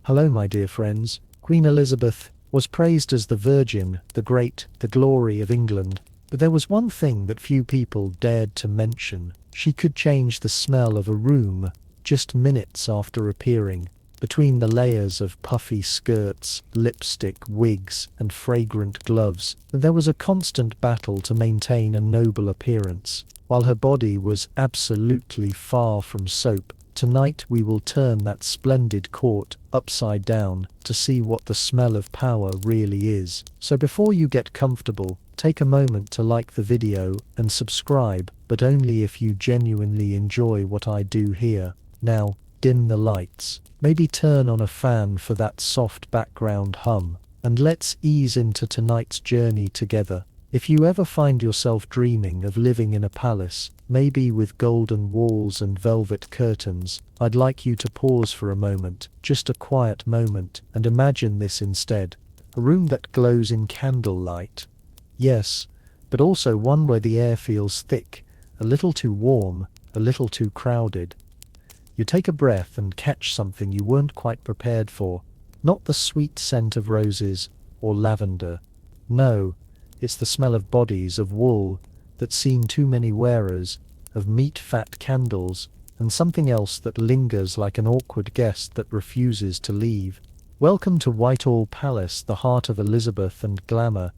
Hello my dear friends. Queen Elizabeth was praised as the Virgin, the Great, the glory of England. But there was one thing that few people dared to mention. She could change the smell of a room just minutes after appearing. Between the layers of puffy skirts, lipstick, wigs, and fragrant gloves, there was a constant battle to maintain a noble appearance. While her body was absolutely far from soap, tonight we will turn that splendid court upside down to see what the smell of power really is. So before you get comfortable, take a moment to like the video and subscribe, but only if you genuinely enjoy what I do here. Now, dim the lights. Maybe turn on a fan for that soft background hum, and let's ease into tonight's journey together. If you ever find yourself dreaming of living in a palace, maybe with golden walls and velvet curtains, I'd like you to pause for a moment, just a quiet moment, and imagine this instead. A room that glows in candlelight. Yes, but also one where the air feels thick, a little too warm, a little too crowded. You take a breath and catch something you weren't quite prepared for. Not the sweet scent of roses or lavender. No, it's the smell of bodies, of wool that's seen too many wearers, of meat-fat candles, and something else that lingers like an awkward guest that refuses to leave. Welcome to Whitehall Palace, the heart of Elizabeth and glamour,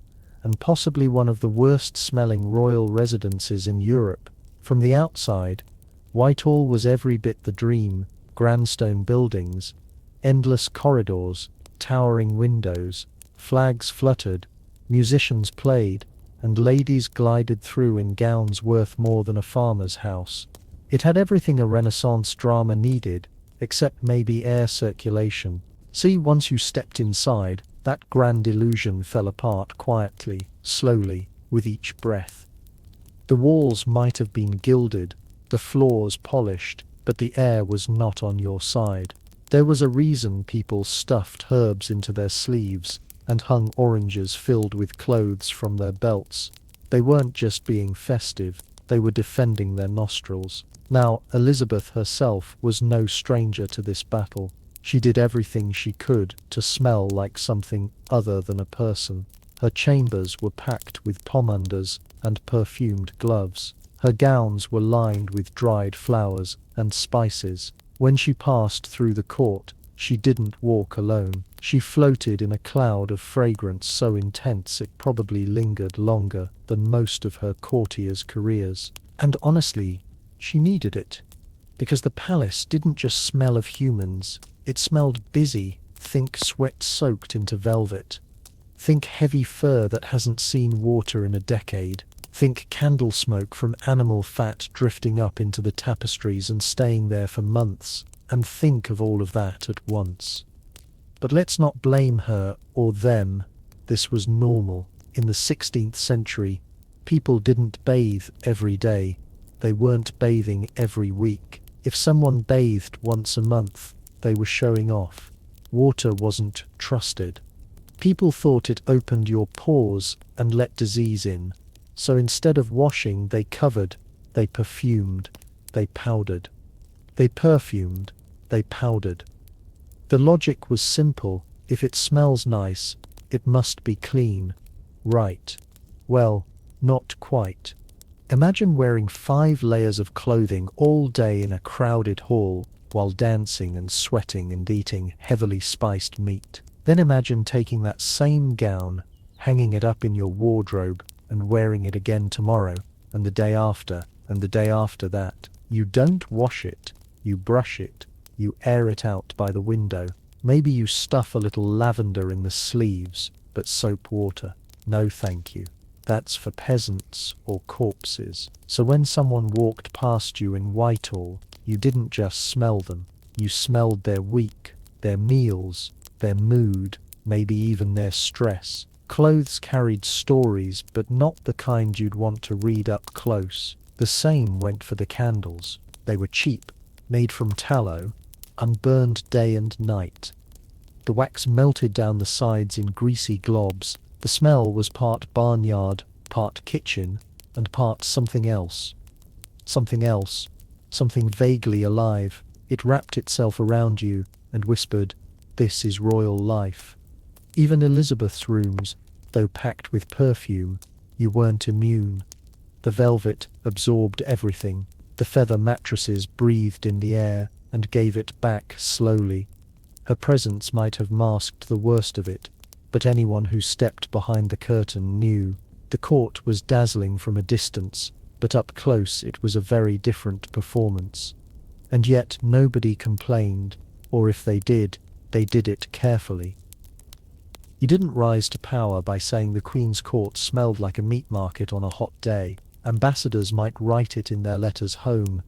and possibly one of the worst-smelling royal residences in Europe. From the outside, Whitehall was every bit the dream: grand stone buildings, endless corridors, towering windows, flags fluttered, musicians played, and ladies glided through in gowns worth more than a farmer's house. It had everything a Renaissance drama needed, except maybe air circulation. See, once you stepped inside, that grand illusion fell apart quietly, slowly, with each breath. The walls might have been gilded, the floors polished, but the air was not on your side. There was a reason people stuffed herbs into their sleeves and hung oranges filled with clothes from their belts. They weren't just being festive, they were defending their nostrils. Now, Elizabeth herself was no stranger to this battle. She did everything she could to smell like something other than a person. Her chambers were packed with pomanders and perfumed gloves. Her gowns were lined with dried flowers and spices. When she passed through the court, she didn't walk alone. She floated in a cloud of fragrance so intense it probably lingered longer than most of her courtiers' careers. And honestly, she needed it. Because the palace didn't just smell of humans, it smelled busy. Think sweat soaked into velvet. Think heavy fur that hasn't seen water in a decade. Think candle smoke from animal fat drifting up into the tapestries and staying there for months. And think of all of that at once. But let's not blame her or them. This was normal. In the 16th century, people didn't bathe every day. They weren't bathing every week. If someone bathed once a month, they were showing off. Water wasn't trusted. People thought it opened your pores and let disease in. So instead of washing, they covered, they perfumed, they powdered. They perfumed, they powdered. The logic was simple: if it smells nice, it must be clean, right? Well, not quite. Imagine wearing 5 layers of clothing all day in a crowded hall while dancing and sweating and eating heavily spiced meat. Then imagine taking that same gown, hanging it up in your wardrobe, and wearing it again tomorrow, and the day after, and the day after that. You don't wash it, you brush it, you air it out by the window. Maybe you stuff a little lavender in the sleeves, but soap water, no thank you. That's for peasants or corpses. So when someone walked past you in Whitehall, you didn't just smell them, you smelled their week, their meals, their mood, maybe even their stress. Clothes carried stories, but not the kind you'd want to read up close. The same went for the candles. They were cheap, made from tallow, unburned day and night. The wax melted down the sides in greasy globs. The smell was part barnyard, part kitchen, and part something else. Something else. Something vaguely alive. It wrapped itself around you and whispered, this is royal life. Even Elizabeth's rooms, though packed with perfume, you weren't immune. The velvet absorbed everything. The feather mattresses breathed in the air and gave it back slowly. Her presence might have masked the worst of it, but anyone who stepped behind the curtain knew. The court was dazzling from a distance, but up close it was a very different performance. And yet nobody complained, or if they did it carefully. You didn't rise to power by saying the Queen's court smelled like a meat market on a hot day. Ambassadors might write it in their letters home,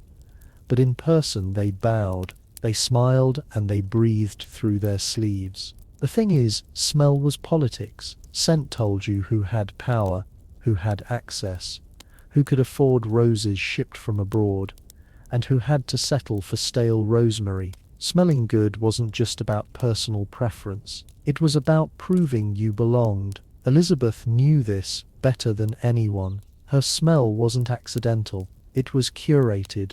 but in person they bowed, they smiled, and they breathed through their sleeves. The thing is, smell was politics. Scent told you who had power, who had access, who could afford roses shipped from abroad, and who had to settle for stale rosemary. Smelling good wasn't just about personal preference. It was about proving you belonged. Elizabeth knew this better than anyone. Her smell wasn't accidental. It was curated,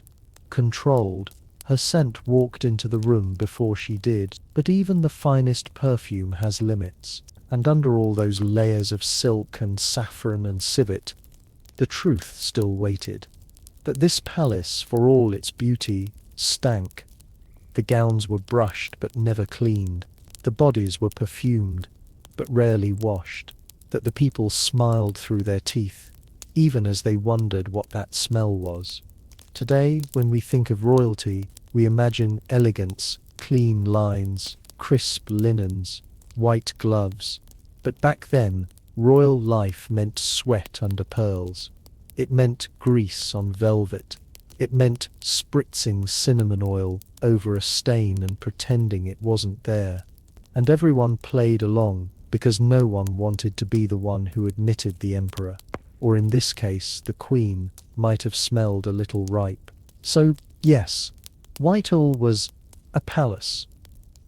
controlled. Her scent walked into the room before she did. But even the finest perfume has limits. And under all those layers of silk and saffron and civet, the truth still waited. That this palace, for all its beauty, stank. The gowns were brushed but never cleaned. The bodies were perfumed but rarely washed. That the people smiled through their teeth, even as they wondered what that smell was. Today, when we think of royalty, we imagine elegance, clean lines, crisp linens, white gloves. But back then, royal life meant sweat under pearls. It meant grease on velvet. It meant spritzing cinnamon oil over a stain and pretending it wasn't there. And everyone played along, because no one wanted to be the one who admitted the emperor, or in this case the queen, might have smelled a little ripe. So, yes, Whitehall was a palace,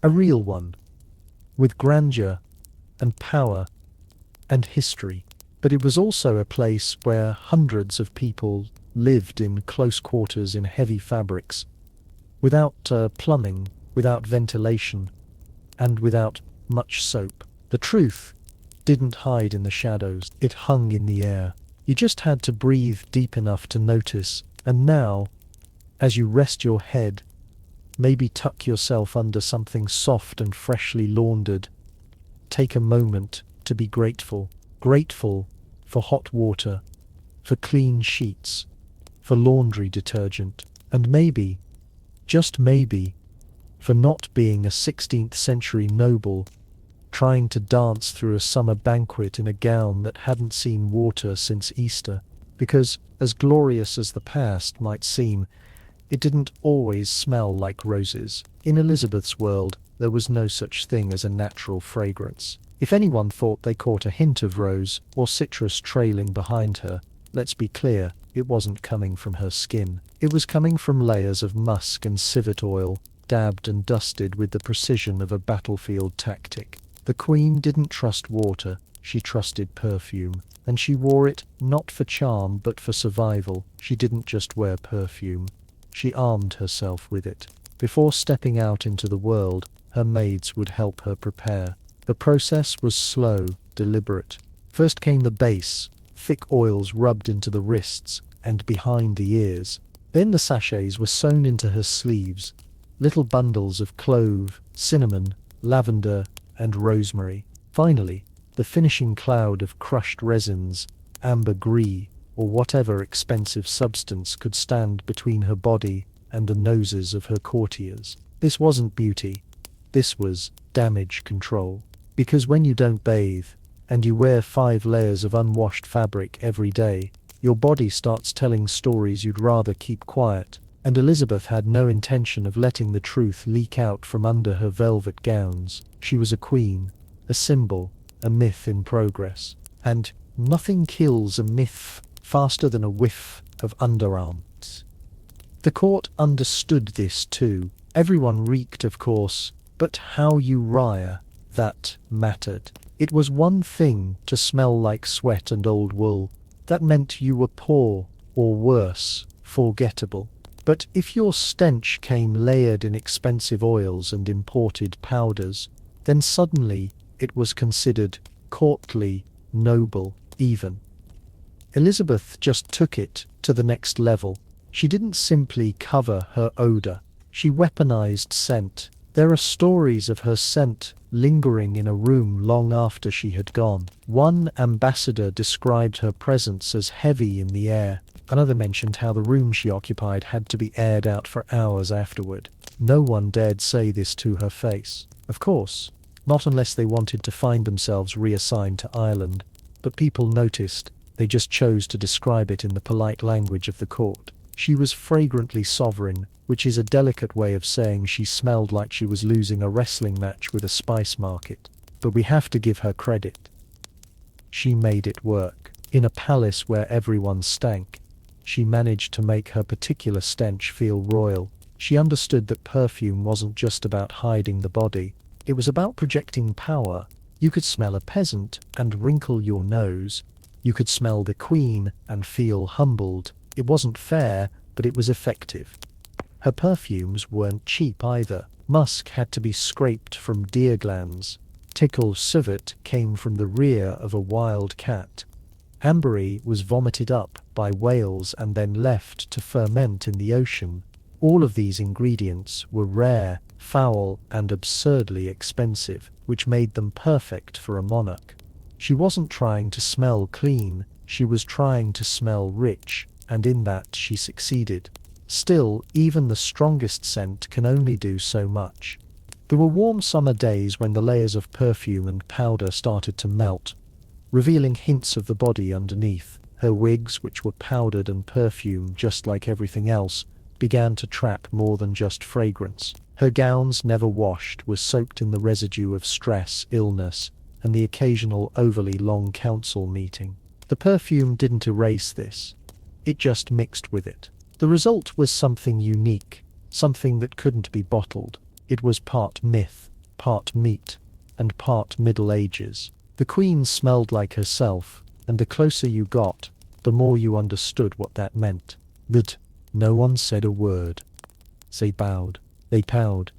a real one, with grandeur and power and history. But it was also a place where hundreds of people lived in close quarters in heavy fabrics, without plumbing, without ventilation, and without much soap. The truth didn't hide in the shadows, it hung in the air. You just had to breathe deep enough to notice. And now, as you rest your head, maybe tuck yourself under something soft and freshly laundered, take a moment to be grateful. Grateful for hot water, for clean sheets, for laundry detergent, and maybe, just maybe, for not being a 16th century noble trying to dance through a summer banquet in a gown that hadn't seen water since Easter. Because, as glorious as the past might seem, it didn't always smell like roses. In Elizabeth's world, there was no such thing as a natural fragrance. If anyone thought they caught a hint of rose or citrus trailing behind her, let's be clear, it wasn't coming from her skin. It was coming from layers of musk and civet oil, dabbed and dusted with the precision of a battlefield tactic. The Queen didn't trust water, she trusted perfume. And she wore it not for charm but for survival. She didn't just wear perfume, she armed herself with it. Before stepping out into the world, her maids would help her prepare. The process was slow, deliberate. First came the base, thick oils rubbed into the wrists and behind the ears. Then the sachets were sewn into her sleeves, little bundles of clove, cinnamon, lavender, and rosemary. Finally, the finishing cloud of crushed resins, ambergris, or whatever expensive substance could stand between her body and the noses of her courtiers. This wasn't beauty, this was damage control. Because when you don't bathe, and you wear 5 layers of unwashed fabric every day, your body starts telling stories you'd rather keep quiet. And Elizabeth had no intention of letting the truth leak out from under her velvet gowns. She was a queen, a symbol, a myth in progress. And nothing kills a myth faster than a whiff of underarms. The court understood this too. Everyone reeked, of course, but how you rear, that mattered. It was one thing to smell like sweat and old wool. That meant you were poor, or worse, forgettable. But if your stench came layered in expensive oils and imported powders, Then suddenly, it was considered courtly, noble, even. Elizabeth just took it to the next level. She didn't simply cover her odor, she weaponized scent. There are stories of her scent lingering in a room long after she had gone. One ambassador described her presence as heavy in the air. Another mentioned how the room she occupied had to be aired out for hours afterward. No one dared say this to her face. Of course, not unless they wanted to find themselves reassigned to Ireland, but people noticed. They just chose to describe it in the polite language of the court. She was fragrantly sovereign, which is a delicate way of saying she smelled like she was losing a wrestling match with a spice market. But we have to give her credit. She made it work. In a palace where everyone stank, she managed to make her particular stench feel royal. She understood that perfume wasn't just about hiding the body. It was about projecting power. You could smell a peasant and wrinkle your nose. You could smell the queen and feel humbled. It wasn't fair, but it was effective. Her perfumes weren't cheap either. Musk had to be scraped from deer glands. Tickle suet came from the rear of a wild cat. Amberry was vomited up by whales and then left to ferment in the ocean. All of these ingredients were rare, foul, and absurdly expensive, which made them perfect for a monarch. She wasn't trying to smell clean, she was trying to smell rich, and in that she succeeded. Still, even the strongest scent can only do so much. There were warm summer days when the layers of perfume and powder started to melt, revealing hints of the body underneath. Her wigs, which were powdered and perfumed just like everything else, began to trap more than just fragrance. Her gowns, never washed, were soaked in the residue of stress, illness, and the occasional overly long council meeting. The perfume didn't erase this. It just mixed with it. The result was something unique, something that couldn't be bottled. It was part myth, part meat, and part Middle Ages. The Queen smelled like herself, and the closer you got, the more you understood what that meant. But no one said a word. They bowed, they powed,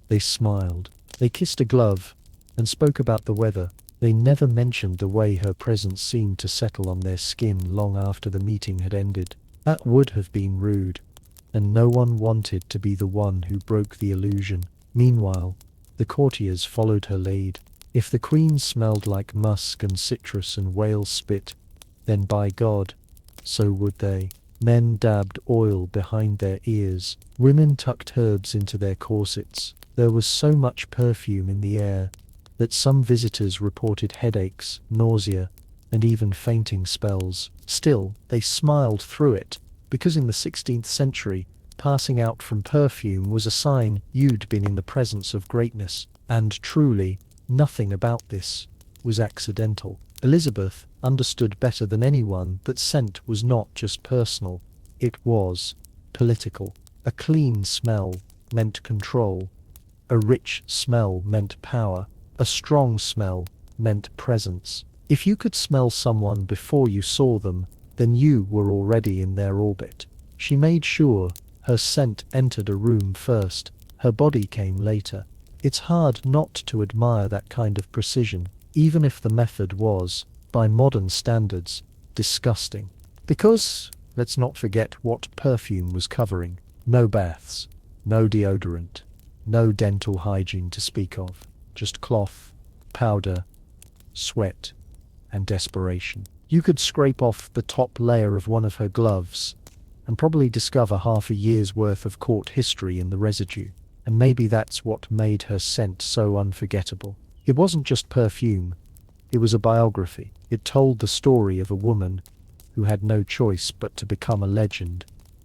they smiled, they kissed a glove, and spoke about the weather. They never mentioned the way her presence seemed to settle on their skin long after the meeting had ended. That would have been rude, and no one wanted to be the one who broke the illusion. Meanwhile, the courtiers followed her lead. If the Queen smelled like musk and citrus and whale spit, then by God, so would they. Men dabbed oil behind their ears. Women tucked herbs into their corsets. There was so much perfume in the air that some visitors reported headaches, nausea, and even fainting spells. Still, they smiled through it, because in the 16th century, passing out from perfume was a sign you'd been in the presence of greatness. And truly, nothing about this was accidental. Elizabeth understood better than anyone that scent was not just personal, it was political. A clean smell meant control. A rich smell meant power. A strong smell meant presence. If you could smell someone before you saw them, then you were already in their orbit. She made sure her scent entered a room first, her body came later. It's hard not to admire that kind of precision, even if the method was, by modern standards, disgusting. Because, let's not forget what perfume was covering. No baths, no deodorant, no dental hygiene to speak of. Just cloth, powder, sweat, and desperation. You could scrape off the top layer of one of her gloves and probably discover half a year's worth of court history in the residue. And maybe that's what made her scent so unforgettable. It wasn't just perfume, it was a biography. It told the story of a woman who had no choice but to become a legend,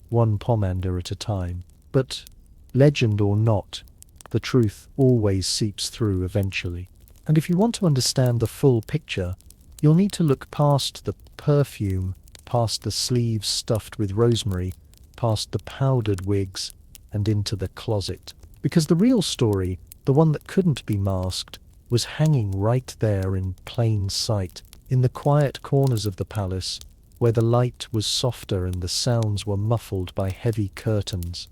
one pomander at a time. But, legend or not, the truth always seeps through eventually. And if you want to understand the full picture, you'll need to look past the perfume, past the sleeves stuffed with rosemary, past the powdered wigs, and into the closet. Because the real story, the one that couldn't be masked, was hanging right there in plain sight, in the quiet corners of the palace, where the light was softer and the sounds were muffled by heavy curtains.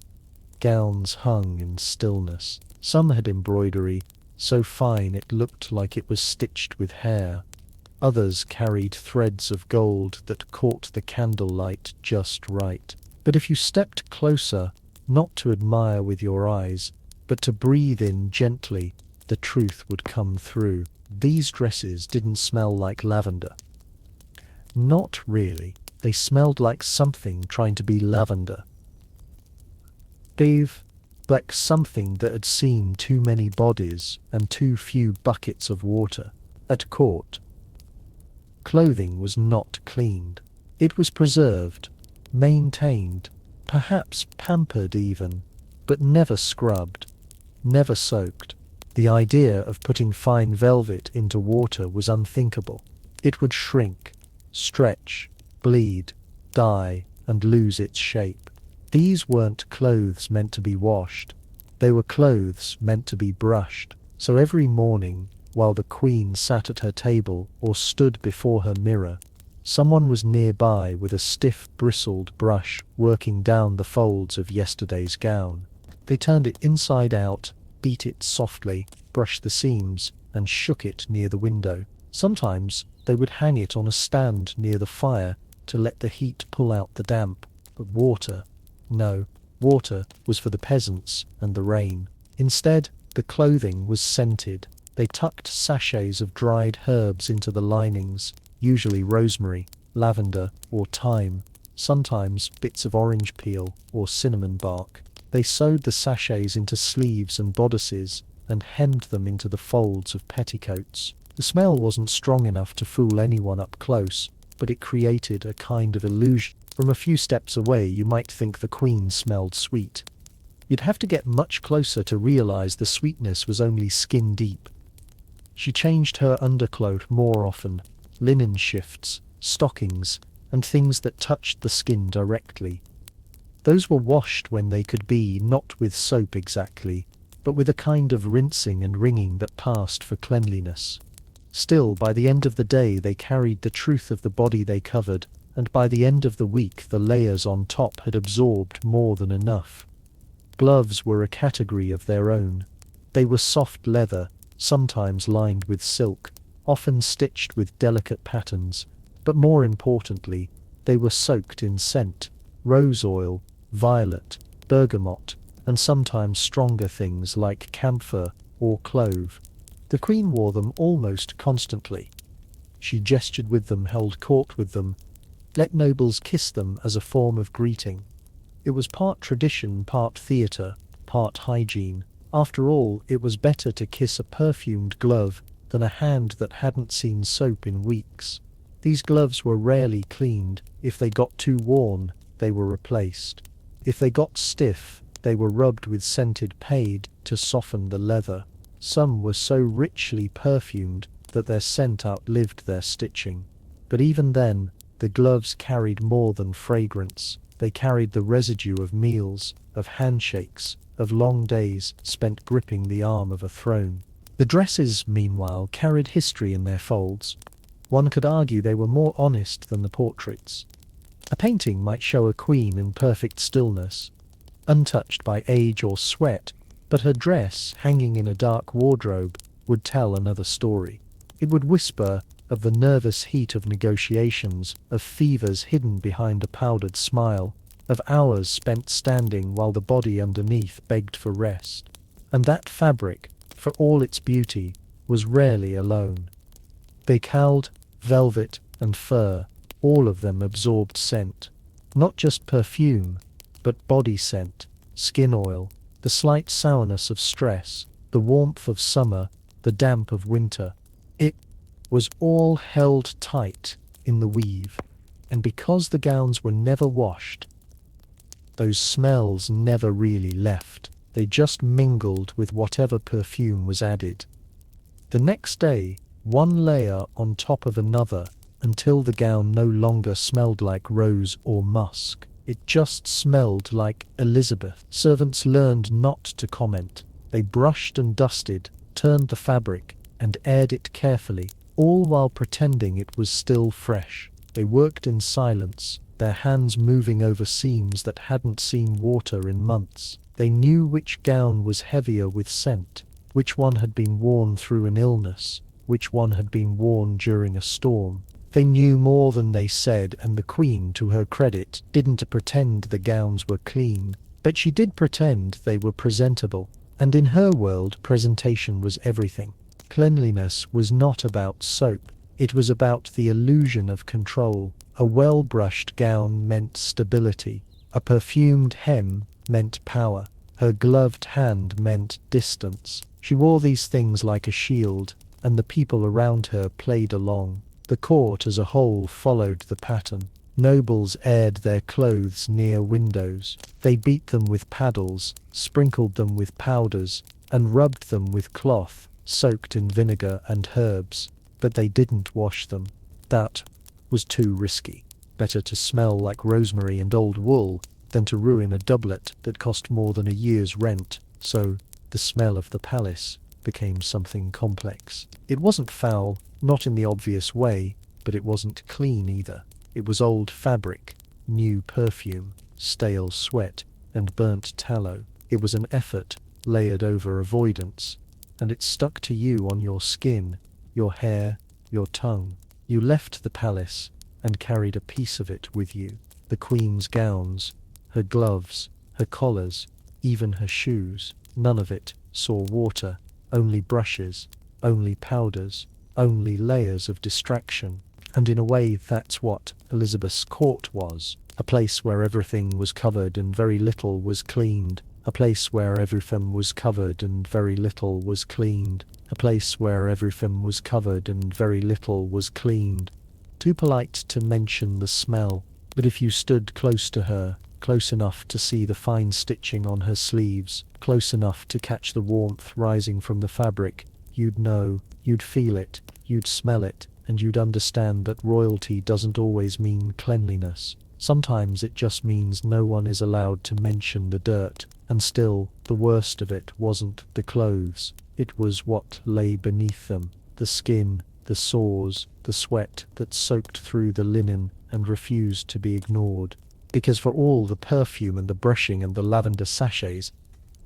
Gowns hung in stillness. Some had embroidery, so fine it looked like it was stitched with hair. Others carried threads of gold that caught the candlelight just right. But if you stepped closer, not to admire with your eyes, but to breathe in gently, the truth would come through. These dresses didn't smell like lavender. Not really. They smelled like something trying to be lavender. Dave, like something that had seen too many bodies and too few buckets of water. At court, clothing was not cleaned. It was preserved, maintained, perhaps pampered even, but never scrubbed, never soaked. The idea of putting fine velvet into water was unthinkable. It would shrink, stretch, bleed, die, and lose its shape. These weren't clothes meant to be washed. They were clothes meant to be brushed. So every morning, while the Queen sat at her table or stood before her mirror, someone was nearby with a stiff bristled brush working down the folds of yesterday's gown. They turned it inside out, beat it softly, brushed the seams, and shook it near the window. Sometimes they would hang it on a stand near the fire to let the heat pull out the damp. But water, no, water was for the peasants and the rain. Instead, the clothing was scented. They tucked sachets of dried herbs into the linings, usually rosemary, lavender, or thyme, sometimes bits of orange peel or cinnamon bark. They sewed the sachets into sleeves and bodices and hemmed them into the folds of petticoats. The smell wasn't strong enough to fool anyone up close, but it created a kind of illusion. From a few steps away you might think the Queen smelled sweet. You'd have to get much closer to realize the sweetness was only skin deep. She changed her undercloth more often, linen shifts, stockings, and things that touched the skin directly. Those were washed when they could be, not with soap exactly, but with a kind of rinsing and wringing that passed for cleanliness. Still, by the end of the day they carried the truth of the body they covered, and by the end of the week the layers on top had absorbed more than enough. Gloves were a category of their own. They were soft leather, sometimes lined with silk, often stitched with delicate patterns, but more importantly, they were soaked in scent, rose oil, violet, bergamot, and sometimes stronger things like camphor or clove. The Queen wore them almost constantly. She gestured with them, held court with them, let nobles kiss them as a form of greeting. It was part tradition, part theatre, part hygiene. After all, it was better to kiss a perfumed glove than a hand that hadn't seen soap in weeks. These gloves were rarely cleaned. If they got too worn, they were replaced. If they got stiff, they were rubbed with scented paste to soften the leather. Some were so richly perfumed that their scent outlived their stitching. But even then, the gloves carried more than fragrance. They carried the residue of meals, of handshakes, of long days spent gripping the arm of a throne. The dresses, meanwhile, carried history in their folds. One could argue they were more honest than the portraits. A painting might show a queen in perfect stillness, untouched by age or sweat, but her dress, hanging in a dark wardrobe, would tell another story. It would whisper of the nervous heat of negotiations, of fevers hidden behind a powdered smile, of hours spent standing while the body underneath begged for rest. And that fabric, for all its beauty, was rarely alone. Bécale, velvet, and fur, all of them absorbed scent. Not just perfume, but body scent, skin oil, the slight sourness of stress, the warmth of summer, the damp of winter. It was all held tight in the weave, and because the gowns were never washed, those smells never really left. They just mingled with whatever perfume was added. The next day, one layer on top of another, until the gown no longer smelled like rose or musk. It just smelled like Elizabeth. Servants learned not to comment. They brushed and dusted, turned the fabric, and aired it carefully, all while pretending it was still fresh. They worked in silence, their hands moving over seams that hadn't seen water in months. They knew which gown was heavier with scent, Which one had been worn through an illness? Which one had been worn during a storm? They knew more than they said, and the Queen, to her credit, didn't pretend the gowns were clean, but she did pretend they were presentable. And in her world, presentation was everything. Cleanliness was not about soap. It was about the illusion of control. A well-brushed gown meant stability. A perfumed hem meant power. Her gloved hand meant distance. She wore these things like a shield, and the people around her played along. The court as a whole followed the pattern. Nobles aired their clothes near windows. They beat them with paddles, sprinkled them with powders, and rubbed them with cloth, soaked in vinegar and herbs. But they didn't wash them. That was too risky. Better to smell like rosemary and old wool than to ruin a doublet that cost more than a year's rent. So the smell of the palace became something complex. It wasn't foul, not in the obvious way, but it wasn't clean either. It was old fabric, new perfume, stale sweat, and burnt tallow. It was an effort layered over avoidance, and it stuck to you on your skin, your hair, your tongue. You left the palace and carried a piece of it with you. The Queen's gowns, her gloves, her collars, even her shoes. None of it saw water, only brushes, only powders, only layers of distraction. And in a way that's what Elizabeth's court was. A place where everything was covered and very little was cleaned. A place where everything was covered and very little was cleaned. A place where everything was covered and very little was cleaned. Too polite to mention the smell, but if you stood close to her, close enough to see the fine stitching on her sleeves, close enough to catch the warmth rising from the fabric, you'd know, you'd feel it, you'd smell it, and you'd understand that royalty doesn't always mean cleanliness. Sometimes it just means no one is allowed to mention the dirt. And still, the worst of it wasn't the clothes. It was what lay beneath them. The skin, the sores, the sweat that soaked through the linen and refused to be ignored. Because for all the perfume and the brushing and the lavender sachets,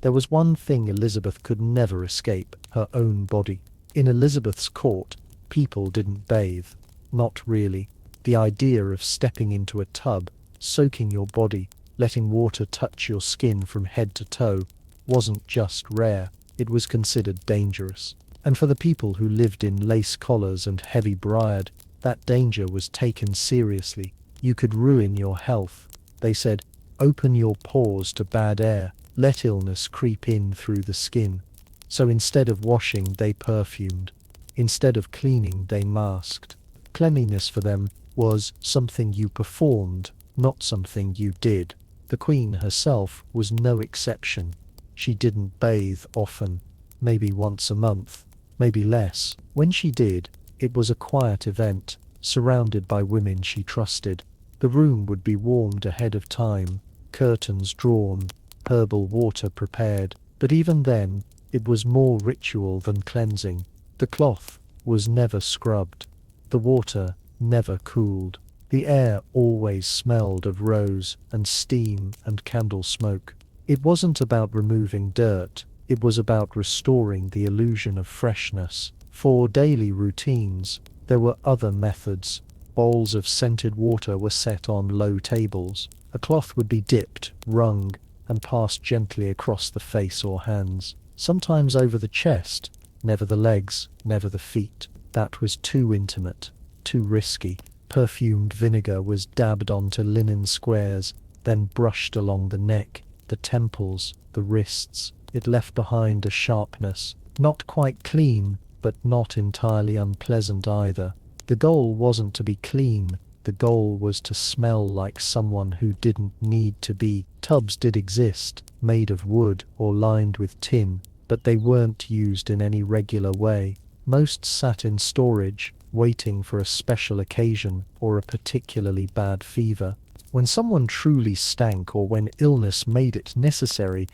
there was one thing Elizabeth could never escape: her own body. In Elizabeth's court, people didn't bathe. Not really. The idea of stepping into a tub, soaking your body, letting water touch your skin from head to toe, wasn't just rare, it was considered dangerous. And for the people who lived in lace collars and heavy bride, that danger was taken seriously. You could ruin your health. They said, open your pores to bad air, let illness creep in through the skin. So instead of washing, they perfumed. Instead of cleaning, they masked. Cleanliness for them was something you performed, not something you did. The Queen herself was no exception. She didn't bathe often, maybe once a month, maybe less. When she did, it was a quiet event, surrounded by women she trusted. The room would be warmed ahead of time, curtains drawn, herbal water prepared, but even then, it was more ritual than cleansing. The cloth was never scrubbed. The water never cooled. The air always smelled of rose and steam and candle smoke. It wasn't about removing dirt, it was about restoring the illusion of freshness. For daily routines, there were other methods. Bowls of scented water were set on low tables. A cloth would be dipped, wrung, and passed gently across the face or hands. Sometimes over the chest, never the legs, never the feet. That was too intimate, too risky. Perfumed vinegar was dabbed onto linen squares, then brushed along the neck, the temples, the wrists. It left behind a sharpness, not quite clean, but not entirely unpleasant either. The goal wasn't to be clean, the goal was to smell like someone who didn't need to be. Tubs did exist, made of wood or lined with tin, but they weren't used in any regular way. Most sat in storage, waiting for a special occasion or a particularly bad fever. When someone truly stank or when illness made it necessary,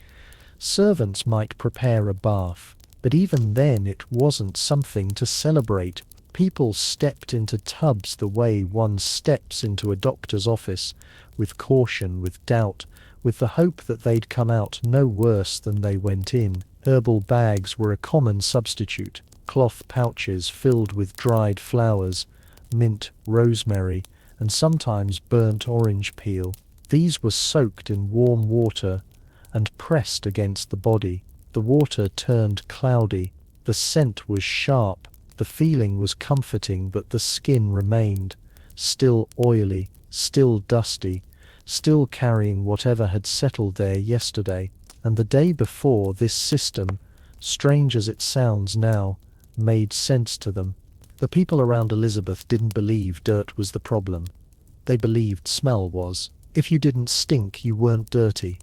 servants might prepare a bath, but even then it wasn't something to celebrate. People stepped into tubs the way one steps into a doctor's office, with caution, with doubt, with the hope that they'd come out no worse than they went in. Herbal bags were a common substitute, cloth pouches filled with dried flowers, mint, rosemary, and sometimes burnt orange peel. These were soaked in warm water and pressed against the body. The water turned cloudy, the scent was sharp, the feeling was comforting, but the skin remained still oily, still dusty, still carrying whatever had settled there yesterday. And the day before, this system, strange as it sounds now, made sense to them. The people around Elizabeth didn't believe dirt was the problem. They believed smell was. If you didn't stink, you weren't dirty.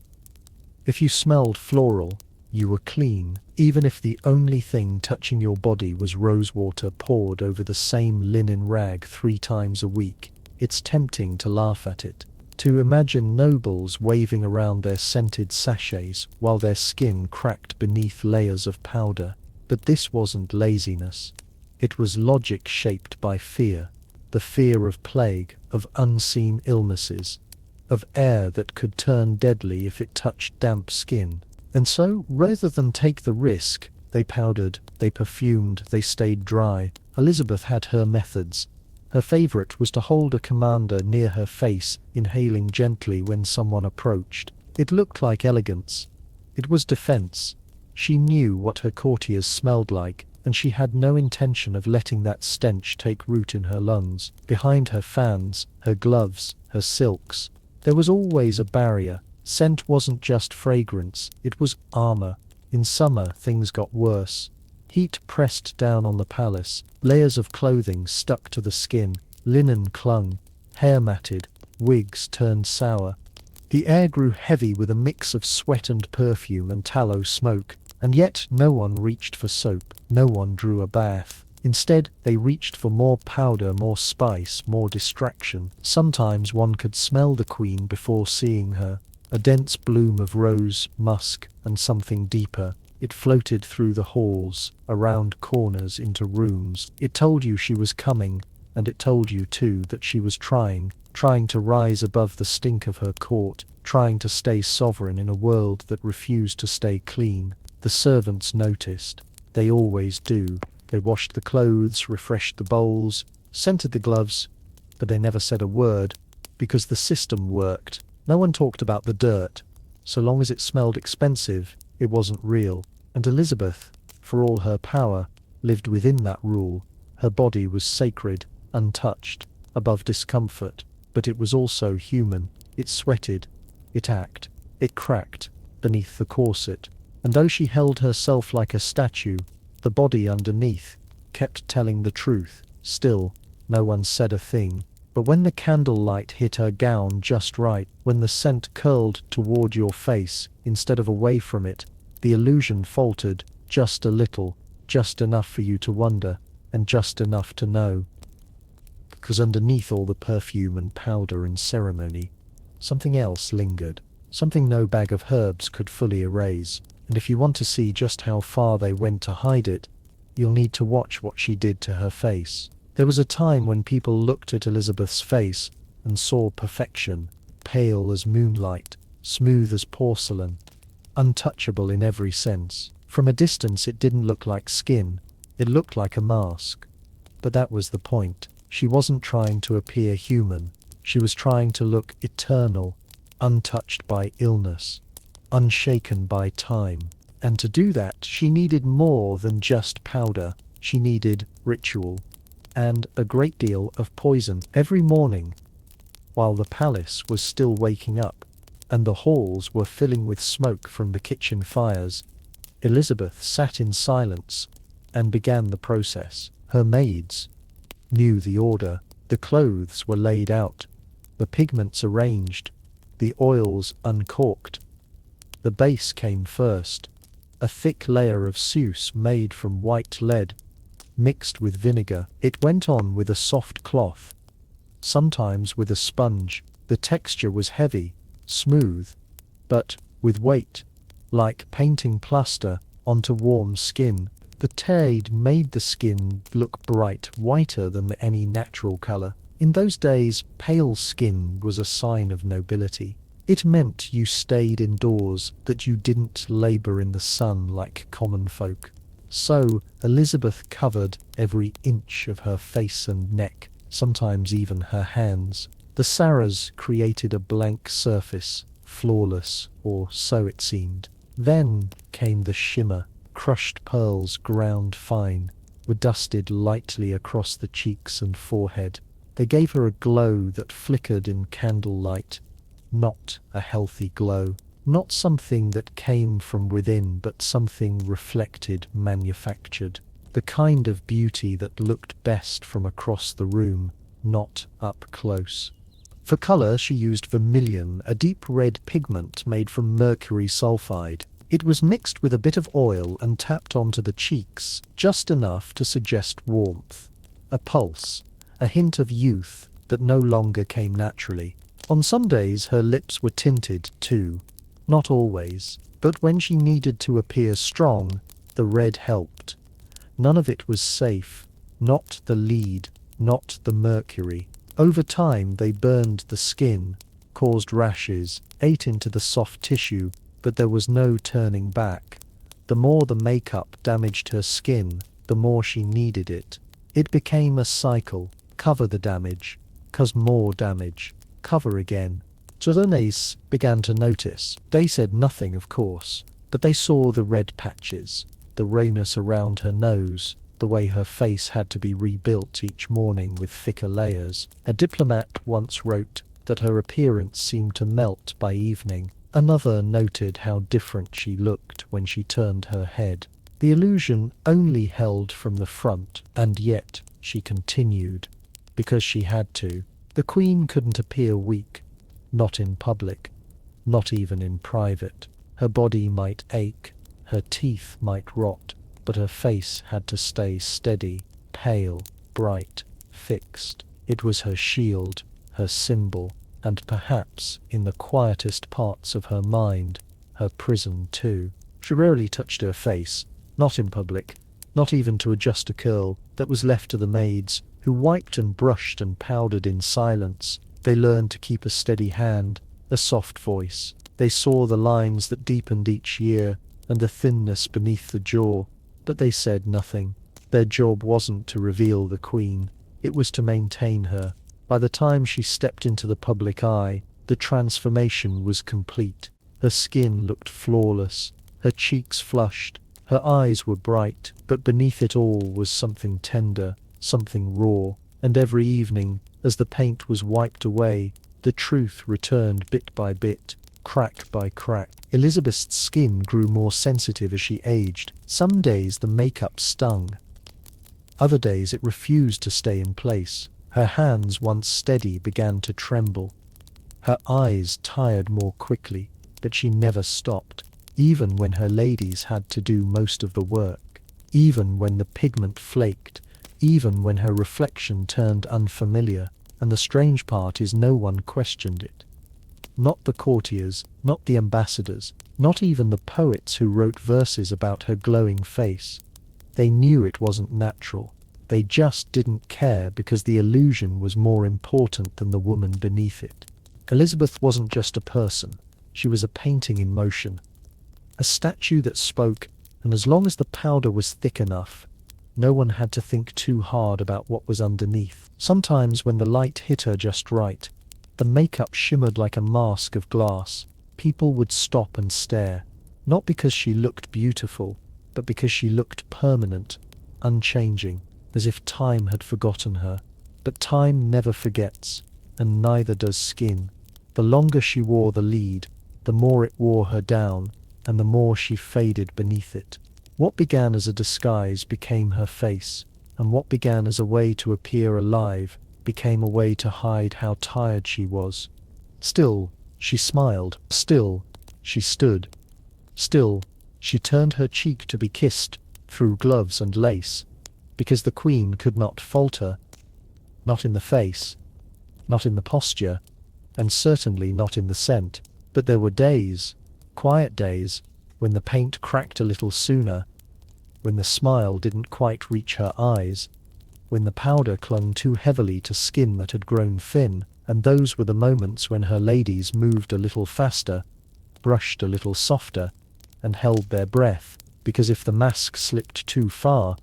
If you smelled floral, you were clean. Even if the only thing touching your body was rosewater poured over the same linen rag 3 times a week, it's tempting to laugh at it. To imagine nobles waving around their scented sachets while their skin cracked beneath layers of powder. But this wasn't laziness. It was logic shaped by fear. The fear of plague, of unseen illnesses, of air that could turn deadly if it touched damp skin. And so, rather than take the risk, they powdered, they perfumed, they stayed dry. Elizabeth had her methods. Her favourite was to hold a commander near her face, inhaling gently when someone approached. It looked like elegance. It was defence. She knew what her courtiers smelled like, and she had no intention of letting that stench take root in her lungs. Behind her fans, her gloves, her silks, there was always a barrier. Scent wasn't just fragrance, it was armour. In summer, things got worse. Heat pressed down on the palace, layers of clothing stuck to the skin, linen clung, hair matted, wigs turned sour. The air grew heavy with a mix of sweat and perfume and tallow smoke, and yet no one reached for soap, no one drew a bath. Instead, they reached for more powder, more spice, more distraction. Sometimes one could smell the queen before seeing her, a dense bloom of rose, musk, and something deeper. It floated through the halls, around corners, into rooms. It told you she was coming, and it told you too that she was trying to rise above the stink of her court, trying to stay sovereign in a world that refused to stay clean. The servants noticed. They always do. They washed the clothes, refreshed the bowls, scented the gloves, but they never said a word, because the system worked. No one talked about the dirt. So long as it smelled expensive, it wasn't real. And Elizabeth, for all her power, lived within that rule. Her body was sacred, untouched, above discomfort, but it was also human. It sweated, it ached, it cracked beneath the corset. And though she held herself like a statue, the body underneath kept telling the truth. Still, no one said a thing. But when the candlelight hit her gown just right, when the scent curled toward your face instead of away from it, the illusion faltered just a little, just enough for you to wonder, and just enough to know. Because underneath all the perfume and powder and ceremony, something else lingered, something no bag of herbs could fully erase. And if you want to see just how far they went to hide it, you'll need to watch what she did to her face. There was a time when people looked at Elizabeth's face and saw perfection, pale as moonlight, smooth as porcelain, untouchable in every sense. From a distance it didn't look like skin, it looked like a mask. But that was the point. She wasn't trying to appear human, she was trying to look eternal, untouched by illness, unshaken by time. And to do that, she needed more than just powder. She needed ritual, and a great deal of poison. Every morning, while the palace was still waking up, and the halls were filling with smoke from the kitchen fires, Elizabeth sat in silence and began the process. Her maids knew the order. The clothes were laid out, the pigments arranged, the oils uncorked. The base came first, a thick layer of soothe made from white lead, mixed with vinegar. It went on with a soft cloth, sometimes with a sponge. The texture was heavy, smooth, but with weight, like painting plaster onto warm skin. The taid made the skin look bright, whiter than any natural color. In those days, pale skin was a sign of nobility. It meant you stayed indoors, that you didn't labour in the sun like common folk. So Elizabeth covered every inch of her face and neck, sometimes even her hands. The Sarahs created a blank surface, flawless, or so it seemed. Then came the shimmer. Crushed pearls ground fine were dusted lightly across the cheeks and forehead. They gave her a glow that flickered in candlelight. Not a healthy glow. Not something that came from within, but something reflected, manufactured. The kind of beauty that looked best from across the room, not up close. For colour she used vermilion, a deep red pigment made from mercury sulfide. It was mixed with a bit of oil and tapped onto the cheeks, just enough to suggest warmth. A pulse, a hint of youth that no longer came naturally. On some days her lips were tinted too. Not always, but when she needed to appear strong, the red helped. None of it was safe. Not the lead, not the mercury. Over time they burned the skin, caused rashes, ate into the soft tissue, but there was no turning back. The more the makeup damaged her skin, the more she needed it. It became a cycle. Cover the damage, cause more damage. Cover again. Journeys began to notice. They said nothing, of course, but they saw the red patches, the rayness around her nose, the way her face had to be rebuilt each morning with thicker layers. A diplomat once wrote that her appearance seemed to melt by evening. Another noted how different she looked when she turned her head. The illusion only held from the front, and yet she continued, because she had to. The Queen couldn't appear weak. Not in public, not even in private. Her body might ache, her teeth might rot, but her face had to stay steady, pale, bright, fixed. It was her shield, her symbol, and perhaps, in the quietest parts of her mind, her prison too. She rarely touched her face, not in public, not even to adjust a curl that was left to the maids, who wiped and brushed and powdered in silence. They learned to keep a steady hand, a soft voice. They saw the lines that deepened each year, and the thinness beneath the jaw, but they said nothing. Their job wasn't to reveal the Queen, it was to maintain her. By the time she stepped into the public eye, the transformation was complete. Her skin looked flawless, her cheeks flushed, her eyes were bright, but beneath it all was something tender, something raw, and every evening, as the paint was wiped away, the truth returned bit by bit, crack by crack. Elizabeth's skin grew more sensitive as she aged. Some days the makeup stung. Other days it refused to stay in place. Her hands, once steady, began to tremble. Her eyes tired more quickly, but she never stopped, even when her ladies had to do most of the work, even when the pigment flaked, even when her reflection turned unfamiliar, and the strange part is no one questioned it. Not the courtiers, not the ambassadors, not even the poets who wrote verses about her glowing face. They knew it wasn't natural. They just didn't care because the illusion was more important than the woman beneath it. Elizabeth wasn't just a person. She was a painting in motion. A statue that spoke, and as long as the powder was thick enough, no one had to think too hard about what was underneath. Sometimes when the light hit her just right, the makeup shimmered like a mask of glass. People would stop and stare, not because she looked beautiful, but because she looked permanent, unchanging, as if time had forgotten her. But time never forgets, and neither does skin. The longer she wore the lead, the more it wore her down, and the more she faded beneath it. What began as a disguise became her face, and what began as a way to appear alive became a way to hide how tired she was. Still, she smiled. Still, she stood. Still, she turned her cheek to be kissed through gloves and lace, because the Queen could not falter, not in the face, not in the posture, and certainly not in the scent. But there were days, quiet days, when the paint cracked a little sooner, when the smile didn't quite reach her eyes, when the powder clung too heavily to skin that had grown thin, and those were the moments when her ladies moved a little faster, brushed a little softer, and held their breath, because if the mask slipped too far,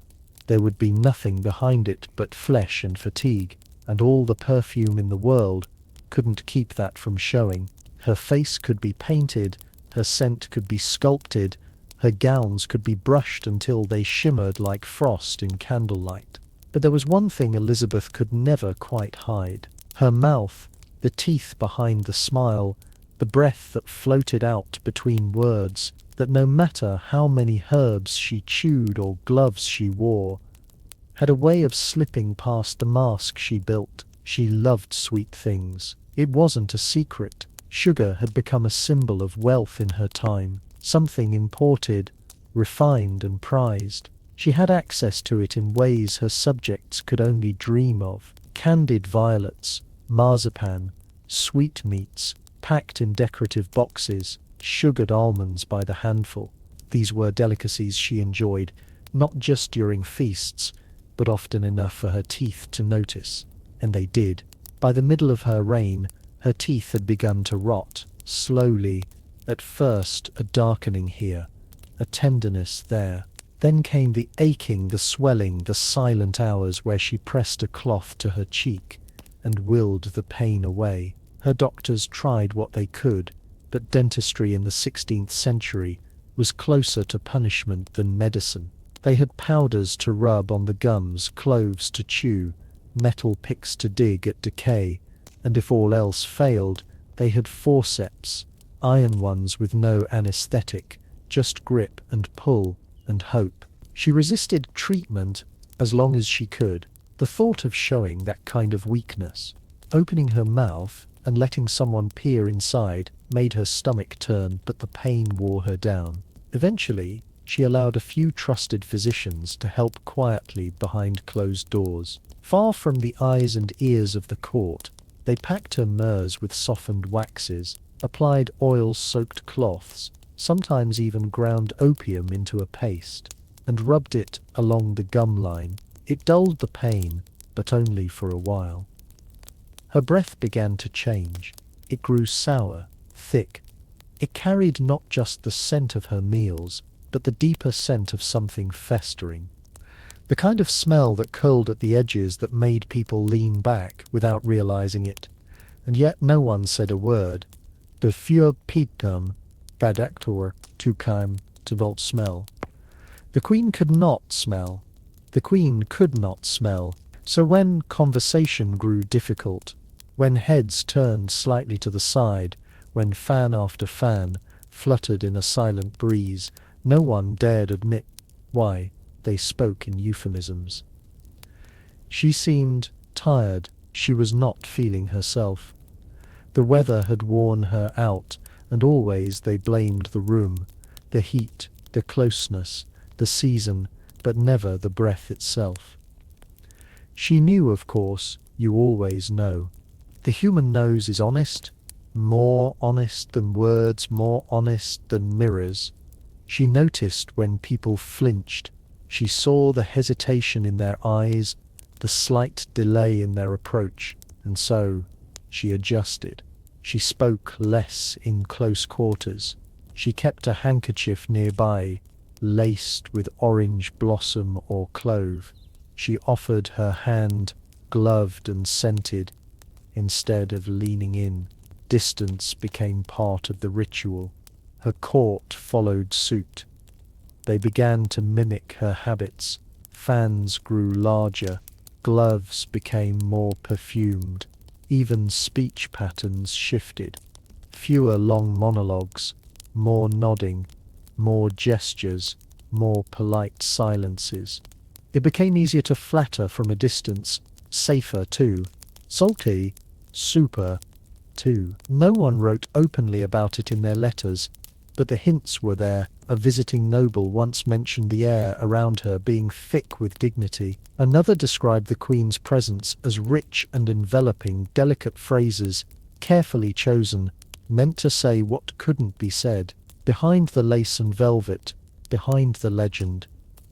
there would be nothing behind it but flesh and fatigue, and all the perfume in the world couldn't keep that from showing. Her face could be painted, her scent could be sculpted, her gowns could be brushed until they shimmered like frost in candlelight. But there was one thing Elizabeth could never quite hide. Her mouth, the teeth behind the smile, the breath that floated out between words, that no matter how many herbs she chewed or gloves she wore, had a way of slipping past the mask she built. She loved sweet things. It wasn't a secret. Sugar had become a symbol of wealth in her time, something imported, refined and prized. She had access to it in ways her subjects could only dream of. Candied violets, marzipan, sweetmeats, packed in decorative boxes, sugared almonds by the handful. These were delicacies she enjoyed, not just during feasts, but often enough for her teeth to notice. And they did. By the middle of her reign, her teeth had begun to rot, slowly, at first a darkening here, a tenderness there. Then came the aching, the swelling, the silent hours where she pressed a cloth to her cheek and willed the pain away. Her doctors tried what they could, but dentistry in the 16th century was closer to punishment than medicine. They had powders to rub on the gums, cloves to chew, metal picks to dig at decay, and if all else failed, they had forceps, iron ones with no anesthetic, just grip and pull and hope. She resisted treatment as long as she could. The thought of showing that kind of weakness, opening her mouth and letting someone peer inside, made her stomach turn, but the pain wore her down. Eventually, she allowed a few trusted physicians to help quietly behind closed doors. Far from the eyes and ears of the court, they packed her mers with softened waxes, applied oil-soaked cloths, sometimes even ground opium into a paste, and rubbed it along the gum line. It dulled the pain, but only for a while. Her breath began to change. It grew sour, thick. It carried not just the scent of her meals, but the deeper scent of something festering. The kind of smell that curled at the edges that made people lean back without realizing it. And yet no one said a word. The für Bedtime, bad actor, too calm to bold smell. The Queen could not smell. The Queen could not smell. So when conversation grew difficult, when heads turned slightly to the side, when fan after fan fluttered in a silent breeze, no one dared admit why they spoke in euphemisms. She seemed tired. She was not feeling herself. The weather had worn her out, and always they blamed the room, the heat, the closeness, the season, but never the breath itself. She knew, of course, you always know. The human nose is honest, more honest than words, more honest than mirrors. She noticed when people flinched. She saw the hesitation in their eyes, the slight delay in their approach, and so she adjusted. She spoke less in close quarters. She kept a handkerchief nearby, laced with orange blossom or clove. She offered her hand, gloved and scented, instead of leaning in. Distance became part of the ritual. Her court followed suit. They began to mimic her habits. Fans grew larger. Gloves became more perfumed. Even speech patterns shifted. Fewer long monologues, more nodding, more gestures, more polite silences. It became easier to flatter from a distance, safer too. Salty, super, too. No one wrote openly about it in their letters, but the hints were there. A visiting noble once mentioned the air around her being thick with dignity. Another described the Queen's presence as rich and enveloping, delicate phrases, carefully chosen, meant to say what couldn't be said. Behind the lace and velvet, behind the legend,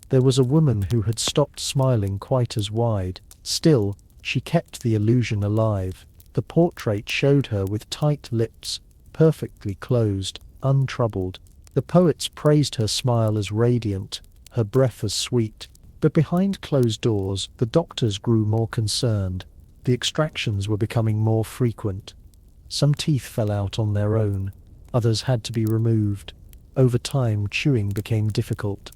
there was a woman who had stopped smiling quite as wide. Still, she kept the illusion alive. The portrait showed her with tight lips, perfectly closed, untroubled. The poets praised her smile as radiant, her breath as sweet. But behind closed doors, the doctors grew more concerned. The extractions were becoming more frequent. Some teeth fell out on their own. Others had to be removed. Over time, chewing became difficult.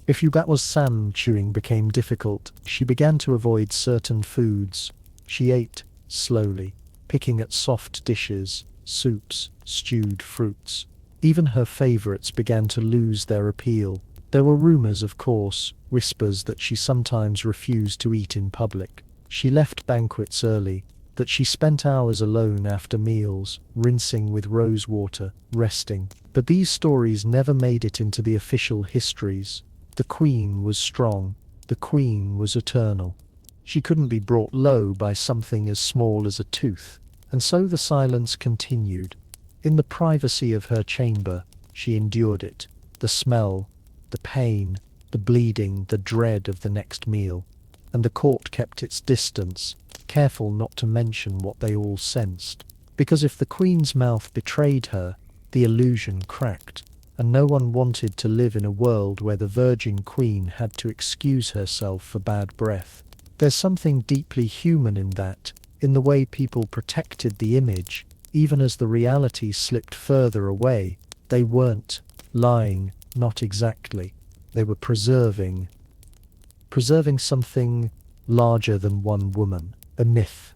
If you that was Sam, chewing became difficult. She began to avoid certain foods. She ate slowly, picking at soft dishes, soups, stewed fruits. Even her favorites began to lose their appeal. There were rumors, of course, whispers that she sometimes refused to eat in public. She left banquets early, that she spent hours alone after meals, rinsing with rose water, resting. But these stories never made it into the official histories. The Queen was strong. The Queen was eternal. She couldn't be brought low by something as small as a tooth. And so the silence continued. In the privacy of her chamber, she endured it. The smell, the pain, the bleeding, the dread of the next meal. And the court kept its distance, careful not to mention what they all sensed. Because if the Queen's mouth betrayed her, the illusion cracked. And no one wanted to live in a world where the Virgin Queen had to excuse herself for bad breath. There's something deeply human in that, in the way people protected the image, even as the reality slipped further away. They weren't lying, not exactly. They were preserving something larger than one woman, a myth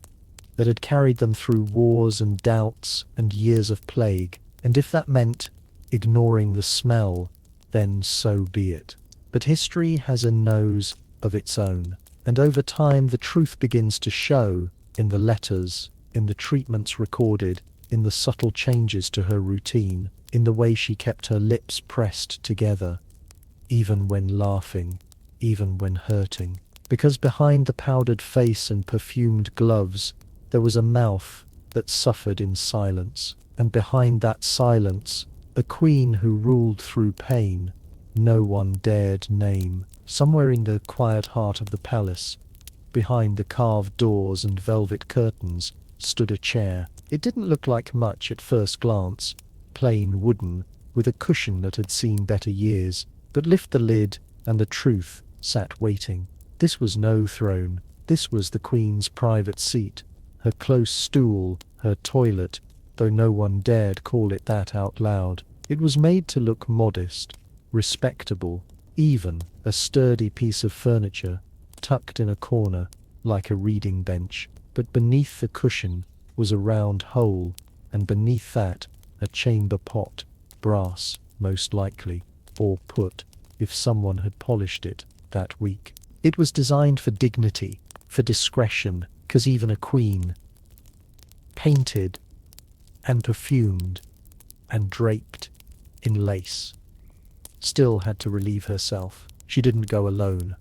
that had carried them through wars and doubts and years of plague. And if that meant ignoring the smell, then so be it. But history has a nose of its own, and over time the truth begins to show in the letters, in the treatments recorded, in the subtle changes to her routine, in the way she kept her lips pressed together, even when laughing, even when hurting. Because behind the powdered face and perfumed gloves, there was a mouth that suffered in silence, and behind that silence, a queen who ruled through pain no one dared name. Somewhere in the quiet heart of the palace, behind the carved doors and velvet curtains, stood a chair. It didn't look like much at first glance, plain wooden, with a cushion that had seen better years. But lift the lid, and the truth sat waiting. This was no throne. This was the Queen's private seat, her close stool, her toilet, though no one dared call it that out loud. It was made to look modest, respectable, even a sturdy piece of furniture, tucked in a corner, like a reading bench. But beneath the cushion was a round hole, and beneath that a chamber pot, brass, most likely, or put, if someone had polished it that week. It was designed for dignity, for discretion, 'cause even a queen, painted and perfumed and draped in lace, still had to relieve herself. She didn't go alone.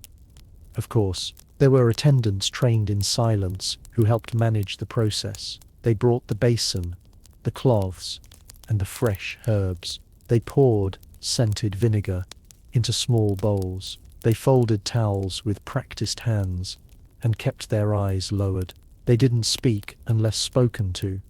Of course, there were attendants trained in silence who helped manage the process. They brought the basin, the cloths, and the fresh herbs. They poured scented vinegar into small bowls. They folded towels with practiced hands and kept their eyes lowered. They didn't speak unless spoken to,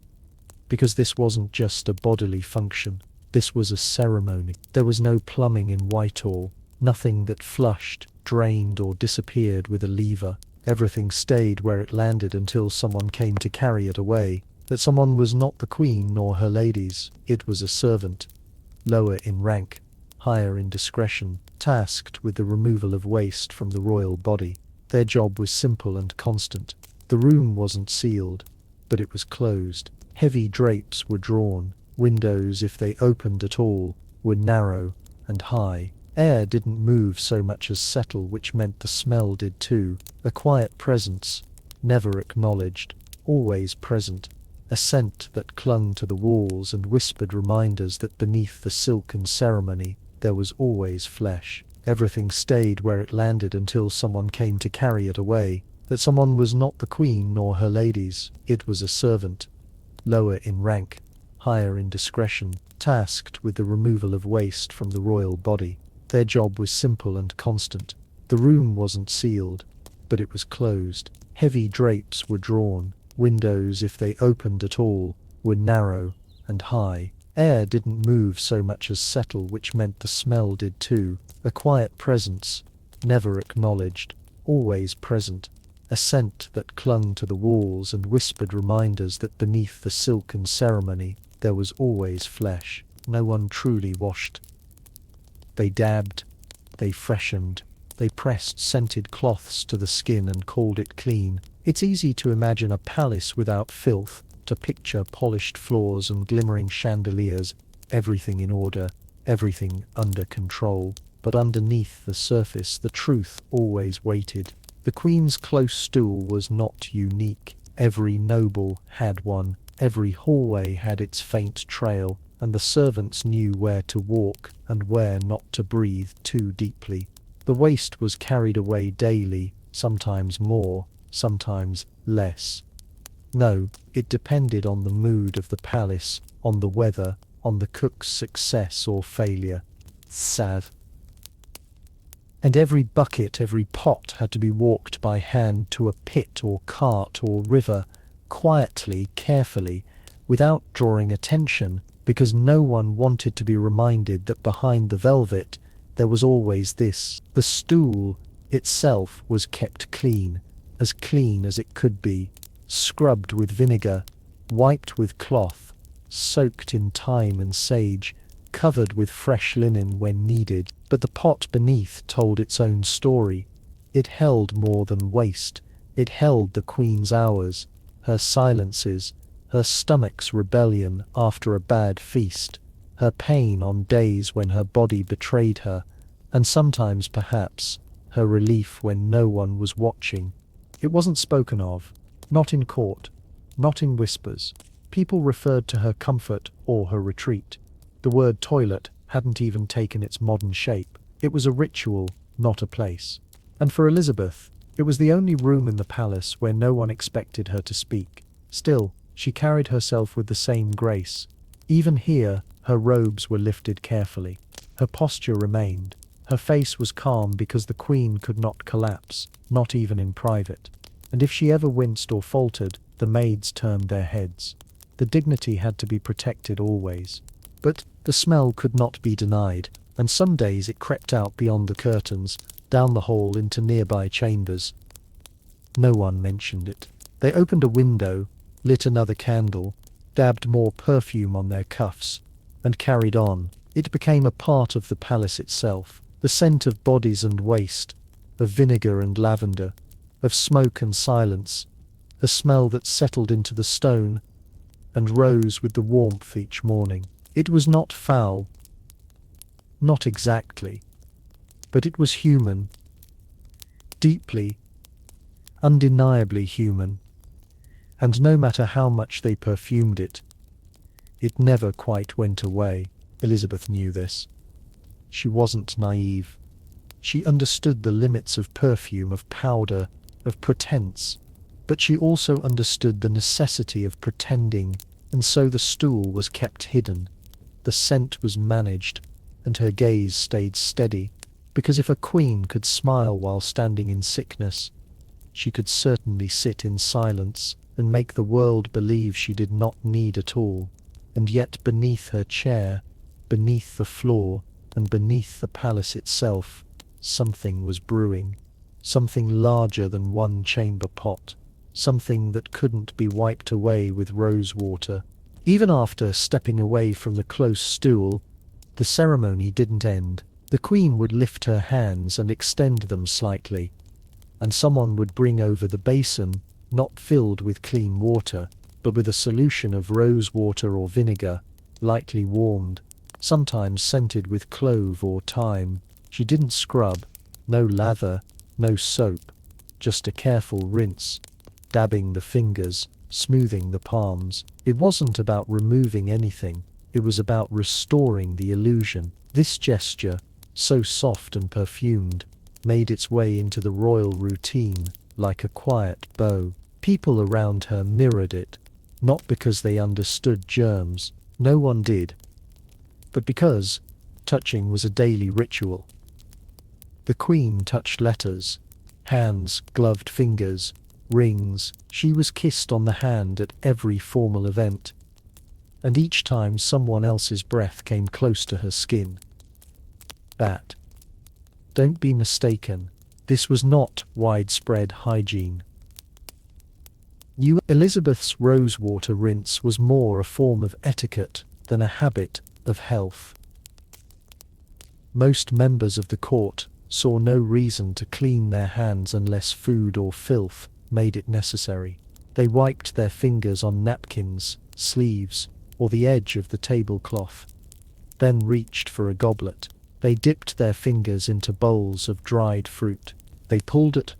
because this wasn't just a bodily function. This was a ceremony. There was no plumbing in Whitehall, nothing that flushed, drained, or disappeared with a lever. Everything stayed where it landed until someone came to carry it away. That someone was not the Queen nor her ladies. It was a servant, lower in rank, higher in discretion, tasked with the removal of waste from the royal body. Their job was simple and constant. The room wasn't sealed, but it was closed. Heavy drapes were drawn. Windows, if they opened at all, were narrow and high. Air didn't move so much as settle, which meant the smell did too. A quiet presence, never acknowledged, always present. A scent that clung to the walls and whispered reminders that beneath the silk and ceremony, there was always flesh. Everything stayed where it landed until someone came to carry it away. That someone was not the Queen nor her ladies. It was a servant, lower in rank, higher in discretion, tasked with the removal of waste from the royal body. Their job was simple and constant. The room wasn't sealed, but it was closed. Heavy drapes were drawn. Windows, if they opened at all, were narrow and high. Air didn't move so much as settle, which meant the smell did too. A quiet presence, never acknowledged, always present. A scent that clung to the walls and whispered reminders that beneath the silken ceremony there was always flesh. No one truly washed. They dabbed, they freshened, they pressed scented cloths to the skin and called it clean. It's easy to imagine a palace without filth, to picture polished floors and glimmering chandeliers, everything in order, everything under control. But underneath the surface the truth always waited. The Queen's close stool was not unique. Every noble had one, every hallway had its faint trail, and the servants knew where to walk and where not to breathe too deeply. The waste was carried away daily, sometimes more, sometimes less. No, it depended on the mood of the palace, on the weather, on the cook's success or failure. Soothe. And every bucket, every pot had to be walked by hand to a pit or cart or river, quietly, carefully, without drawing attention, because no one wanted to be reminded that behind the velvet there was always this. The stool itself was kept clean as it could be, scrubbed with vinegar, wiped with cloth, soaked in thyme and sage, covered with fresh linen when needed. But the pot beneath told its own story. It held more than waste. It held the Queen's hours, her silences, her stomach's rebellion after a bad feast, her pain on days when her body betrayed her, and sometimes, perhaps, her relief when no one was watching. It wasn't spoken of, not in court, not in whispers. People referred to her comfort or her retreat. The word toilet hadn't even taken its modern shape. It was a ritual, not a place. And for Elizabeth, it was the only room in the palace where no one expected her to speak. Still, she carried herself with the same grace. Even here, her robes were lifted carefully. Her posture remained. Her face was calm because the Queen could not collapse, not even in private. And if she ever winced or faltered, the maids turned their heads. The dignity had to be protected always. But the smell could not be denied, and some days it crept out beyond the curtains, down the hall into nearby chambers. No one mentioned it. They opened a window, lit another candle, dabbed more perfume on their cuffs, and carried on. It became a part of the palace itself, the scent of bodies and waste, of vinegar and lavender, of smoke and silence, a smell that settled into the stone and rose with the warmth each morning. It was not foul, not exactly, but it was human, deeply, undeniably human, and no matter how much they perfumed it, it never quite went away. Elizabeth knew this. She wasn't naive. She understood the limits of perfume, of powder, of pretense, but she also understood the necessity of pretending, and so the stool was kept hidden. The scent was managed, and her gaze stayed steady, because if a queen could smile while standing in sickness, she could certainly sit in silence and make the world believe she did not need at all. And yet beneath her chair, beneath the floor, and beneath the palace itself, something was brewing, something larger than one chamber pot, something that couldn't be wiped away with rose water. Even after stepping away from the close stool, the ceremony didn't end. The Queen would lift her hands and extend them slightly, and someone would bring over the basin, not filled with clean water, but with a solution of rose water or vinegar, lightly warmed, sometimes scented with clove or thyme. She didn't scrub, no lather, no soap, just a careful rinse, dabbing the fingers, smoothing the palms. It wasn't about removing anything, it was about restoring the illusion. This gesture, so soft and perfumed, made its way into the royal routine like a quiet bow. People around her mirrored it, not because they understood germs, no one did, but because touching was a daily ritual. The Queen touched letters, hands, gloved fingers, rings. She was kissed on the hand at every formal event, and each time someone else's breath came close to her skin. That. Don't be mistaken, this was not widespread hygiene. Elizabeth's rosewater rinse was more a form of etiquette than a habit of health. Most members of the court saw no reason to clean their hands unless food or filth made it necessary. They wiped their fingers on napkins, sleeves, or the edge of the tablecloth, then reached for a goblet. They dipped their fingers into bowls of dried fruit. They pulled at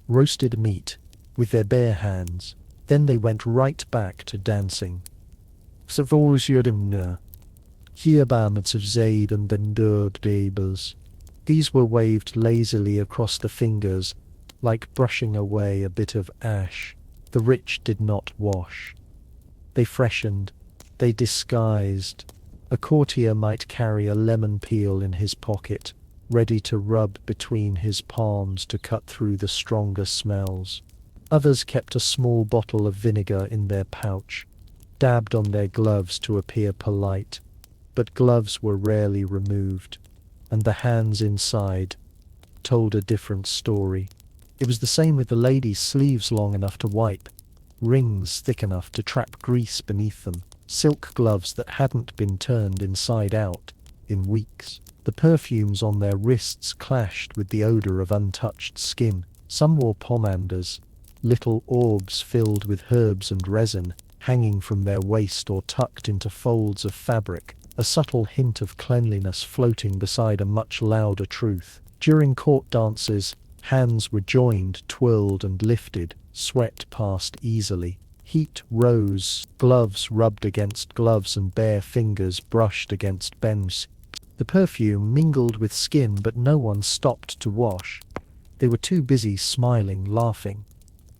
roasted meat with their bare hands. Then they went right back to dancing. These were waved lazily across the fingers, like brushing away a bit of ash. The rich did not wash. They freshened. They disguised. A courtier might carry a lemon peel in his pocket, ready to rub between his palms to cut through the stronger smells. Others kept a small bottle of vinegar in their pouch, dabbed on their gloves to appear polite, but gloves were rarely removed, and the hands inside told a different story. It was the same with the ladies' sleeves long enough to wipe, rings thick enough to trap grease beneath them, silk gloves that hadn't been turned inside out in weeks. The perfumes on their wrists clashed with the odor of untouched skin. Some wore pomanders, little orbs filled with herbs and resin, hanging from their waist or tucked into folds of fabric, a subtle hint of cleanliness floating beside a much louder truth. During court dances, hands were joined, twirled and lifted, sweat passed easily. Heat rose, gloves rubbed against gloves and bare fingers brushed against bends. The perfume mingled with skin, but no one stopped to wash. They were too busy smiling, laughing.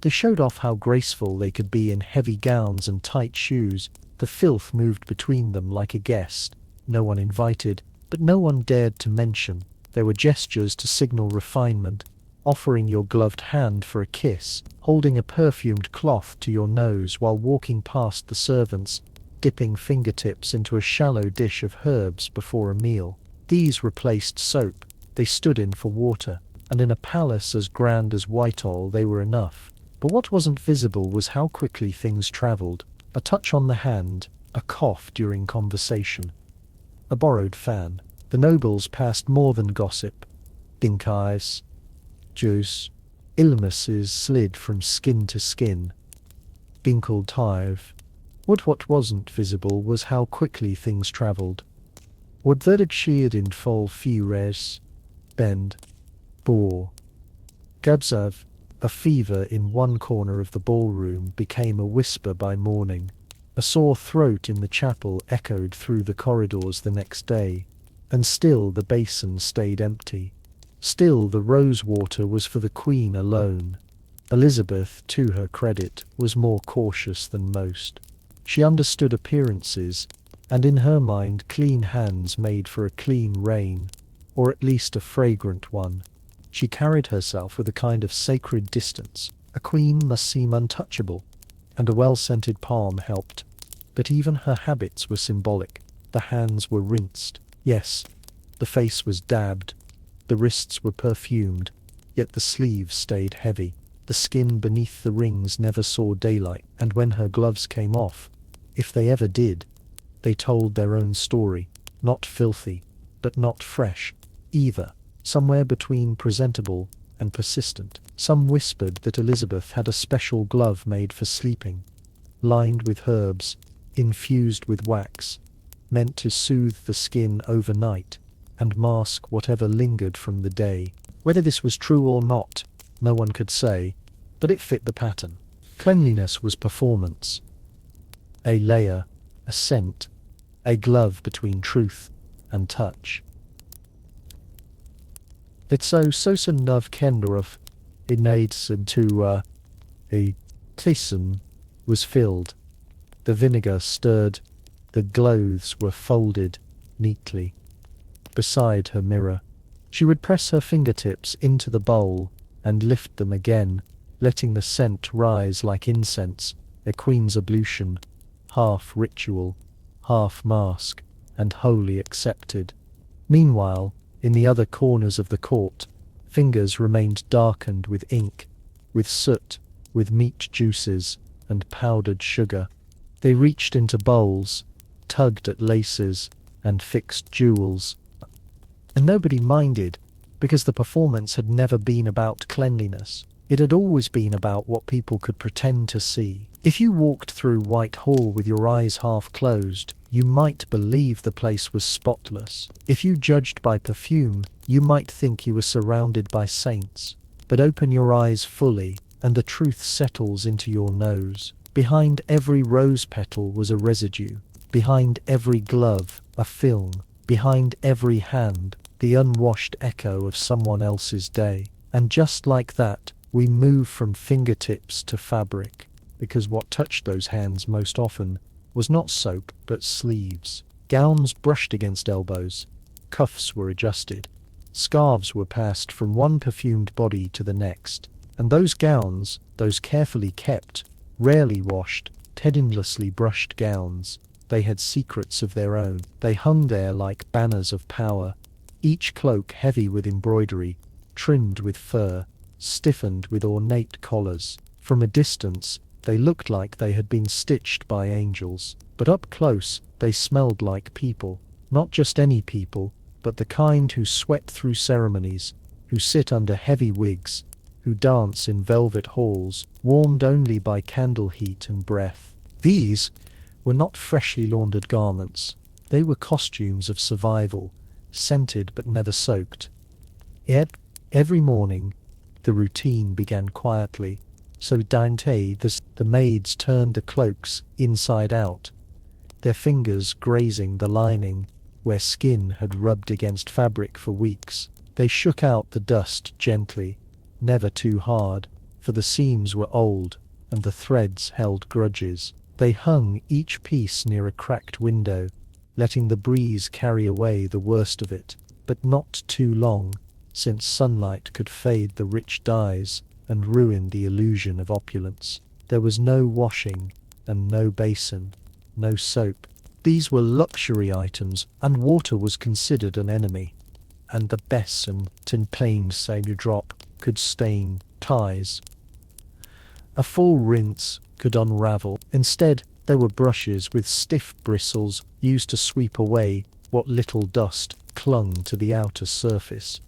They showed off how graceful they could be in heavy gowns and tight shoes. The filth moved between them like a guest, no one invited, but no one dared to mention. There were gestures to signal refinement, offering your gloved hand for a kiss, holding a perfumed cloth to your nose while walking past the servants, dipping fingertips into a shallow dish of herbs before a meal. These replaced soap. They stood in for water, and in a palace as grand as Whitehall they were enough. But what wasn't visible was how quickly things travelled. A touch on the hand, a cough during conversation, a borrowed fan. The nobles passed more than gossip. Dink eyes, juice, illnesses slid from skin to skin. Binkled tive. What wasn't visible was how quickly things travelled. What that sheared in fall fures, bend, bore. Gabzav, a fever in one corner of the ballroom, became a whisper by morning. A sore throat in the chapel echoed through the corridors the next day. And still the basin stayed empty. Still the rosewater was for the Queen alone. Elizabeth, to her credit, was more cautious than most. She understood appearances, and in her mind clean hands made for a clean reign, or at least a fragrant one. She carried herself with a kind of sacred distance. A queen must seem untouchable, and a well-scented palm helped. But even her habits were symbolic. The hands were rinsed. Yes, the face was dabbed. The wrists were perfumed, yet the sleeves stayed heavy. The skin beneath the rings never saw daylight, and when her gloves came off, if they ever did, they told their own story. Not filthy, but not fresh either. Somewhere between presentable and persistent. Some whispered that Elizabeth had a special glove made for sleeping, lined with herbs, infused with wax, meant to soothe the skin overnight and mask whatever lingered from the day. Whether this was true or not, no one could say, but it fit the pattern. Cleanliness was performance. A layer, a scent, a glove between truth and touch. It's so nov kendorov it needs to a thyssen was filled. The vinegar stirred. The clothes were folded neatly. Beside her mirror, she would press her fingertips into the bowl and lift them again, letting the scent rise like incense, a queen's ablution, half ritual, half mask, and wholly accepted. Meanwhile, in the other corners of the court, fingers remained darkened with ink, with soot, with meat juices, and powdered sugar. They reached into bowls, tugged at laces, and fixed jewels. And nobody minded, because the performance had never been about cleanliness. It had always been about what people could pretend to see. If you walked through Whitehall with your eyes half closed, you might believe the place was spotless. If you judged by perfume, you might think you were surrounded by saints. But open your eyes fully, and the truth settles into your nose. Behind every rose petal was a residue. Behind every glove, a film. Behind every hand, the unwashed echo of someone else's day. And just like that, we move from fingertips to fabric, because what touched those hands most often was not soap but sleeves. Gowns brushed against elbows, cuffs were adjusted, scarves were passed from one perfumed body to the next, and those gowns, those carefully kept, rarely washed, tediously brushed gowns, they had secrets of their own. They hung there like banners of power, each cloak heavy with embroidery, trimmed with fur, stiffened with ornate collars. From a distance, they looked like they had been stitched by angels, but up close, they smelled like people. Not just any people, but the kind who sweat through ceremonies, who sit under heavy wigs, who dance in velvet halls, warmed only by candle heat and breath. These were not freshly laundered garments. They were costumes of survival, scented but never soaked. Yet, every morning, the routine began quietly. So dainty, the maids turned the cloaks inside out, their fingers grazing the lining where skin had rubbed against fabric for weeks. They shook out the dust gently, never too hard, for the seams were old and the threads held grudges. They hung each piece near a cracked window, letting the breeze carry away the worst of it, but not too long, since sunlight could fade the rich dyes and ruin the illusion of opulence. There was no washing, and no basin, no soap. These were luxury items, and water was considered an enemy. And the besom, tin plain same drop, could stain ties. A full rinse could unravel. Instead, there were brushes with stiff bristles used to sweep away what little dust clung to the outer surface.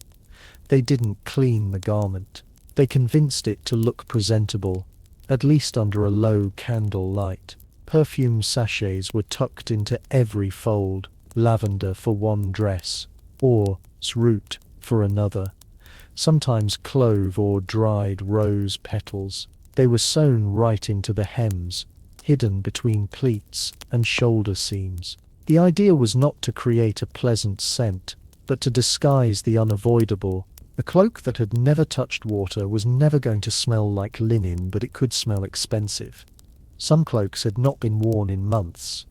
They didn't clean the garment. They convinced it to look presentable, at least under a low candle light. Perfume sachets were tucked into every fold, lavender for one dress, or root for another, sometimes clove or dried rose petals. They were sewn right into the hems, hidden between pleats and shoulder seams. The idea was not to create a pleasant scent, but to disguise the unavoidable. A cloak that had never touched water was never going to smell like linen, but it could smell expensive. Some cloaks had not been worn in months.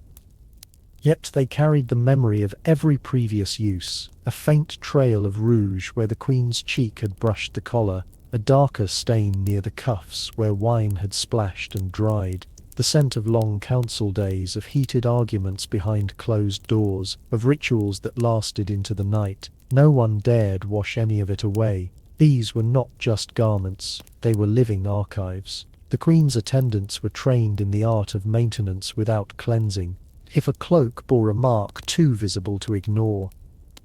Yet they carried the memory of every previous use, a faint trail of rouge where the queen's cheek had brushed the collar, a darker stain near the cuffs where wine had splashed and dried, the scent of long council days, of heated arguments behind closed doors, of rituals that lasted into the night. No one dared wash any of it away. These were not just garments, they were living archives. The queen's attendants were trained in the art of maintenance without cleansing. If a cloak bore a mark too visible to ignore,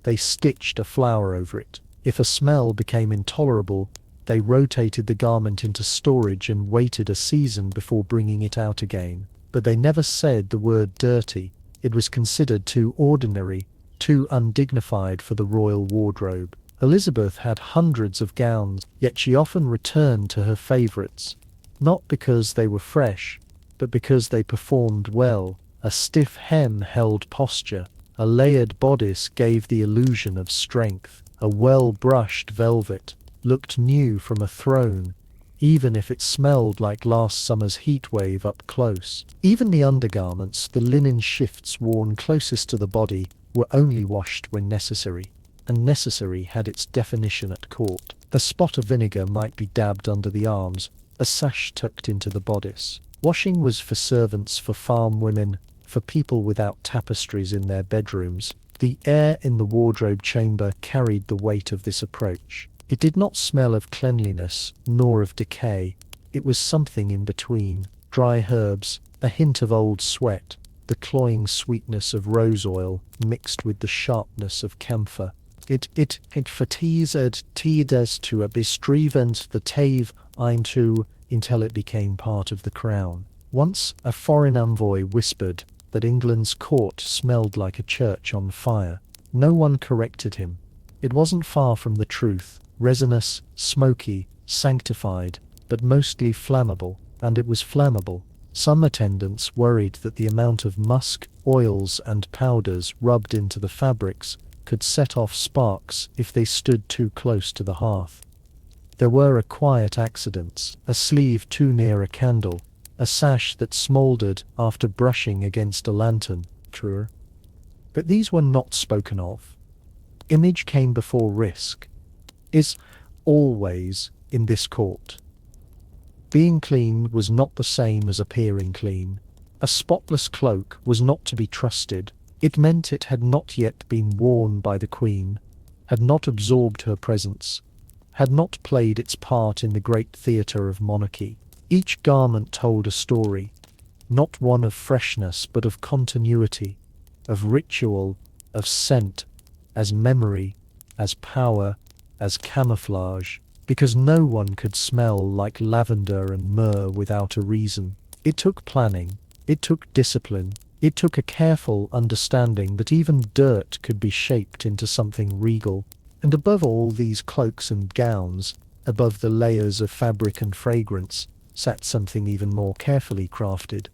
they stitched a flower over it. If a smell became intolerable, they rotated the garment into storage and waited a season before bringing it out again. But they never said the word dirty. It was considered too ordinary, too undignified for the royal wardrobe. Elizabeth had hundreds of gowns, yet she often returned to her favourites, not because they were fresh, but because they performed well. A stiff hem held posture, a layered bodice gave the illusion of strength, a well-brushed velvet looked new from a throne, even if it smelled like last summer's heatwave up close. Even the undergarments, the linen shifts worn closest to the body, were only washed when necessary, and necessary had its definition at court. A spot of vinegar might be dabbed under the arms, a sash tucked into the bodice. Washing was for servants, for farm women, for people without tapestries in their bedrooms. The air in the wardrobe chamber carried the weight of this approach. It did not smell of cleanliness, nor of decay. It was something in between. Dry herbs, a hint of old sweat, the cloying sweetness of rose oil mixed with the sharpness of camphor. It verteased tides to a bestrevend the tave into until it became part of the crown. Once a foreign envoy whispered that England's court smelled like a church on fire. No one corrected him. It wasn't far from the truth. Resinous, smoky, sanctified, but mostly flammable, and it was flammable. Some attendants worried that the amount of musk, oils and powders rubbed into the fabrics could set off sparks if they stood too close to the hearth. There were quiet accidents, a sleeve too near a candle, a sash that smouldered after brushing against a lantern. Truer. But these were not spoken of. Image came before risk. Is always in this court. Being clean was not the same as appearing clean. A spotless cloak was not to be trusted. It meant it had not yet been worn by the Queen, had not absorbed her presence, had not played its part in the great theatre of monarchy. Each garment told a story, not one of freshness but of continuity, of ritual, of scent, as memory, as power, as camouflage, because no one could smell like lavender and myrrh without a reason. It took planning, it took discipline, it took a careful understanding that even dirt could be shaped into something regal. And above all these cloaks and gowns, above the layers of fabric and fragrance, sat something even more carefully crafted.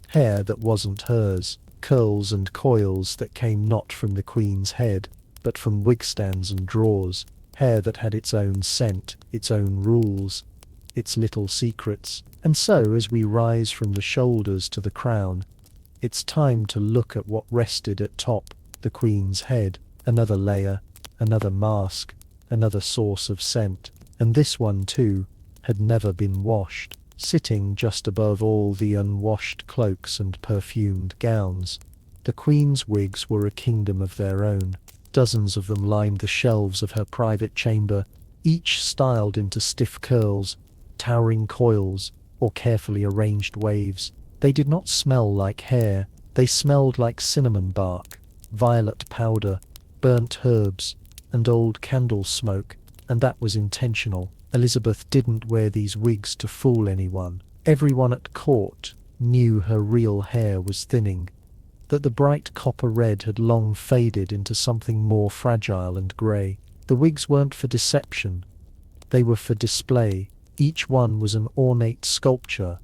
Hair that wasn't hers, curls and coils that came not from the Queen's head, but from wigstands and drawers, hair that had its own scent, its own rules, its little secrets. And so, as we rise from the shoulders to the crown, it's time to look at what rested at top, the Queen's head, another layer, another mask, another source of scent. And this one, too, had never been washed, sitting just above all the unwashed cloaks and perfumed gowns. The Queen's wigs were a kingdom of their own. Dozens of them lined the shelves of her private chamber, each styled into stiff curls, towering coils, or carefully arranged waves. They did not smell like hair, they smelled like cinnamon bark, violet powder, burnt herbs, and old candle smoke, and that was intentional. Elizabeth didn't wear these wigs to fool anyone. Everyone at court knew her real hair was thinning, that the bright copper red had long faded into something more fragile and grey. The wigs weren't for deception, they were for display. Each one was an ornate sculpture,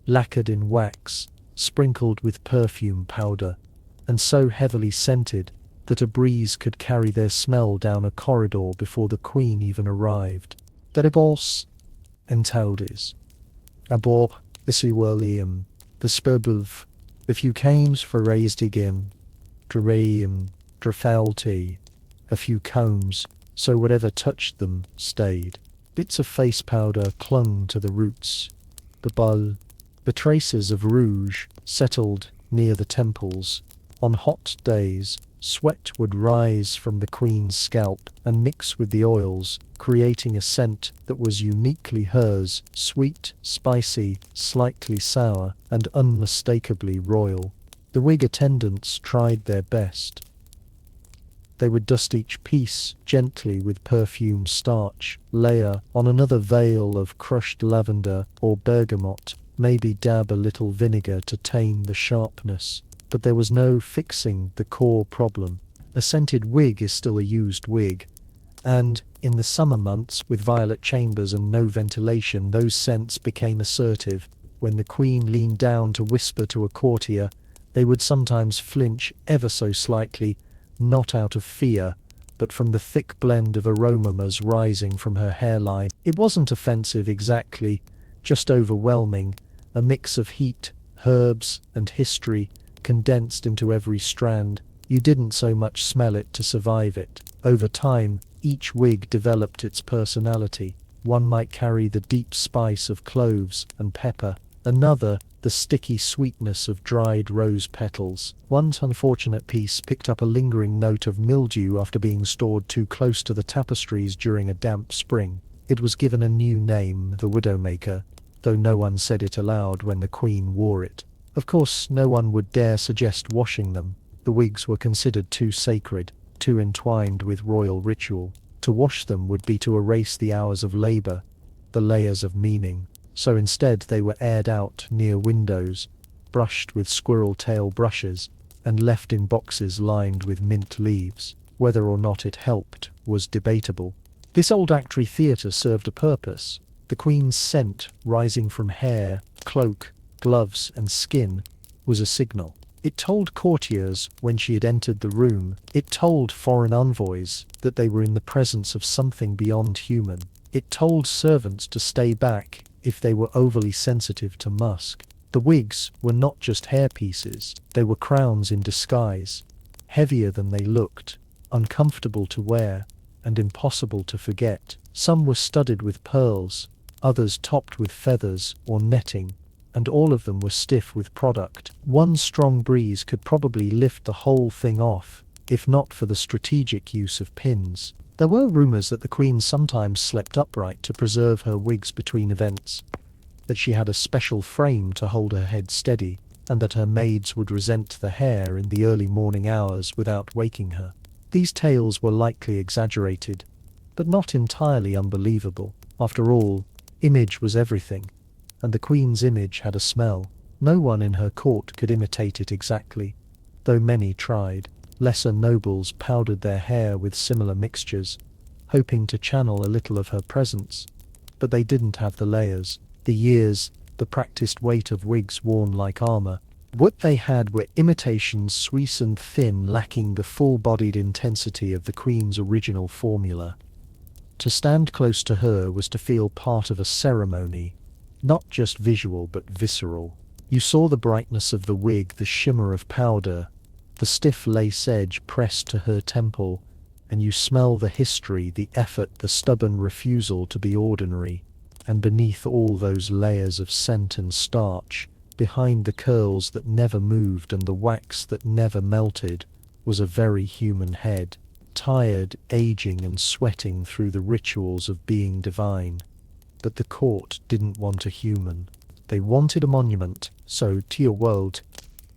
lacquered in wax, sprinkled with perfume powder, and so heavily scented that a breeze could carry their smell down a corridor before the Queen even arrived. Deribos entaudes. Abor isi William, the spurbuv, the few cames for raised again, dream, drefelty, a few combs, so whatever touched them stayed. Bits of face powder clung to the roots. The bull, the traces of rouge settled near the temples. On hot days, sweat would rise from the Queen's scalp and mix with the oils, creating a scent that was uniquely hers, sweet, spicy, slightly sour, and unmistakably royal. The wig attendants tried their best. They would dust each piece gently with perfume starch, layer on another veil of crushed lavender or bergamot, maybe dab a little vinegar to tame the sharpness. But there was no fixing the core problem. A scented wig is still a used wig, and in the summer months, with violet chambers and no ventilation, those scents became assertive. When the Queen leaned down to whisper to a courtier, they would sometimes flinch ever so slightly, not out of fear, but from the thick blend of aromas rising from her hairline. It wasn't offensive exactly, just overwhelming, a mix of heat, herbs, and history, condensed into every strand. You didn't so much smell it to survive it. Over time, each wig developed its personality. One might carry the deep spice of cloves and pepper, another the sticky sweetness of dried rose petals. One unfortunate piece picked up a lingering note of mildew after being stored too close to the tapestries during a damp spring. It was given a new name, the Widowmaker, though no one said it aloud when the Queen wore it. Of course, no one would dare suggest washing them. The wigs were considered too sacred, too entwined with royal ritual. To wash them would be to erase the hours of labor, the layers of meaning. So instead they were aired out near windows, brushed with squirrel tail brushes, and left in boxes lined with mint leaves. Whether or not it helped was debatable. This old actory theatre served a purpose. The Queen's scent, rising from hair, cloak, gloves, and skin, was a signal. It told courtiers when she had entered the room. It told foreign envoys that they were in the presence of something beyond human. It told servants to stay back if they were overly sensitive to musk. The wigs were not just hairpieces, they were crowns in disguise, heavier than they looked, uncomfortable to wear, and impossible to forget. Some were studded with pearls, others topped with feathers or netting, and all of them were stiff with product. One strong breeze could probably lift the whole thing off, if not for the strategic use of pins. There were rumours that the Queen sometimes slept upright to preserve her wigs between events, that she had a special frame to hold her head steady, and that her maids would resent the hair in the early morning hours without waking her. These tales were likely exaggerated, but not entirely unbelievable. After all, image was everything, and the Queen's image had a smell. No one in her court could imitate it exactly, though many tried. Lesser nobles powdered their hair with similar mixtures, hoping to channel a little of her presence, but they didn't have the layers, the years, the practiced weight of wigs worn like armor. What they had were imitations, sweet and thin, lacking the full-bodied intensity of the Queen's original formula. To stand close to her was to feel part of a ceremony, not just visual but visceral. You saw the brightness of the wig, the shimmer of powder, the stiff lace edge pressed to her temple, and you smell the history, the effort, the stubborn refusal to be ordinary. And beneath all those layers of scent and starch, behind the curls that never moved and the wax that never melted, was a very human head, tired, aging and sweating through the rituals of being divine. But the court didn't want a human. They wanted a monument, so to your world,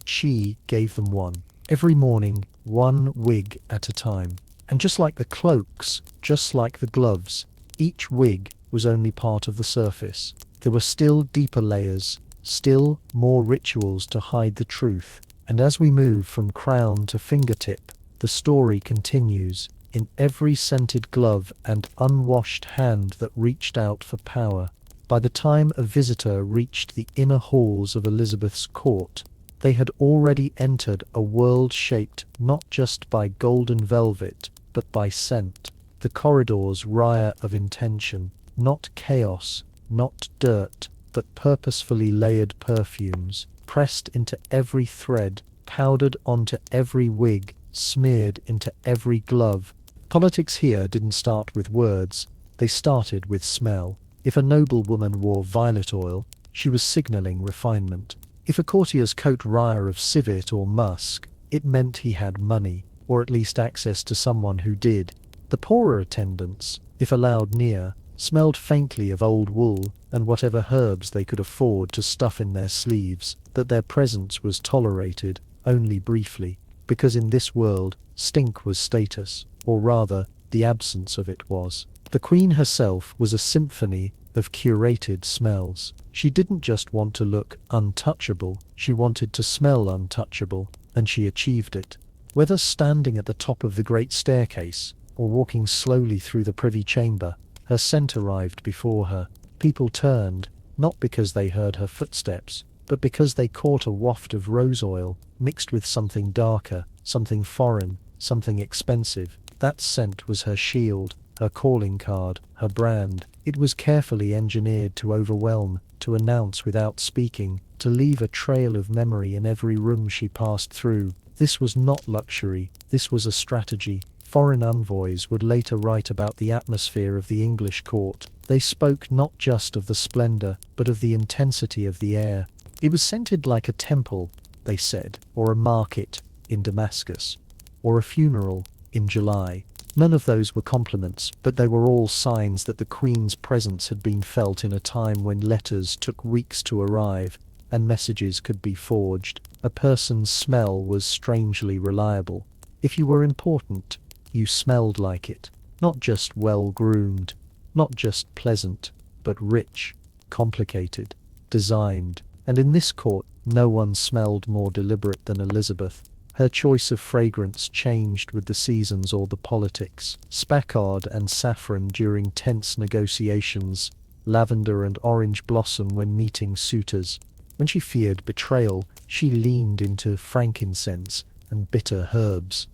she gave them one. Every morning, one wig at a time. And just like the cloaks, just like the gloves, each wig was only part of the surface. There were still deeper layers, still more rituals to hide the truth. And as we move from crown to fingertip, the story continues in every scented glove and unwashed hand that reached out for power. By the time a visitor reached the inner halls of Elizabeth's court, they had already entered a world shaped not just by golden velvet, but by scent. The corridors riot of intention, not chaos, not dirt, but purposefully layered perfumes, pressed into every thread, powdered onto every wig, smeared into every glove. Politics here didn't start with words, they started with smell. If a noblewoman wore violet oil, she was signalling refinement. If a courtier's coat reeked of civet or musk, it meant he had money, or at least access to someone who did. The poorer attendants, if allowed near, smelled faintly of old wool and whatever herbs they could afford to stuff in their sleeves, that their presence was tolerated, only briefly, because in this world, stink was status, or rather, the absence of it was. The Queen herself was a symphony of curated smells. She didn't just want to look untouchable, she wanted to smell untouchable, and she achieved it. Whether standing at the top of the great staircase, or walking slowly through the privy chamber, her scent arrived before her. People turned, not because they heard her footsteps, but because they caught a waft of rose oil, mixed with something darker, something foreign, something expensive. That scent was her shield, her calling card, her brand. It was carefully engineered to overwhelm, to announce without speaking, to leave a trail of memory in every room she passed through. This was not luxury, this was a strategy. Foreign envoys would later write about the atmosphere of the English court. They spoke not just of the splendor, but of the intensity of the air. It was scented like a temple, they said, or a market in Damascus, or a funeral in July. None of those were compliments, but they were all signs that the Queen's presence had been felt in a time when letters took weeks to arrive, and messages could be forged. A person's smell was strangely reliable. If you were important, you smelled like it. Not just well-groomed, not just pleasant, but rich, complicated, designed. And in this court, no one smelled more deliberate than Elizabeth. Her choice of fragrance changed with the seasons or the politics. Spacard and saffron during tense negotiations, lavender and orange blossom when meeting suitors. When she feared betrayal, she leaned into frankincense and bitter herbs,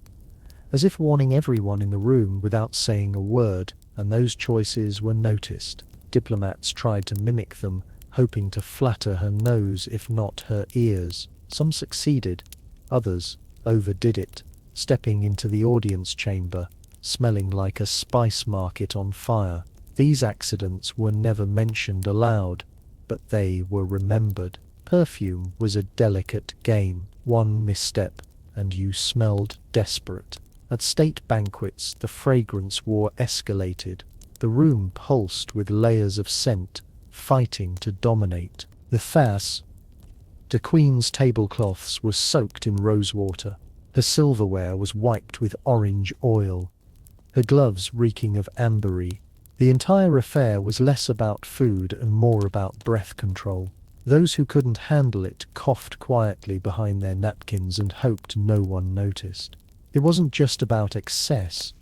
as if warning everyone in the room without saying a word, and those choices were noticed. Diplomats tried to mimic them, hoping to flatter her nose if not her ears. Some succeeded, others overdid it, stepping into the audience chamber, smelling like a spice market on fire. These accidents were never mentioned aloud, but they were remembered. Perfume was a delicate game. One misstep, and you smelled desperate. At state banquets, the fragrance war escalated. The room pulsed with layers of scent, fighting to dominate. The farce. The Queen's tablecloths were soaked in rosewater. Her silverware was wiped with orange oil. Her gloves reeking of ambery. The entire affair was less about food and more about breath control. Those who couldn't handle it coughed quietly behind their napkins and hoped no one noticed. It wasn't just about excess,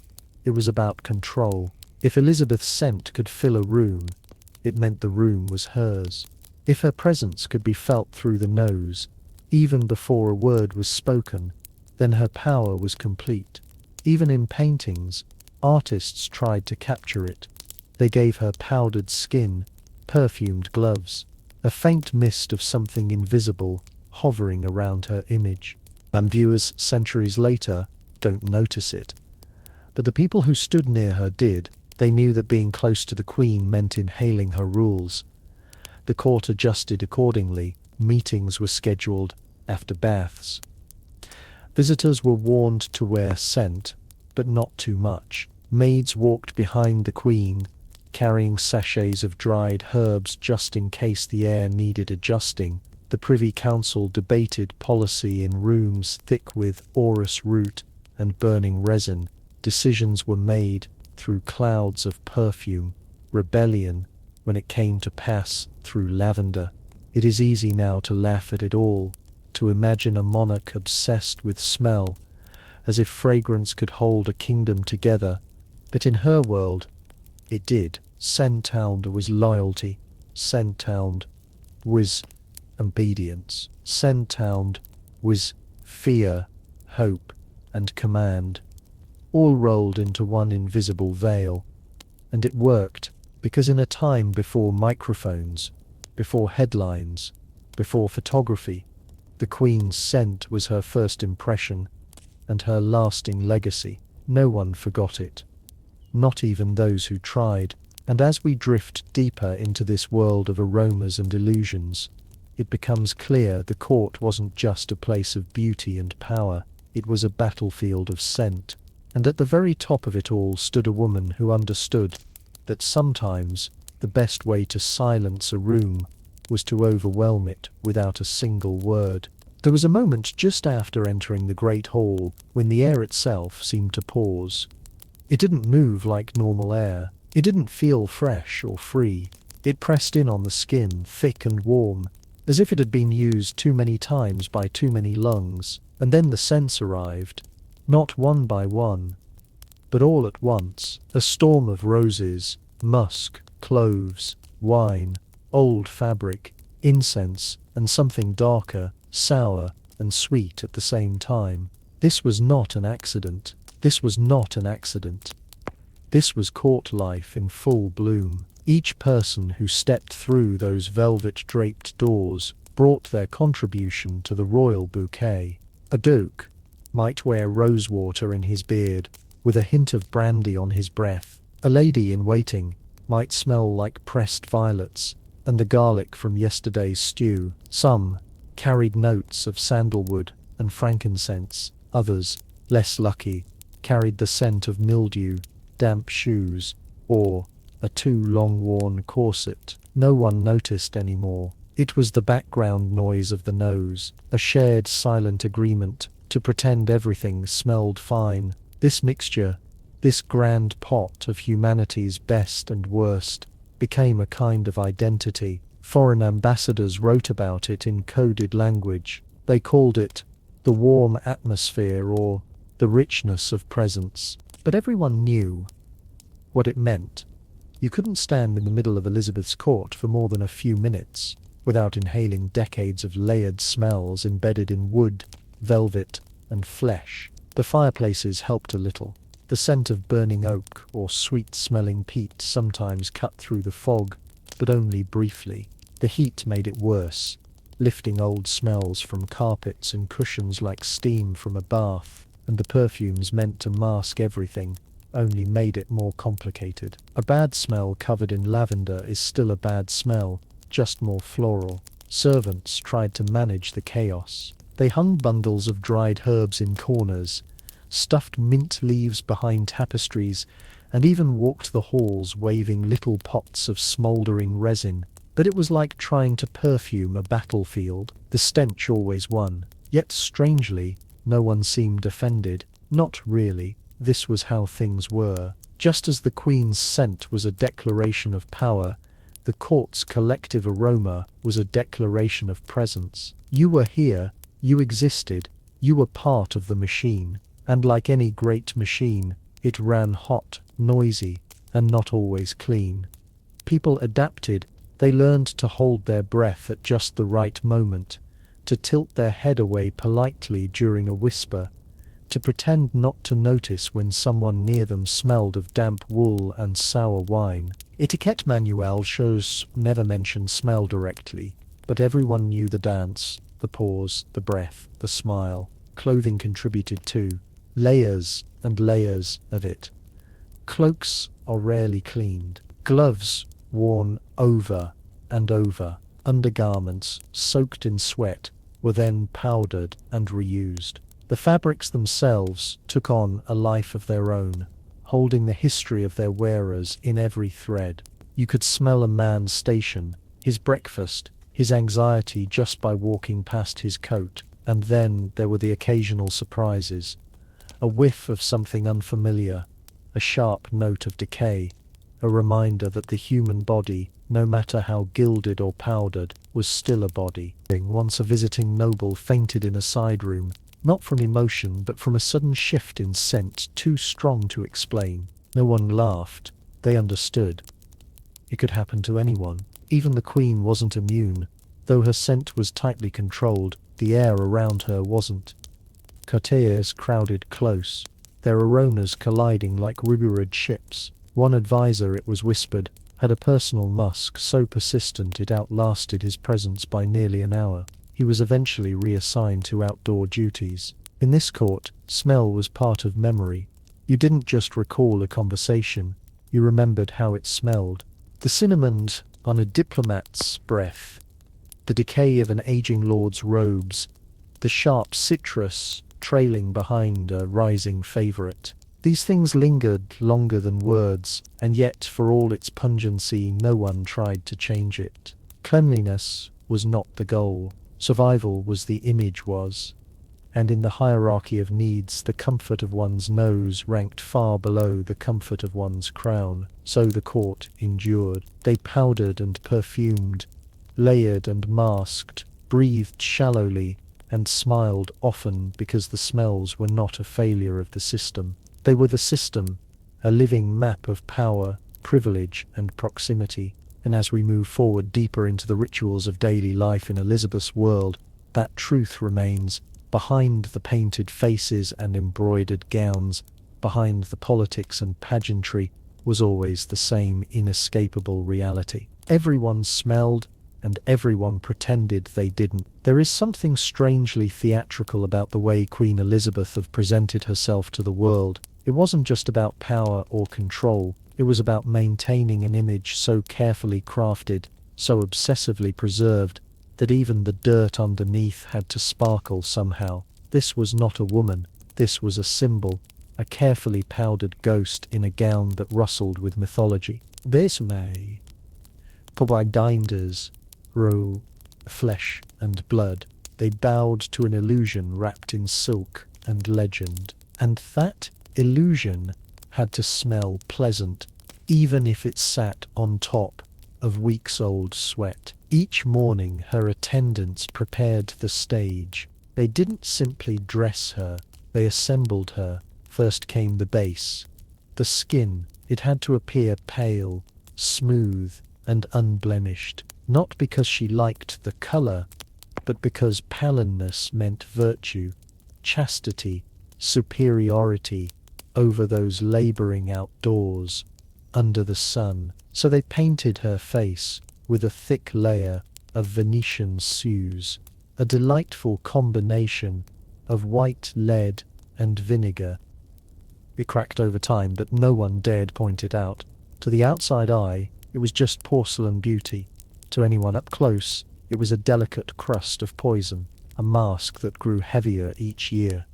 it was about control. If Elizabeth's scent could fill a room, it meant the room was hers. If her presence could be felt through the nose, even before a word was spoken, then her power was complete. Even in paintings, artists tried to capture it. They gave her powdered skin, perfumed gloves, a faint mist of something invisible hovering around her image. And viewers centuries later don't notice it. But the people who stood near her did. They knew that being close to the Queen meant inhaling her rules. The court adjusted accordingly. Meetings were scheduled after baths. Visitors were warned to wear scent, but not too much. Maids walked behind the Queen, carrying sachets of dried herbs just in case the air needed adjusting. The Privy Council debated policy in rooms thick with orris root and burning resin. Decisions were made through clouds of perfume. Rebellion, when it came to pass through lavender. It is easy now to laugh at it all, to imagine a monarch obsessed with smell, as if fragrance could hold a kingdom together. But in her world, it did. Scent was loyalty. Scent was obedience. Scent was fear, hope, and command, all rolled into one invisible veil. And it worked, because in a time before microphones, before headlines, before photography, the Queen's scent was her first impression and her lasting legacy. No one forgot it, not even those who tried. And as we drift deeper into this world of aromas and illusions, it becomes clear the court wasn't just a place of beauty and power, it was a battlefield of scent. And at the very top of it all stood a woman who understood that sometimes the best way to silence a room was to overwhelm it without a single word. There was a moment just after entering the great hall when the air itself seemed to pause. It didn't move like normal air. It didn't feel fresh or free. It pressed in on the skin, thick and warm, as if it had been used too many times by too many lungs. And then the scents arrived, not one by one, but all at once. A storm of roses, musk, cloves, wine, old fabric, incense, and something darker, sour, and sweet at the same time. This was not an accident. This was not an accident. This was court life in full bloom. Each person who stepped through those velvet-draped doors brought their contribution to the royal bouquet. A duke might wear rosewater in his beard, with a hint of brandy on his breath. A lady in waiting might smell like pressed violets and the garlic from yesterday's stew. Some carried notes of sandalwood and frankincense. Others, less lucky, carried the scent of mildew, damp shoes, or a too long-worn corset. No one noticed anymore. It was the background noise of the nose, a shared silent agreement to pretend everything smelled fine. This mixture, this grand pot of humanity's best and worst, became a kind of identity. Foreign ambassadors wrote about it in coded language. They called it the warm atmosphere or the richness of presence. But everyone knew what it meant. You couldn't stand in the middle of Elizabeth's court for more than a few minutes without inhaling decades of layered smells embedded in wood, velvet, and flesh. The fireplaces helped a little. The scent of burning oak or sweet-smelling peat sometimes cut through the fog, but only briefly. The heat made it worse, lifting old smells from carpets and cushions like steam from a bath, and the perfumes meant to mask everything only made it more complicated. A bad smell covered in lavender is still a bad smell, just more floral. Servants tried to manage the chaos. They hung bundles of dried herbs in corners, stuffed mint leaves behind tapestries, and even walked the halls waving little pots of smouldering resin. But it was like trying to perfume a battlefield. The stench always won. Yet strangely, no one seemed offended. Not really. This was how things were. Just as the Queen's scent was a declaration of power, the court's collective aroma was a declaration of presence. You were here, you existed, you were part of the machine. And like any great machine, it ran hot, noisy, and not always clean. People adapted. They learned to hold their breath at just the right moment, to tilt their head away politely during a whisper, to pretend not to notice when someone near them smelled of damp wool and sour wine. Etiquette manual shows never mention smell directly, but everyone knew the dance, the pause, the breath, the smile. Clothing contributed too. Layers and layers of it. Cloaks are rarely cleaned. Gloves worn over and over. Undergarments, soaked in sweat, were then powdered and reused. The fabrics themselves took on a life of their own, holding the history of their wearers in every thread. You could smell a man's station, his breakfast, his anxiety just by walking past his coat. And then there were the occasional surprises. A whiff of something unfamiliar, a sharp note of decay, a reminder that the human body, no matter how gilded or powdered, was still a body. Once a visiting noble fainted in a side room, not from emotion but from a sudden shift in scent too strong to explain. No one laughed. They understood. It could happen to anyone. Even the Queen wasn't immune. Though her scent was tightly controlled, the air around her wasn't. Courtiers crowded close, their aromas colliding like riverine ships. One advisor, it was whispered, had a personal musk so persistent it outlasted his presence by nearly an hour. He was eventually reassigned to outdoor duties. In this court, smell was part of memory. You didn't just recall a conversation, you remembered how it smelled. The cinnamon on a diplomat's breath, the decay of an aging lord's robes, the sharp citrus trailing behind a rising favourite. These things lingered longer than words, and yet for all its pungency no one tried to change it. Cleanliness was not the goal. Survival was the image was. And in the hierarchy of needs, the comfort of one's nose ranked far below the comfort of one's crown. So the court endured. They powdered and perfumed, layered and masked, breathed shallowly, and smiled often because the smells were not a failure of the system. They were the system, a living map of power, privilege, and proximity. And as we move forward deeper into the rituals of daily life in Elizabeth's world, that truth remains. Behind the painted faces and embroidered gowns, behind the politics and pageantry, was always the same inescapable reality. Everyone smelled, and everyone pretended they didn't. There is something strangely theatrical about the way Queen Elizabeth presented herself to the world. It wasn't just about power or control. It was about maintaining an image so carefully crafted, so obsessively preserved, that even the dirt underneath had to sparkle somehow. This was not a woman, this was a symbol, a carefully powdered ghost in a gown that rustled with mythology. This may providers raw flesh and blood. They bowed to an illusion wrapped in silk and legend. And that illusion had to smell pleasant, even if it sat on top of weeks-old sweat. Each morning her attendants prepared the stage. They didn't simply dress her, they assembled her. First came the base. The skin. It had to appear pale, smooth, and unblemished. Not because she liked the colour, but because paleness meant virtue, chastity, superiority over those labouring outdoors, under the sun. So they painted her face with a thick layer of Venetian suze, a delightful combination of white lead and vinegar. It cracked over time, but no one dared point it out. To the outside eye, it was just porcelain beauty. To anyone up close, it was a delicate crust of poison, a mask that grew heavier each year.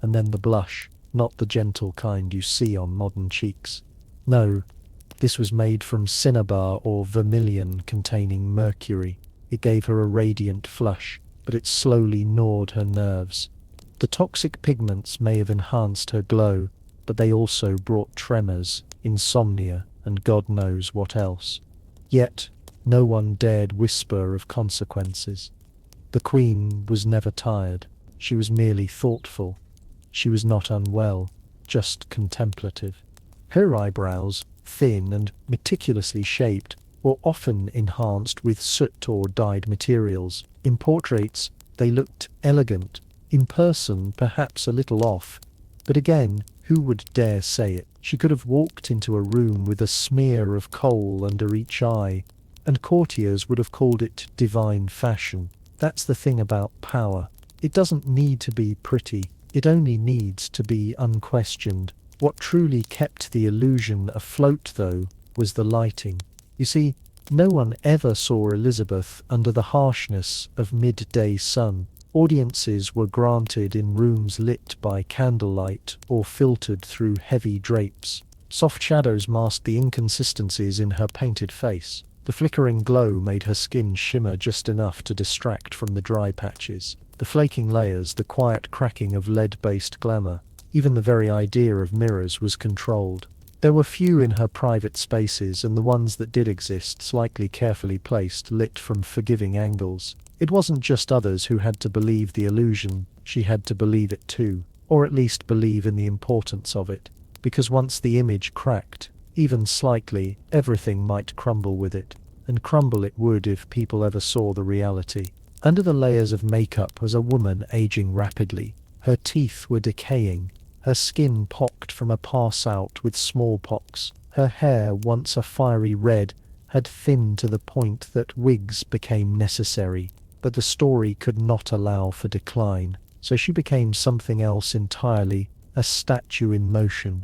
And then the blush, not the gentle kind you see on modern cheeks. No, this was made from cinnabar or vermilion containing mercury. It gave her a radiant flush, but it slowly gnawed her nerves. The toxic pigments may have enhanced her glow, but they also brought tremors, insomnia, and God knows what else. Yet, no one dared whisper of consequences. The Queen was never tired. She was merely thoughtful. She was not unwell, just contemplative. Her eyebrows, thin and meticulously shaped, were often enhanced with soot or dyed materials. In portraits, they looked elegant. In person, perhaps a little off. But again, who would dare say it? She could have walked into a room with a smear of coal under each eye, and courtiers would have called it divine fashion. That's the thing about power. It doesn't need to be pretty. It only needs to be unquestioned. What truly kept the illusion afloat, though, was the lighting. You see, no one ever saw Elizabeth under the harshness of midday sun. Audiences were granted in rooms lit by candlelight or filtered through heavy drapes. Soft shadows masked the inconsistencies in her painted face. The flickering glow made her skin shimmer just enough to distract from the dry patches. The flaking layers, the quiet cracking of lead-based glamour. Even the very idea of mirrors was controlled. There were few in her private spaces, and the ones that did exist, slightly carefully placed, lit from forgiving angles. It wasn't just others who had to believe the illusion, she had to believe it too, or at least believe in the importance of it, because once the image cracked, even slightly, everything might crumble with it, and crumble it would if people ever saw the reality. Under the layers of makeup was a woman aging rapidly. Her teeth were decaying, her skin pocked from a pass-out with smallpox. Her hair, once a fiery red, had thinned to the point that wigs became necessary. But the story could not allow for decline, so she became something else entirely, a statue in motion,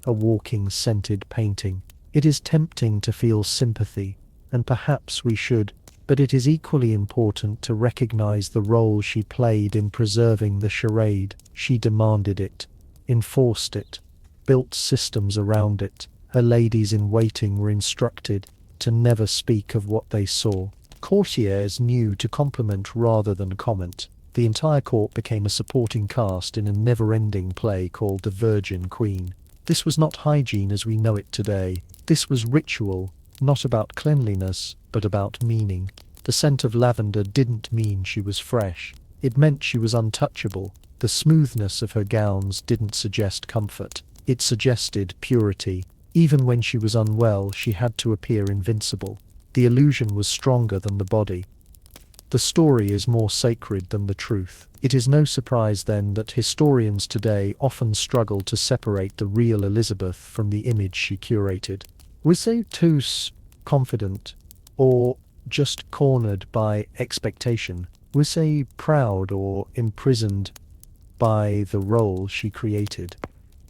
a walking scented painting. It is tempting to feel sympathy, and perhaps we should, but it is equally important to recognize the role she played in preserving the charade. She demanded it, enforced it, built systems around it. Her ladies-in-waiting were instructed to never speak of what they saw. Courtiers knew to compliment rather than comment. The entire court became a supporting cast in a never-ending play called The Virgin Queen. This was not hygiene as we know it today. This was ritual, not about cleanliness, but about meaning. The scent of lavender didn't mean she was fresh. It meant she was untouchable. The smoothness of her gowns didn't suggest comfort. It suggested purity. Even when she was unwell, she had to appear invincible. The illusion was stronger than the body. The story is more sacred than the truth. It is no surprise then that historians today often struggle to separate the real Elizabeth from the image she curated. Was they too confident, or just cornered by expectation? Was they proud or imprisoned by the role she created?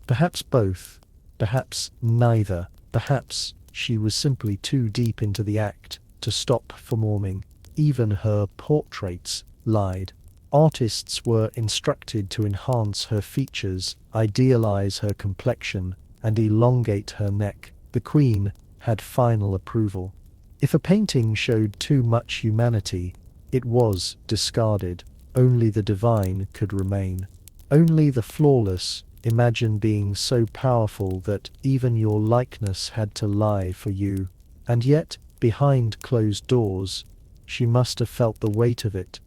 Perhaps both, perhaps neither. Perhaps she was simply too deep into the act to stop performing. Even her portraits lied. Artists were instructed to enhance her features, idealize her complexion, and elongate her neck. The Queen had final approval. If a painting showed too much humanity, it was discarded. Only the divine could remain. Only the flawless. Imagine being so powerful that even your likeness had to lie for you. And yet, behind closed doors, she must have felt the weight of it.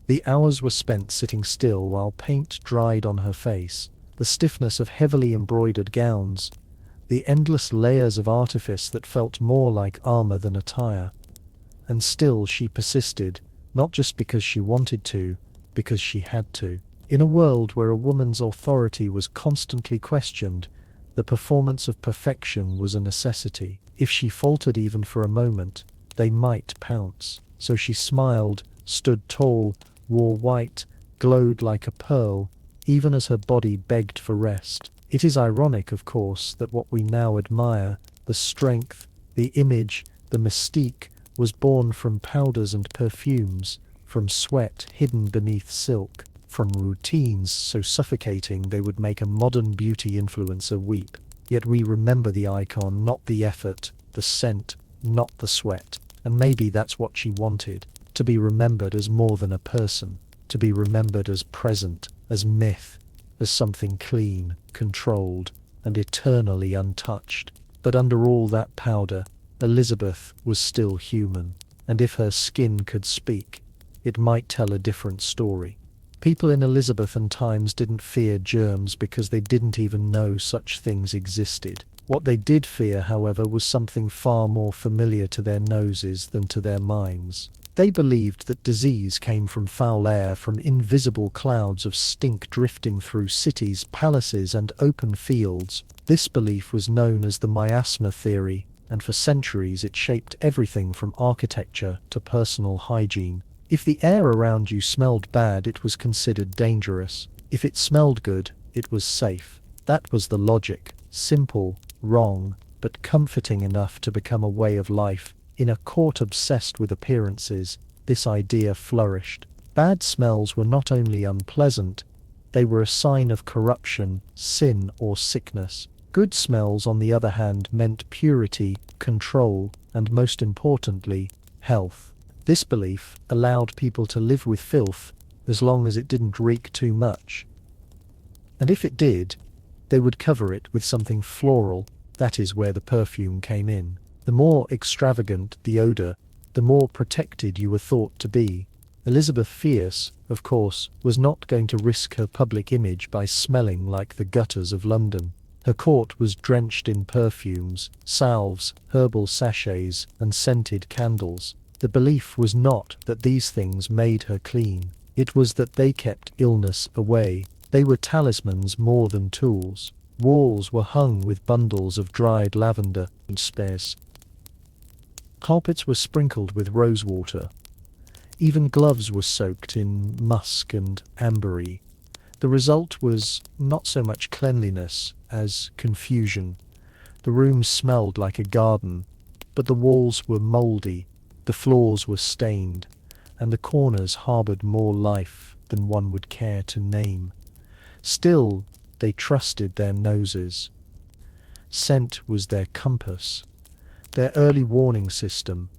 The hours were spent sitting still while paint dried on her face, the stiffness of heavily embroidered gowns, the endless layers of artifice that felt more like armor than attire. And still she persisted, not just because she wanted to, because she had to. In a world where a woman's authority was constantly questioned, the performance of perfection was a necessity. If she faltered even for a moment, they might pounce. So she smiled, stood tall, wore white, glowed like a pearl, even as her body begged for rest. It is ironic, of course, that what we now admire, the strength, the image, the mystique, was born from powders and perfumes, from sweat hidden beneath silk, from routines so suffocating they would make a modern beauty influencer weep. Yet we remember the icon, not the effort, the scent, not the sweat. And maybe that's what she wanted, to be remembered as more than a person, to be remembered as present, as myth, as something clean, controlled, and eternally untouched. But under all that powder, Elizabeth was still human, and if her skin could speak, it might tell a different story. People in Elizabethan times didn't fear germs because they didn't even know such things existed. What they did fear, however, was something far more familiar to their noses than to their minds. They believed that disease came from foul air, from invisible clouds of stink drifting through cities, palaces, and open fields. This belief was known as the miasma theory, and for centuries it shaped everything from architecture to personal hygiene. If the air around you smelled bad, it was considered dangerous. If it smelled good, it was safe. That was the logic. Simple, wrong, but comforting enough to become a way of life. In a court obsessed with appearances, this idea flourished. Bad smells were not only unpleasant, they were a sign of corruption, sin, or sickness. Good smells, on the other hand, meant purity, control, and most importantly, health. This belief allowed people to live with filth as long as it didn't reek too much. And if it did, they would cover it with something floral. That is where the perfume came in. The more extravagant the odor, the more protected you were thought to be. Elizabeth Fierce, of course, was not going to risk her public image by smelling like the gutters of London. Her court was drenched in perfumes, salves, herbal sachets, and scented candles. The belief was not that these things made her clean. It was that they kept illness away. They were talismans more than tools. Walls were hung with bundles of dried lavender and spares. Carpets were sprinkled with rosewater. Even gloves were soaked in musk and ambery. The result was not so much cleanliness as confusion. The room smelled like a garden, but the walls were mouldy, the floors were stained, and the corners harbored more life than one would care to name. Still, they trusted their noses. Scent was their compass, their early warning system,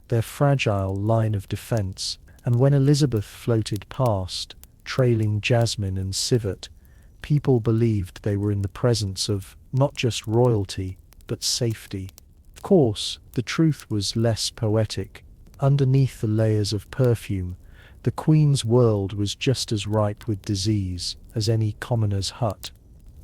their fragile line of defense, and when Elizabeth floated past, trailing jasmine and civet, people believed they were in the presence of not just royalty, but safety. Of course, the truth was less poetic. Underneath the layers of perfume, the Queen's world was just as ripe with disease as any commoner's hut.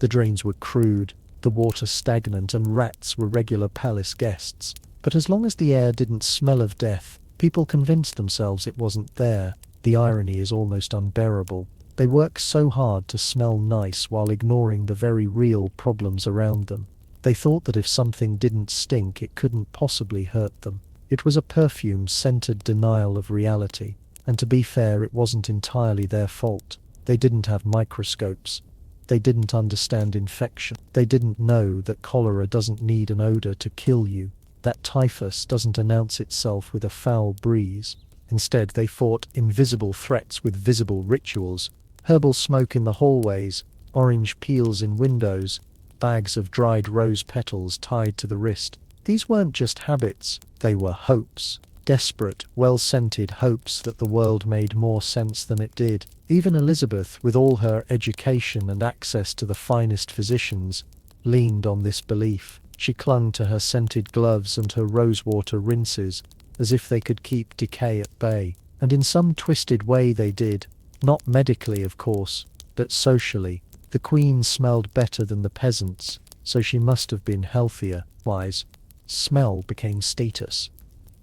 The drains were crude, the water stagnant, and rats were regular palace guests. But as long as the air didn't smell of death, people convinced themselves it wasn't there. The irony is almost unbearable. They work so hard to smell nice while ignoring the very real problems around them. They thought that if something didn't stink, it couldn't possibly hurt them. It was a perfume-scented denial of reality. And to be fair, it wasn't entirely their fault. They didn't have microscopes. They didn't understand infection. They didn't know that cholera doesn't need an odor to kill you, that typhus doesn't announce itself with a foul breeze. Instead, they fought invisible threats with visible rituals: herbal smoke in the hallways, orange peels in windows, bags of dried rose petals tied to the wrist. These weren't just habits, they were hopes. Desperate, well-scented hopes that the world made more sense than it did. Even Elizabeth, with all her education and access to the finest physicians, leaned on this belief. She clung to her scented gloves and her rosewater rinses, as if they could keep decay at bay. And in some twisted way they did. Not medically, of course, but socially. The queen smelled better than the peasants, so she must have been healthier. Wise. Smell became status.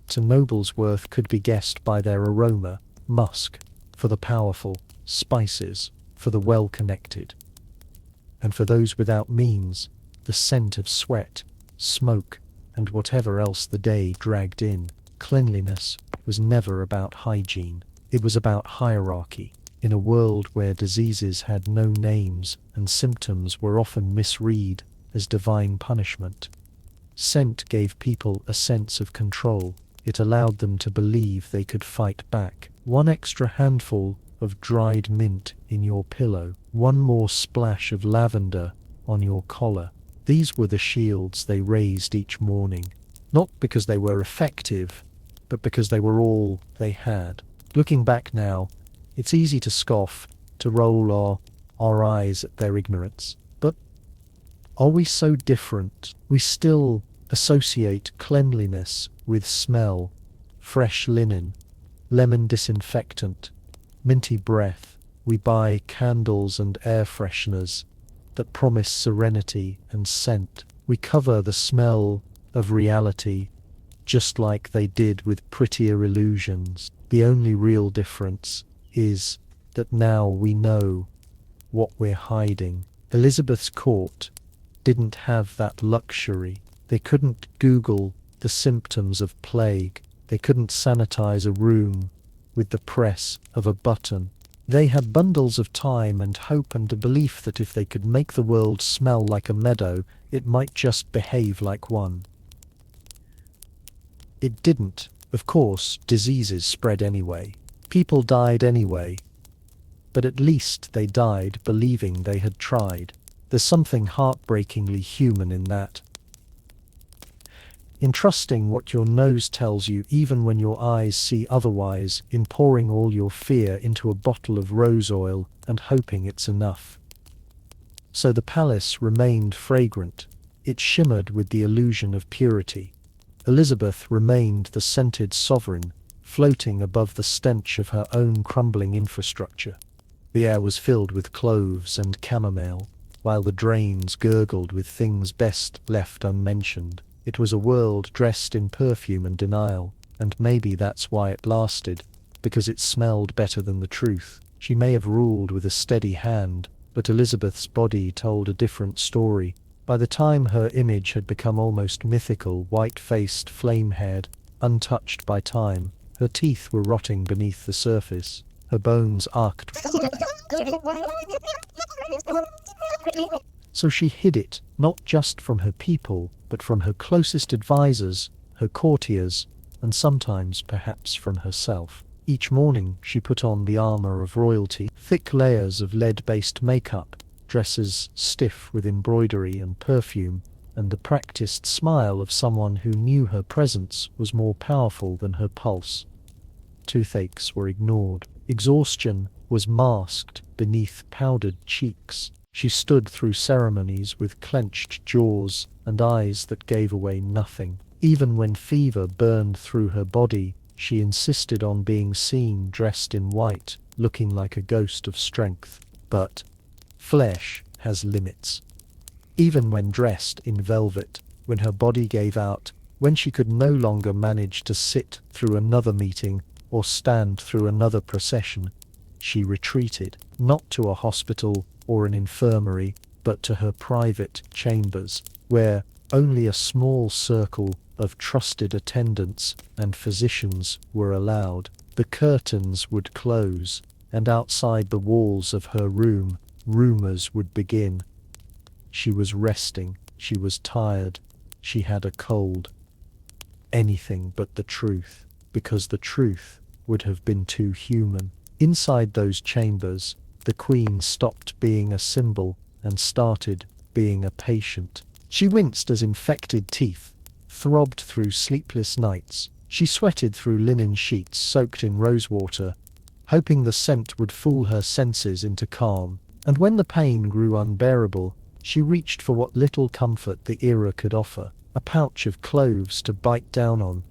To nobles worth could be guessed by their aroma: musk, for the powerful; spices, for the well-connected. And for those without means, the scent of sweat, smoke, and whatever else the day dragged in. Cleanliness was never about hygiene. It was about hierarchy. In a world where diseases had no names and symptoms were often misread as divine punishment, scent gave people a sense of control. It allowed them to believe they could fight back. One extra handful of dried mint in your pillow, one more splash of lavender on your collar. These were the shields they raised each morning, not because they were effective, but because they were all they had. Looking back now, it's easy to scoff, to roll our eyes at their ignorance. But are we so different? We still associate cleanliness with smell: fresh linen, lemon disinfectant, minty breath. We buy candles and air fresheners that promise serenity and scent. We cover the smell of reality, just like they did with prettier illusions. The only real difference is that now we know what we're hiding. Elizabeth's court didn't have that luxury. They couldn't Google the symptoms of plague. They couldn't sanitize a room with the press of a button. They had bundles of time and hope and a belief that if they could make the world smell like a meadow, it might just behave like one. It didn't. Of course, diseases spread anyway. People died anyway. But at least they died believing they had tried. There's something heartbreakingly human in that. In trusting what your nose tells you even when your eyes see otherwise, in pouring all your fear into a bottle of rose oil and hoping it's enough. So the palace remained fragrant. It shimmered with the illusion of purity. Elizabeth remained the scented sovereign, floating above the stench of her own crumbling infrastructure. The air was filled with cloves and chamomile, while the drains gurgled with things best left unmentioned. It was a world dressed in perfume and denial, and maybe that's why it lasted, because it smelled better than the truth. She may have ruled with a steady hand, but Elizabeth's body told a different story. By the time her image had become almost mythical, white-faced, flame-haired, untouched by time, her teeth were rotting beneath the surface, her bones arched. So she hid it, not just from her people, but from her closest advisors, her courtiers, and sometimes perhaps from herself. Each morning she put on the armor of royalty, thick layers of lead-based makeup, dresses stiff with embroidery and perfume, and the practiced smile of someone who knew her presence was more powerful than her pulse. Toothaches were ignored. Exhaustion was masked beneath powdered cheeks. She stood through ceremonies with clenched jaws and eyes that gave away nothing. Even when fever burned through her body, she insisted on being seen dressed in white, looking like a ghost of strength. But flesh has limits. Even when dressed in velvet, when her body gave out, when she could no longer manage to sit through another meeting or stand through another procession, she retreated, not to a hospital or an infirmary, but to her private chambers, where only a small circle of trusted attendants and physicians were allowed. The curtains would close, and outside the walls of her room, rumors would begin. She was resting, she was tired, she had a cold. Anything but the truth, because the truth would have been too human. Inside those chambers, the Queen stopped being a symbol and started being a patient. She winced as infected teeth throbbed through sleepless nights. She sweated through linen sheets soaked in rosewater, hoping the scent would fool her senses into calm. And when the pain grew unbearable, she reached for what little comfort the era could offer: a pouch of cloves to bite down on,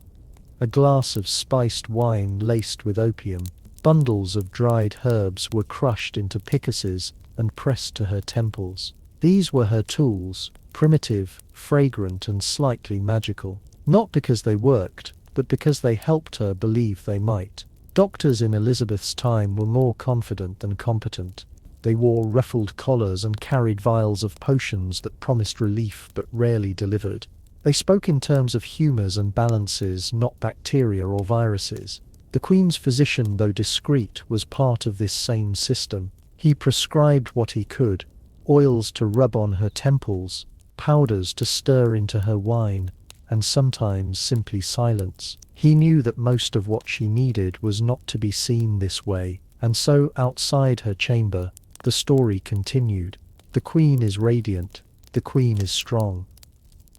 a glass of spiced wine laced with opium. Bundles of dried herbs were crushed into piccases and pressed to her temples. These were her tools, primitive, fragrant and slightly magical. Not because they worked, but because they helped her believe they might. Doctors in Elizabeth's time were more confident than competent. They wore ruffled collars and carried vials of potions that promised relief but rarely delivered. They spoke in terms of humours and balances, not bacteria or viruses. The Queen's physician, though discreet, was part of this same system. He prescribed what he could: oils to rub on her temples, powders to stir into her wine, and sometimes simply silence. He knew that most of what she needed was not to be seen this way, and so outside her chamber, the story continued. The Queen is radiant. The Queen is strong.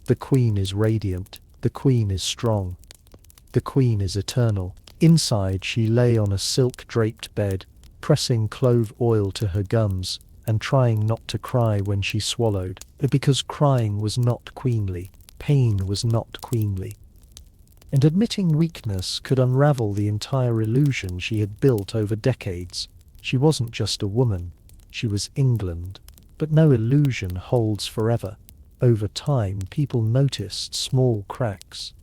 The Queen is radiant. The Queen is strong. The Queen is eternal. Inside she lay on a silk-draped bed, pressing clove oil to her gums, and trying not to cry when she swallowed. Because crying was not queenly. Pain was not queenly. And admitting weakness could unravel the entire illusion she had built over decades. She wasn't just a woman. She was England. But no illusion holds forever. Over time, people noticed small cracks.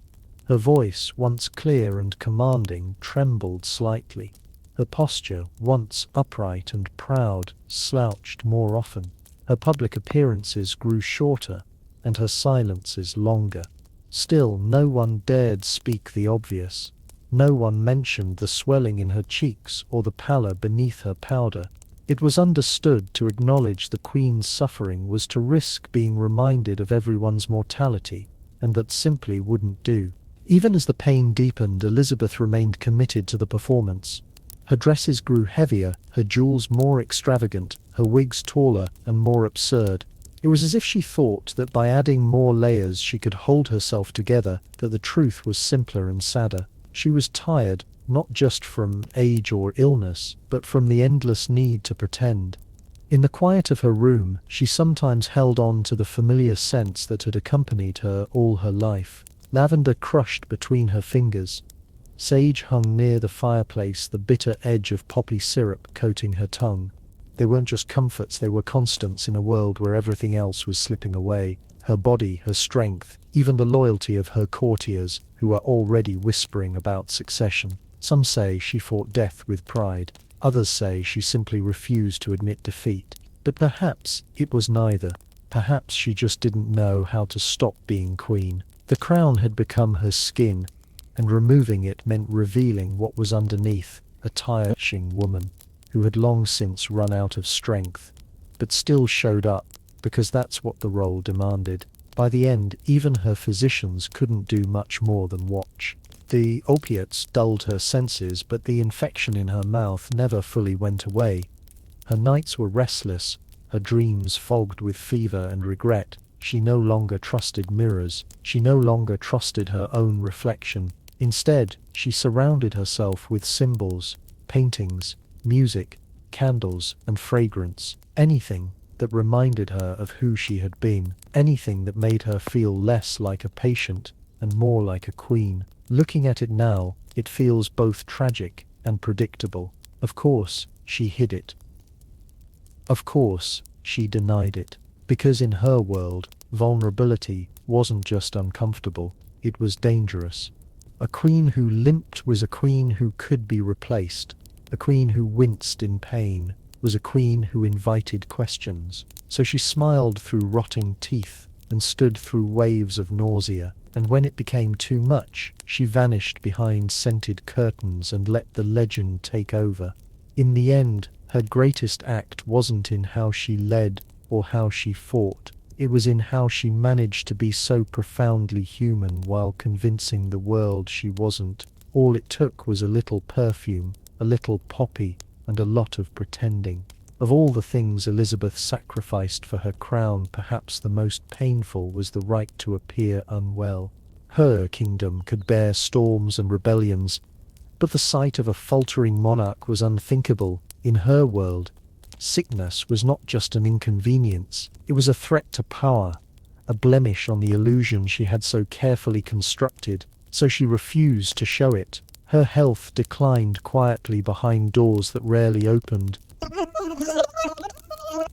Her voice, once clear and commanding, trembled slightly. Her posture, once upright and proud, slouched more often. Her public appearances grew shorter, and her silences longer. Still, no one dared speak the obvious. No one mentioned the swelling in her cheeks or the pallor beneath her powder. It was understood to acknowledge the Queen's suffering was to risk being reminded of everyone's mortality, and that simply wouldn't do. Even as the pain deepened, Elizabeth remained committed to the performance. Her dresses grew heavier, her jewels more extravagant, her wigs taller and more absurd. It was as if she thought that by adding more layers she could hold herself together, that the truth was simpler and sadder. She was tired, not just from age or illness, but from the endless need to pretend. In the quiet of her room, she sometimes held on to the familiar scents that had accompanied her all her life. Lavender crushed between her fingers. Sage hung near the fireplace, the bitter edge of poppy syrup coating her tongue. They weren't just comforts, they were constants in a world where everything else was slipping away. Her body, her strength, even the loyalty of her courtiers, who were already whispering about succession. Some say she fought death with pride. Others say she simply refused to admit defeat. But perhaps it was neither. Perhaps she just didn't know how to stop being queen. The crown had become her skin, and removing it meant revealing what was underneath: a tiring woman who had long since run out of strength, but still showed up, because that's what the role demanded. By the end, even her physicians couldn't do much more than watch. The opiates dulled her senses, but the infection in her mouth never fully went away. Her nights were restless, her dreams fogged with fever and regret. She no longer trusted mirrors. She no longer trusted her own reflection. Instead, she surrounded herself with symbols, paintings, music, candles, and fragrance. Anything that reminded her of who she had been. Anything that made her feel less like a patient and more like a queen. Looking at it now, it feels both tragic and predictable. Of course, she hid it. Of course, she denied it. Because in her world, vulnerability wasn't just uncomfortable, it was dangerous. A queen who limped was a queen who could be replaced. A queen who winced in pain was a queen who invited questions. So she smiled through rotting teeth and stood through waves of nausea. And when it became too much, she vanished behind scented curtains and let the legend take over. In the end, Her greatest act wasn't in how she led or how she fought. It was in how she managed to be so profoundly human while convincing the world she wasn't. All it took was a little perfume, a little poppy, and a lot of pretending. Of all the things Elizabeth sacrificed for her crown, perhaps the most painful was the right to appear unwell. Her kingdom could bear storms and rebellions, but the sight of a faltering monarch was unthinkable. In her world, sickness was not just an inconvenience, it was a threat to power, a blemish on the illusion she had so carefully constructed, so she refused to show it. Her health declined quietly behind doors that rarely opened,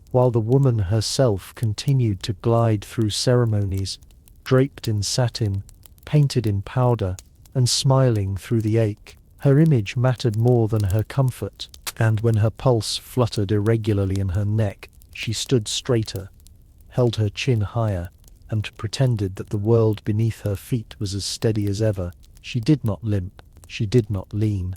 while the woman herself continued to glide through ceremonies, draped in satin, painted in powder, and smiling through the ache. Her image mattered more than her comfort, and when her pulse fluttered irregularly in her neck, she stood straighter, held her chin higher, and pretended that the world beneath her feet was as steady as ever. She did not limp, she did not lean.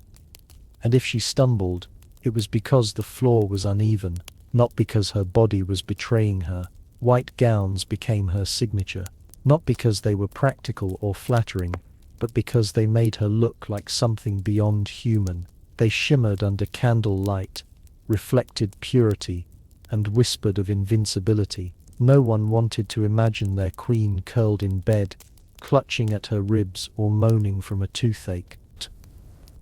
And if she stumbled, it was because the floor was uneven, not because her body was betraying her. White gowns became her signature, not because they were practical or flattering, but because they made her look like something beyond human. They shimmered under candle light, reflected purity, and whispered of invincibility. No one wanted to imagine their queen curled in bed, clutching at her ribs or moaning from a toothache.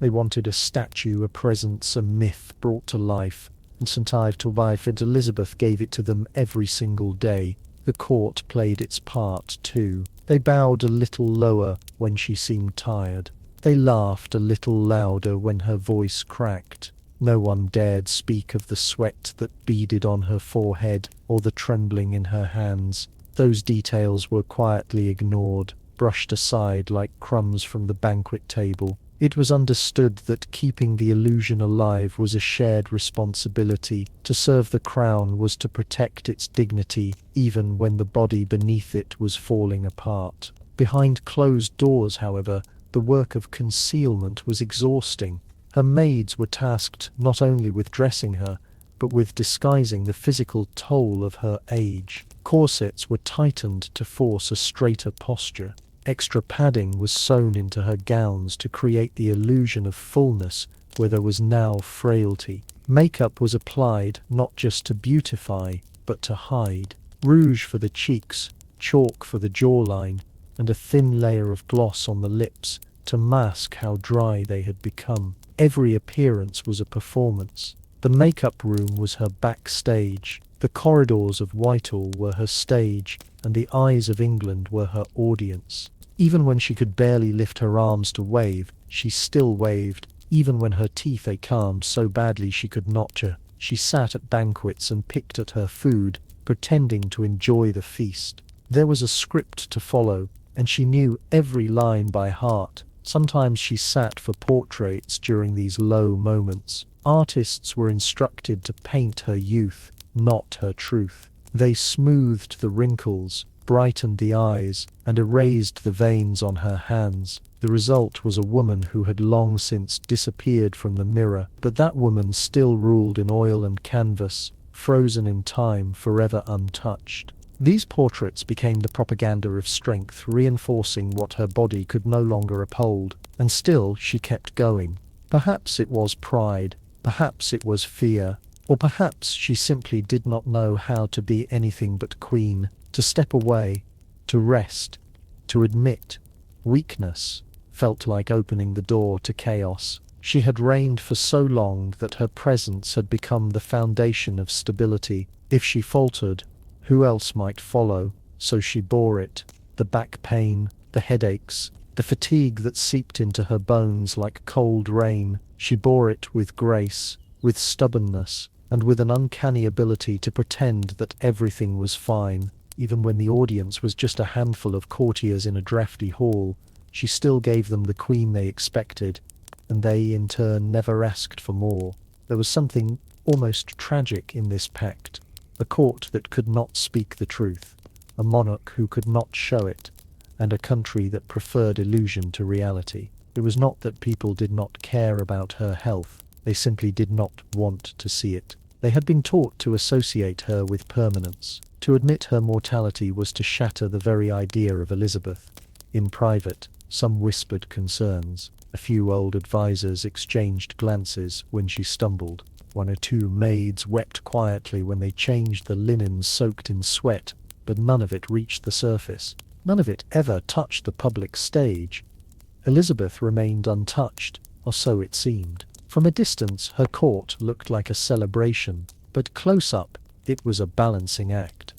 They wanted a statue, a presence, a myth brought to life, and St. Ives to life, and Elizabeth gave it to them every single day. The court played its part too. They bowed a little lower when she seemed tired. They laughed a little louder when her voice cracked. No one dared speak of the sweat that beaded on her forehead or the trembling in her hands. Those details were quietly ignored, brushed aside like crumbs from the banquet table. It was understood that keeping the illusion alive was a shared responsibility. To serve the crown was to protect its dignity, even when the body beneath it was falling apart. Behind closed doors, however, the work of concealment was exhausting. Her maids were tasked not only with dressing her, but with disguising the physical toll of her age. Corsets were tightened to force a straighter posture. Extra padding was sewn into her gowns to create the illusion of fullness where there was now frailty. Makeup was applied not just to beautify, but to hide. Rouge for the cheeks, chalk for the jawline, and a thin layer of gloss on the lips to mask how dry they had become. Every appearance was a performance. The makeup room was her backstage. The corridors of Whitehall were her stage, and the eyes of England were her audience. Even when she could barely lift her arms to wave, she still waved. Even when her teeth ached so badly she could not chew, she sat at banquets and picked at her food, pretending to enjoy the feast. There was a script to follow, and she knew every line by heart. Sometimes she sat for portraits during these low moments. Artists were instructed to paint her youth, not her truth. They smoothed the wrinkles, brightened the eyes, and erased the veins on her hands. The result was a woman who had long since disappeared from the mirror, but that woman still ruled in oil and canvas, frozen in time, forever untouched. These portraits became the propaganda of strength, reinforcing what her body could no longer uphold. And still she kept going. Perhaps it was pride, perhaps it was fear, or perhaps she simply did not know how to be anything but queen. To step away, to rest, to admit weakness, felt like opening the door to chaos. She had reigned for so long that her presence had become the foundation of stability. If she faltered, who else might follow? So she bore it. The back pain, the headaches, the fatigue that seeped into her bones like cold rain. She bore it with grace, with stubbornness, and with an uncanny ability to pretend that everything was fine. Even when the audience was just a handful of courtiers in a drafty hall, she still gave them the queen they expected, and they in turn never asked for more. There was something almost tragic in this pact. A court that could not speak the truth, a monarch who could not show it, and a country that preferred illusion to reality. It was not that people did not care about her health. They simply did not want to see it. They had been taught to associate her with permanence. To admit her mortality was to shatter the very idea of Elizabeth. In private, some whispered concerns. A few old advisers exchanged glances when she stumbled. One or two maids wept quietly when they changed the linen soaked in sweat, but none of it reached the surface. None of it ever touched the public stage. Elizabeth remained untouched, or so it seemed. From a distance, her court looked like a celebration, but close up, it was a balancing act.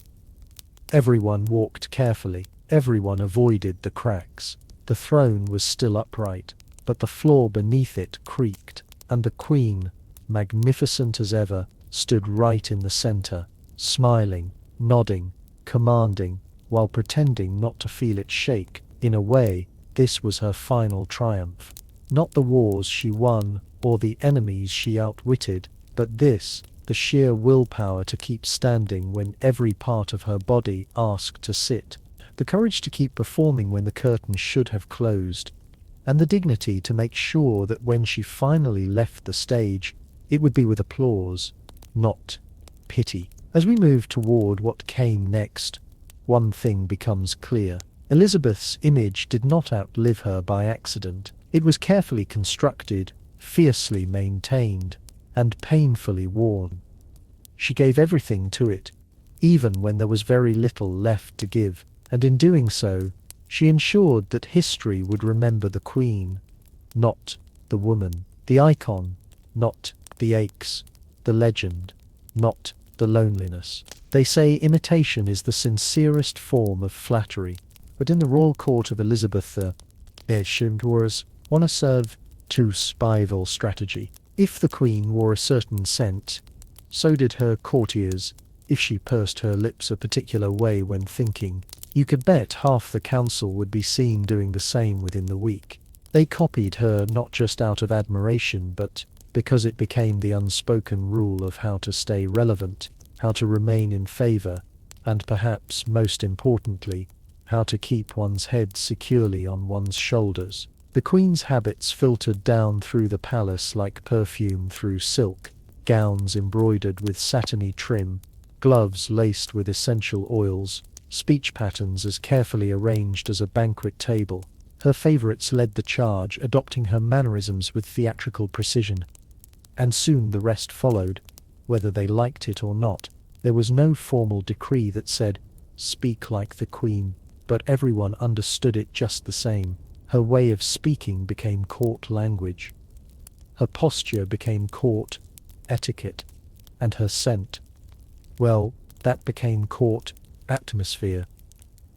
Everyone walked carefully. Everyone avoided the cracks. The throne was still upright, but the floor beneath it creaked, and the Queen, magnificent as ever, stood right in the center, smiling, nodding, commanding, while pretending not to feel it shake. In a way, this was her final triumph. Not the wars she won, or the enemies she outwitted, but this, the sheer willpower to keep standing when every part of her body asked to sit, the courage to keep performing when the curtain should have closed, and the dignity to make sure that when she finally left the stage, it would be with applause, not pity. As we move toward what came next, one thing becomes clear. Elizabeth's image did not outlive her by accident. It was carefully constructed, fiercely maintained, and painfully worn. She gave everything to it, even when there was very little left to give, and in doing so, she ensured that history would remember the Queen, not the woman, the icon, not the aches, the legend, not the loneliness. They say imitation is the sincerest form of flattery, but in the royal court of Elizabeth the was one serve to survival strategy. If the Queen wore a certain scent, so did her courtiers. If she pursed her lips a particular way when thinking, you could bet half the council would be seen doing the same within the week. They copied her not just out of admiration, but because it became the unspoken rule of how to stay relevant, how to remain in favor, and perhaps most importantly, how to keep one's head securely on one's shoulders. The Queen's habits filtered down through the palace like perfume through silk, gowns embroidered with satiny trim, gloves laced with essential oils, speech patterns as carefully arranged as a banquet table. Her favorites led the charge, adopting her mannerisms with theatrical precision. And soon the rest followed, whether they liked it or not. There was no formal decree that said, "Speak like the Queen," but everyone understood it just the same. Her way of speaking became court language. Her posture became court etiquette. And her scent, well, that became court atmosphere.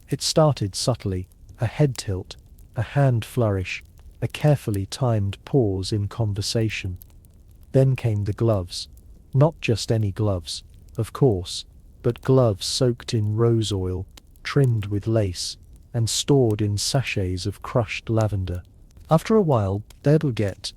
It started subtly, a head tilt, a hand flourish, a carefully timed pause in conversation. Then came the gloves. Not just any gloves, of course, but gloves soaked in rose oil, trimmed with lace, and stored in sachets of crushed lavender. After a while, Dedelget,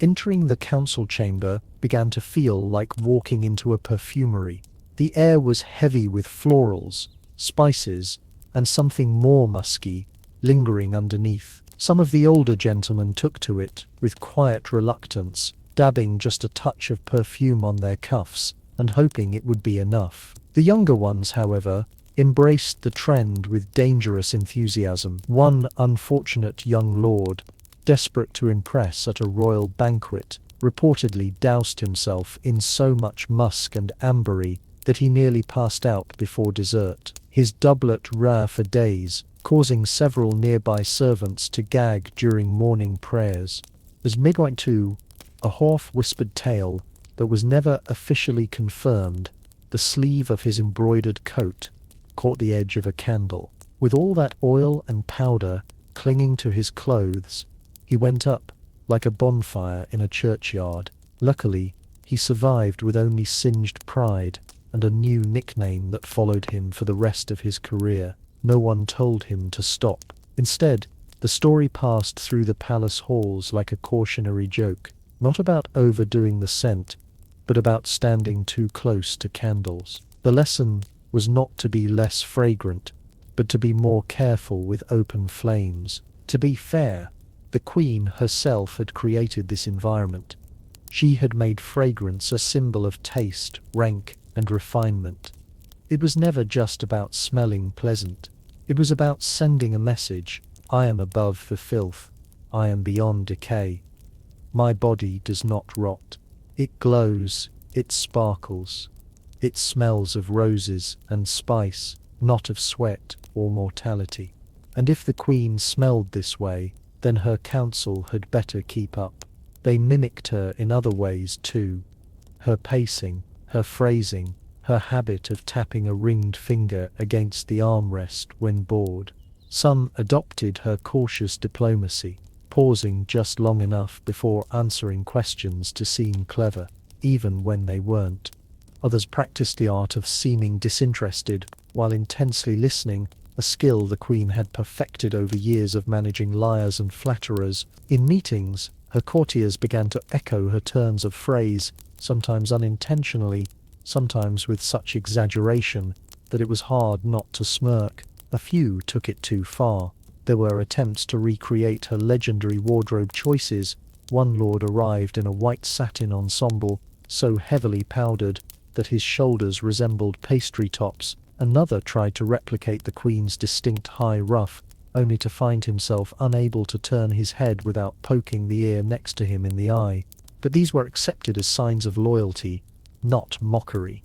entering the council chamber, began to feel like walking into a perfumery. The air was heavy with florals, spices, and something more musky, lingering underneath. Some of the older gentlemen took to it with quiet reluctance, dabbing just a touch of perfume on their cuffs, and hoping it would be enough. The younger ones, however, embraced the trend with dangerous enthusiasm. One unfortunate young lord, desperate to impress at a royal banquet, reportedly doused himself in so much musk and ambery that he nearly passed out before dessert. His doublet ran for days, causing several nearby servants to gag during morning prayers. As midway to a half-whispered tale that was never officially confirmed, the sleeve of his embroidered coat caught the edge of a candle. With all that oil and powder clinging to his clothes, he went up like a bonfire in a churchyard. Luckily, he survived with only singed pride and a new nickname that followed him for the rest of his career. No one told him to stop. Instead, the story passed through the palace halls like a cautionary joke, not about overdoing the scent, but about standing too close to candles. The lesson was not to be less fragrant, but to be more careful with open flames. To be fair, the Queen herself had created this environment. She had made fragrance a symbol of taste, rank, and refinement. It was never just about smelling pleasant. It was about sending a message. I am above the filth. I am beyond decay. My body does not rot. It glows. It sparkles. It smells of roses and spice, not of sweat or mortality. And if the Queen smelled this way, then her council had better keep up. They mimicked her in other ways too. Her pacing, her phrasing, her habit of tapping a ringed finger against the armrest when bored. Some adopted her cautious diplomacy, pausing just long enough before answering questions to seem clever, even when they weren't. Others practiced the art of seeming disinterested while intensely listening, a skill the Queen had perfected over years of managing liars and flatterers. In meetings, her courtiers began to echo her turns of phrase, sometimes unintentionally, sometimes with such exaggeration that it was hard not to smirk. A few took it too far. There were attempts to recreate her legendary wardrobe choices. One lord arrived in a white satin ensemble, so heavily powdered that his shoulders resembled pastry tops. Another tried to replicate the Queen's distinct high ruff, only to find himself unable to turn his head without poking the ear next to him in the eye. But these were accepted as signs of loyalty, not mockery.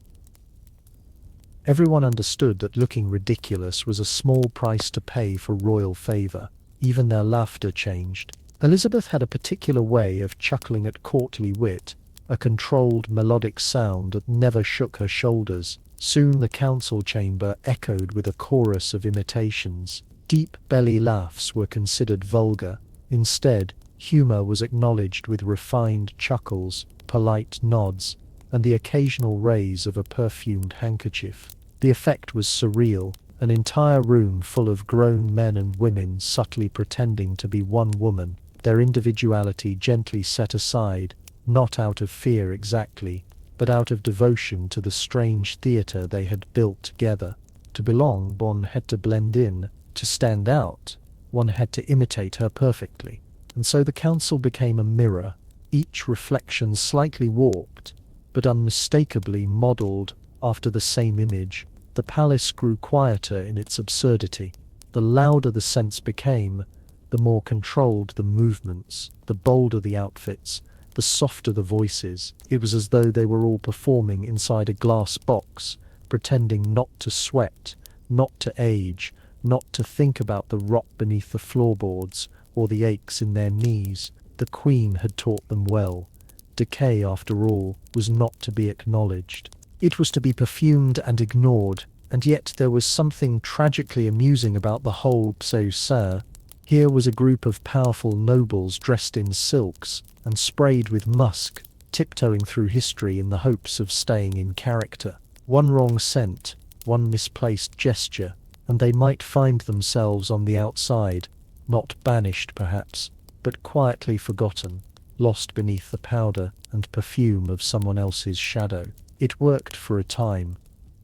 Everyone understood that looking ridiculous was a small price to pay for royal favour. Even their laughter changed. Elizabeth had a particular way of chuckling at courtly wit, a controlled melodic sound that never shook her shoulders. Soon the council chamber echoed with a chorus of imitations. Deep belly laughs were considered vulgar. Instead, humour was acknowledged with refined chuckles, polite nods, and the occasional raise of a perfumed handkerchief. The effect was surreal, an entire room full of grown men and women subtly pretending to be one woman, their individuality gently set aside, not out of fear exactly, but out of devotion to the strange theatre they had built together. To belong, one had to blend in. To stand out, one had to imitate her perfectly. And so the council became a mirror, each reflection slightly warped, but unmistakably modelled after the same image. The palace grew quieter in its absurdity. The louder the scents became, the more controlled the movements, the bolder the outfits, the softer the voices. It was as though they were all performing inside a glass box, pretending not to sweat, not to age, not to think about the rot beneath the floorboards or the aches in their knees. The Queen had taught them well. Decay, after all, was not to be acknowledged. It was to be perfumed and ignored, and yet there was something tragically amusing about the whole pseudo. Here was a group of powerful nobles dressed in silks and sprayed with musk, tiptoeing through history in the hopes of staying in character. One wrong scent, one misplaced gesture, and they might find themselves on the outside, not banished perhaps, but quietly forgotten, lost beneath the powder and perfume of someone else's shadow. It worked for a time.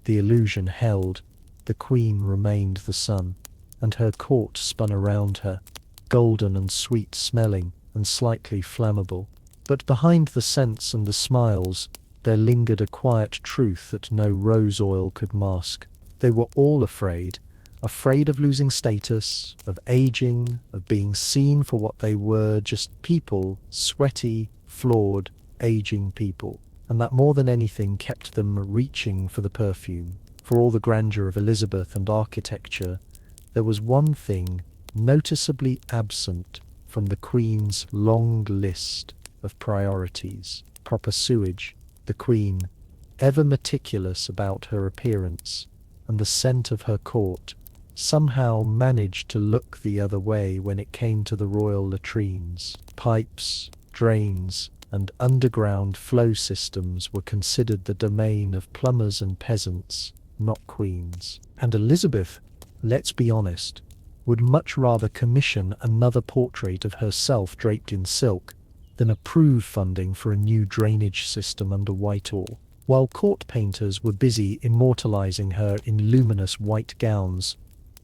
The illusion held. The Queen remained the sun, and her court spun around her, golden and sweet-smelling and slightly flammable. But behind the scents and the smiles, there lingered a quiet truth that no rose oil could mask. They were all afraid of losing status, of aging, of being seen for what they were, just people, sweaty, flawed, aging people. And that more than anything kept them reaching for the perfume. For all the grandeur of Elizabeth and architecture, there was one thing noticeably absent from the Queen's long list of priorities. Proper sewage. The Queen, ever meticulous about her appearance and the scent of her court, somehow managed to look the other way when it came to the royal latrines. Pipes, drains, and underground flow systems were considered the domain of plumbers and peasants, not queens. And Elizabeth, let's be honest, would much rather commission another portrait of herself draped in silk than approve funding for a new drainage system under Whitehall. While court painters were busy immortalizing her in luminous white gowns,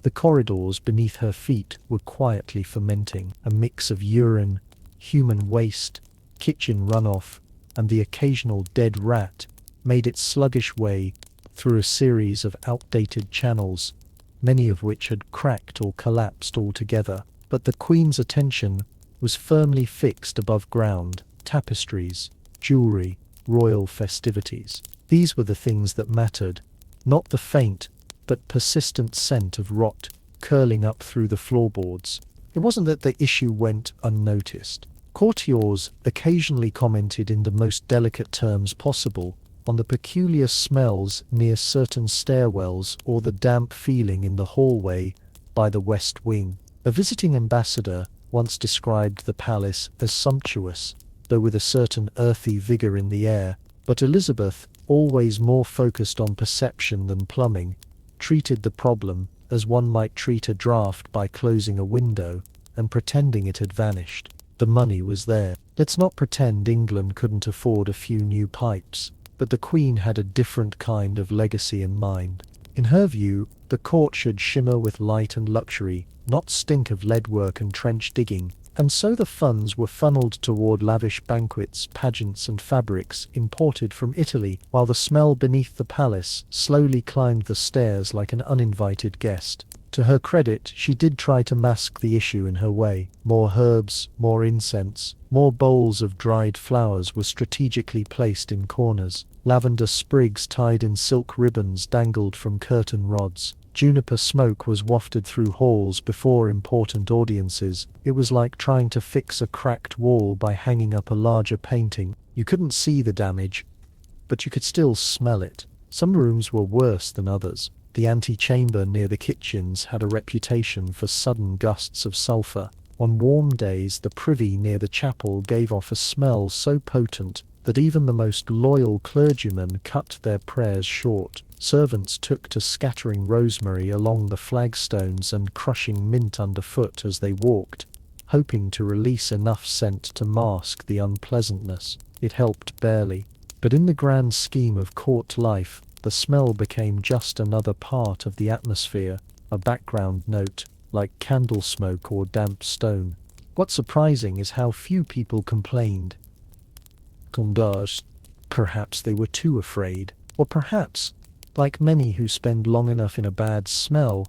the corridors beneath her feet were quietly fermenting, a mix of urine, human waste, kitchen runoff, and the occasional dead rat made its sluggish way through a series of outdated channels, many of which had cracked or collapsed altogether. But the Queen's attention was firmly fixed above ground: tapestries, jewelry, royal festivities. These were the things that mattered, not the faint but persistent scent of rot curling up through the floorboards. It wasn't that the issue went unnoticed. Courtiers occasionally commented in the most delicate terms possible on the peculiar smells near certain stairwells or the damp feeling in the hallway by the west wing. A visiting ambassador once described the palace as sumptuous, though with a certain earthy vigour in the air, but Elizabeth, always more focused on perception than plumbing, treated the problem as one might treat a draft by closing a window and pretending it had vanished. The money was there. Let's not pretend England couldn't afford a few new pipes, but the Queen had a different kind of legacy in mind. In her view, the court should shimmer with light and luxury, not stink of leadwork and trench digging, and so the funds were funneled toward lavish banquets, pageants and fabrics imported from Italy, while the smell beneath the palace slowly climbed the stairs like an uninvited guest. To her credit, she did try to mask the issue in her way. More herbs, more incense, more bowls of dried flowers were strategically placed in corners. Lavender sprigs tied in silk ribbons dangled from curtain rods. Juniper smoke was wafted through halls before important audiences. It was like trying to fix a cracked wall by hanging up a larger painting. You couldn't see the damage, but you could still smell it. Some rooms were worse than others. The antechamber near the kitchens had a reputation for sudden gusts of sulphur. On warm days, the privy near the chapel gave off a smell so potent that even the most loyal clergymen cut their prayers short. Servants took to scattering rosemary along the flagstones and crushing mint underfoot as they walked, hoping to release enough scent to mask the unpleasantness. It helped barely, but in the grand scheme of court life, the smell became just another part of the atmosphere, a background note, like candle smoke or damp stone. What's surprising is how few people complained. Perhaps they were too afraid, or perhaps, like many who spend long enough in a bad smell,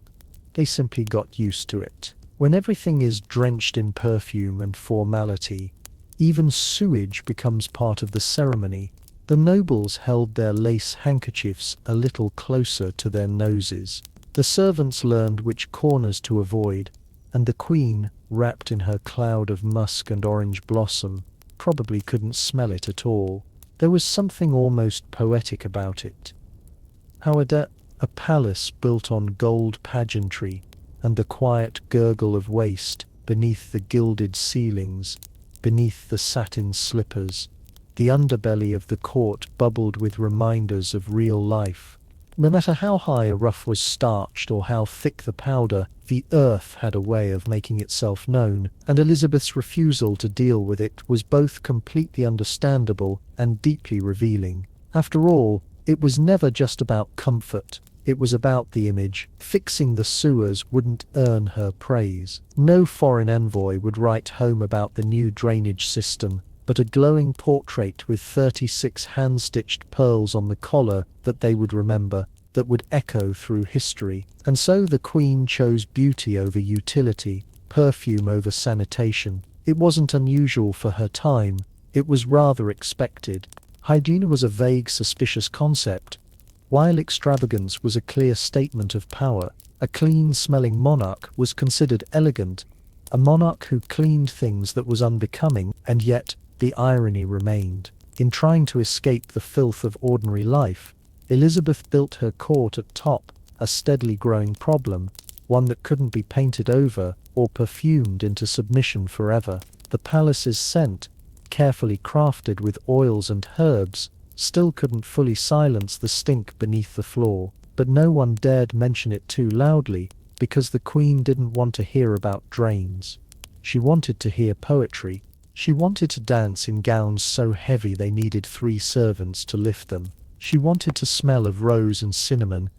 they simply got used to it. When everything is drenched in perfume and formality, even sewage becomes part of the ceremony. The nobles held their lace handkerchiefs a little closer to their noses. The servants learned which corners to avoid, and the Queen, wrapped in her cloud of musk and orange blossom, probably couldn't smell it at all. There was something almost poetic about it. However, a palace built on gold pageantry, and the quiet gurgle of waste beneath the gilded ceilings, beneath the satin slippers, the underbelly of the court bubbled with reminders of real life. No matter how high a ruff was starched or how thick the powder, the earth had a way of making itself known, and Elizabeth's refusal to deal with it was both completely understandable and deeply revealing. After all, it was never just about comfort. It was about the image. Fixing the sewers wouldn't earn her praise. No foreign envoy would write home about the new drainage system, but a glowing portrait with 36 hand-stitched pearls on the collar that they would remember, that would echo through history. And so the Queen chose beauty over utility, perfume over sanitation. It wasn't unusual for her time. It was rather expected. Hygiene was a vague, suspicious concept, while extravagance was a clear statement of power. A clean-smelling monarch was considered elegant, a monarch who cleaned things that was unbecoming, and yet the irony remained. In trying to escape the filth of ordinary life, Elizabeth built her court at top, a steadily growing problem, one that couldn't be painted over or perfumed into submission forever. The palace's scent, carefully crafted with oils and herbs, still couldn't fully silence the stink beneath the floor, but no one dared mention it too loudly, because the Queen didn't want to hear about drains. She wanted to hear poetry. She wanted to dance in gowns so heavy they needed 3 servants to lift them. She wanted to smell of rose and cinnamon,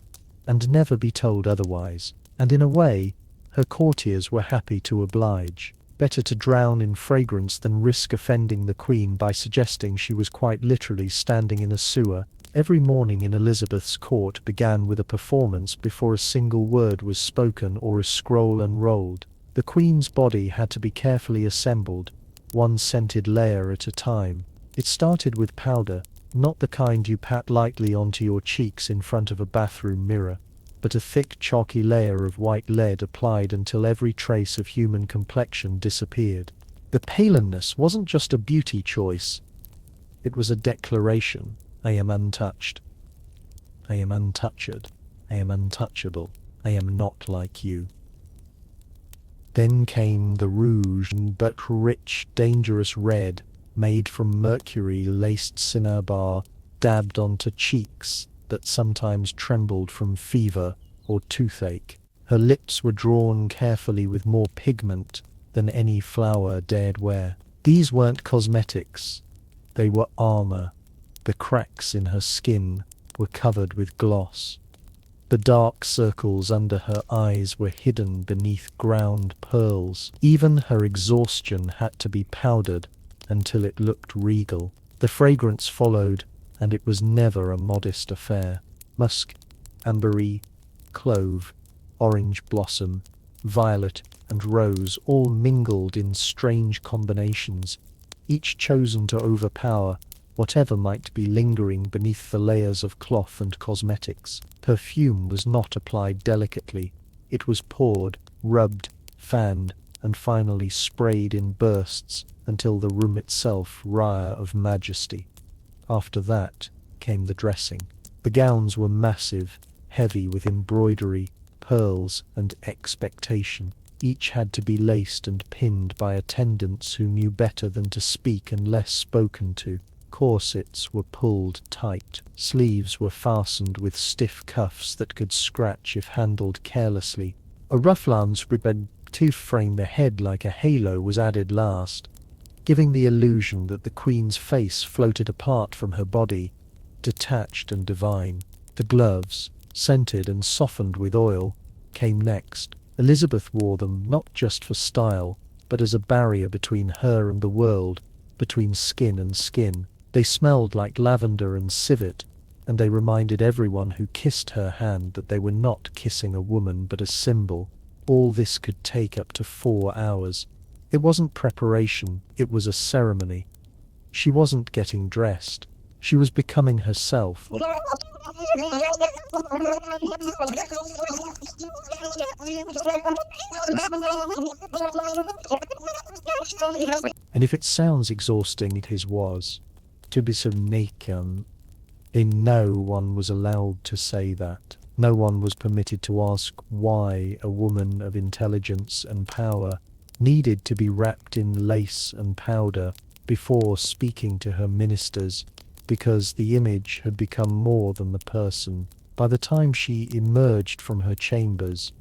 and never be told otherwise. And in a way, her courtiers were happy to oblige. Better to drown in fragrance than risk offending the Queen by suggesting she was quite literally standing in a sewer. Every morning in Elizabeth's court began with a performance before a single word was spoken or a scroll unrolled. The Queen's body had to be carefully assembled, one scented layer at a time. It started with powder, not the kind you pat lightly onto your cheeks in front of a bathroom mirror, but a thick chalky layer of white lead applied until every trace of human complexion disappeared. The paleness wasn't just a beauty choice, it was a declaration. I am untouched. I am untouched. I am untouchable. I am not like you. Then came the rouge, but rich, dangerous red, made from mercury-laced cinnabar, dabbed onto cheeks that sometimes trembled from fever or toothache. Her lips were drawn carefully with more pigment than any flower dared wear. These weren't cosmetics, they were armor. The cracks in her skin were covered with gloss. The dark circles under her eyes were hidden beneath ground pearls. Even her exhaustion had to be powdered until it looked regal. The fragrance followed, and it was never a modest affair. Musk, ambery, clove, orange blossom, violet, and rose all mingled in strange combinations, each chosen to overpower whatever might be lingering beneath the layers of cloth and cosmetics. Perfume was not applied delicately. It was poured, rubbed, fanned, and finally sprayed in bursts until the room itself rang of majesty. After that came the dressing. The gowns were massive, heavy with embroidery, pearls, and expectation. Each had to be laced and pinned by attendants who knew better than to speak unless spoken to. Corsets were pulled tight. Sleeves were fastened with stiff cuffs that could scratch if handled carelessly. A rufflans ribbon to frame the head like a halo was added last, giving the illusion that the Queen's face floated apart from her body, detached and divine. The gloves, scented and softened with oil, came next. Elizabeth wore them not just for style, but as a barrier between her and the world, between skin and skin. They smelled like lavender and civet, and they reminded everyone who kissed her hand that they were not kissing a woman but a symbol. All this could take up to 4 hours. It wasn't preparation, it was a ceremony. She wasn't getting dressed. She was becoming herself. And if it sounds exhausting, it was. To be so naked, no one was allowed to say that. No one was permitted to ask why a woman of intelligence and power needed to be wrapped in lace and powder before speaking to her ministers, because the image had become more than the person. By the time she emerged from her chambers,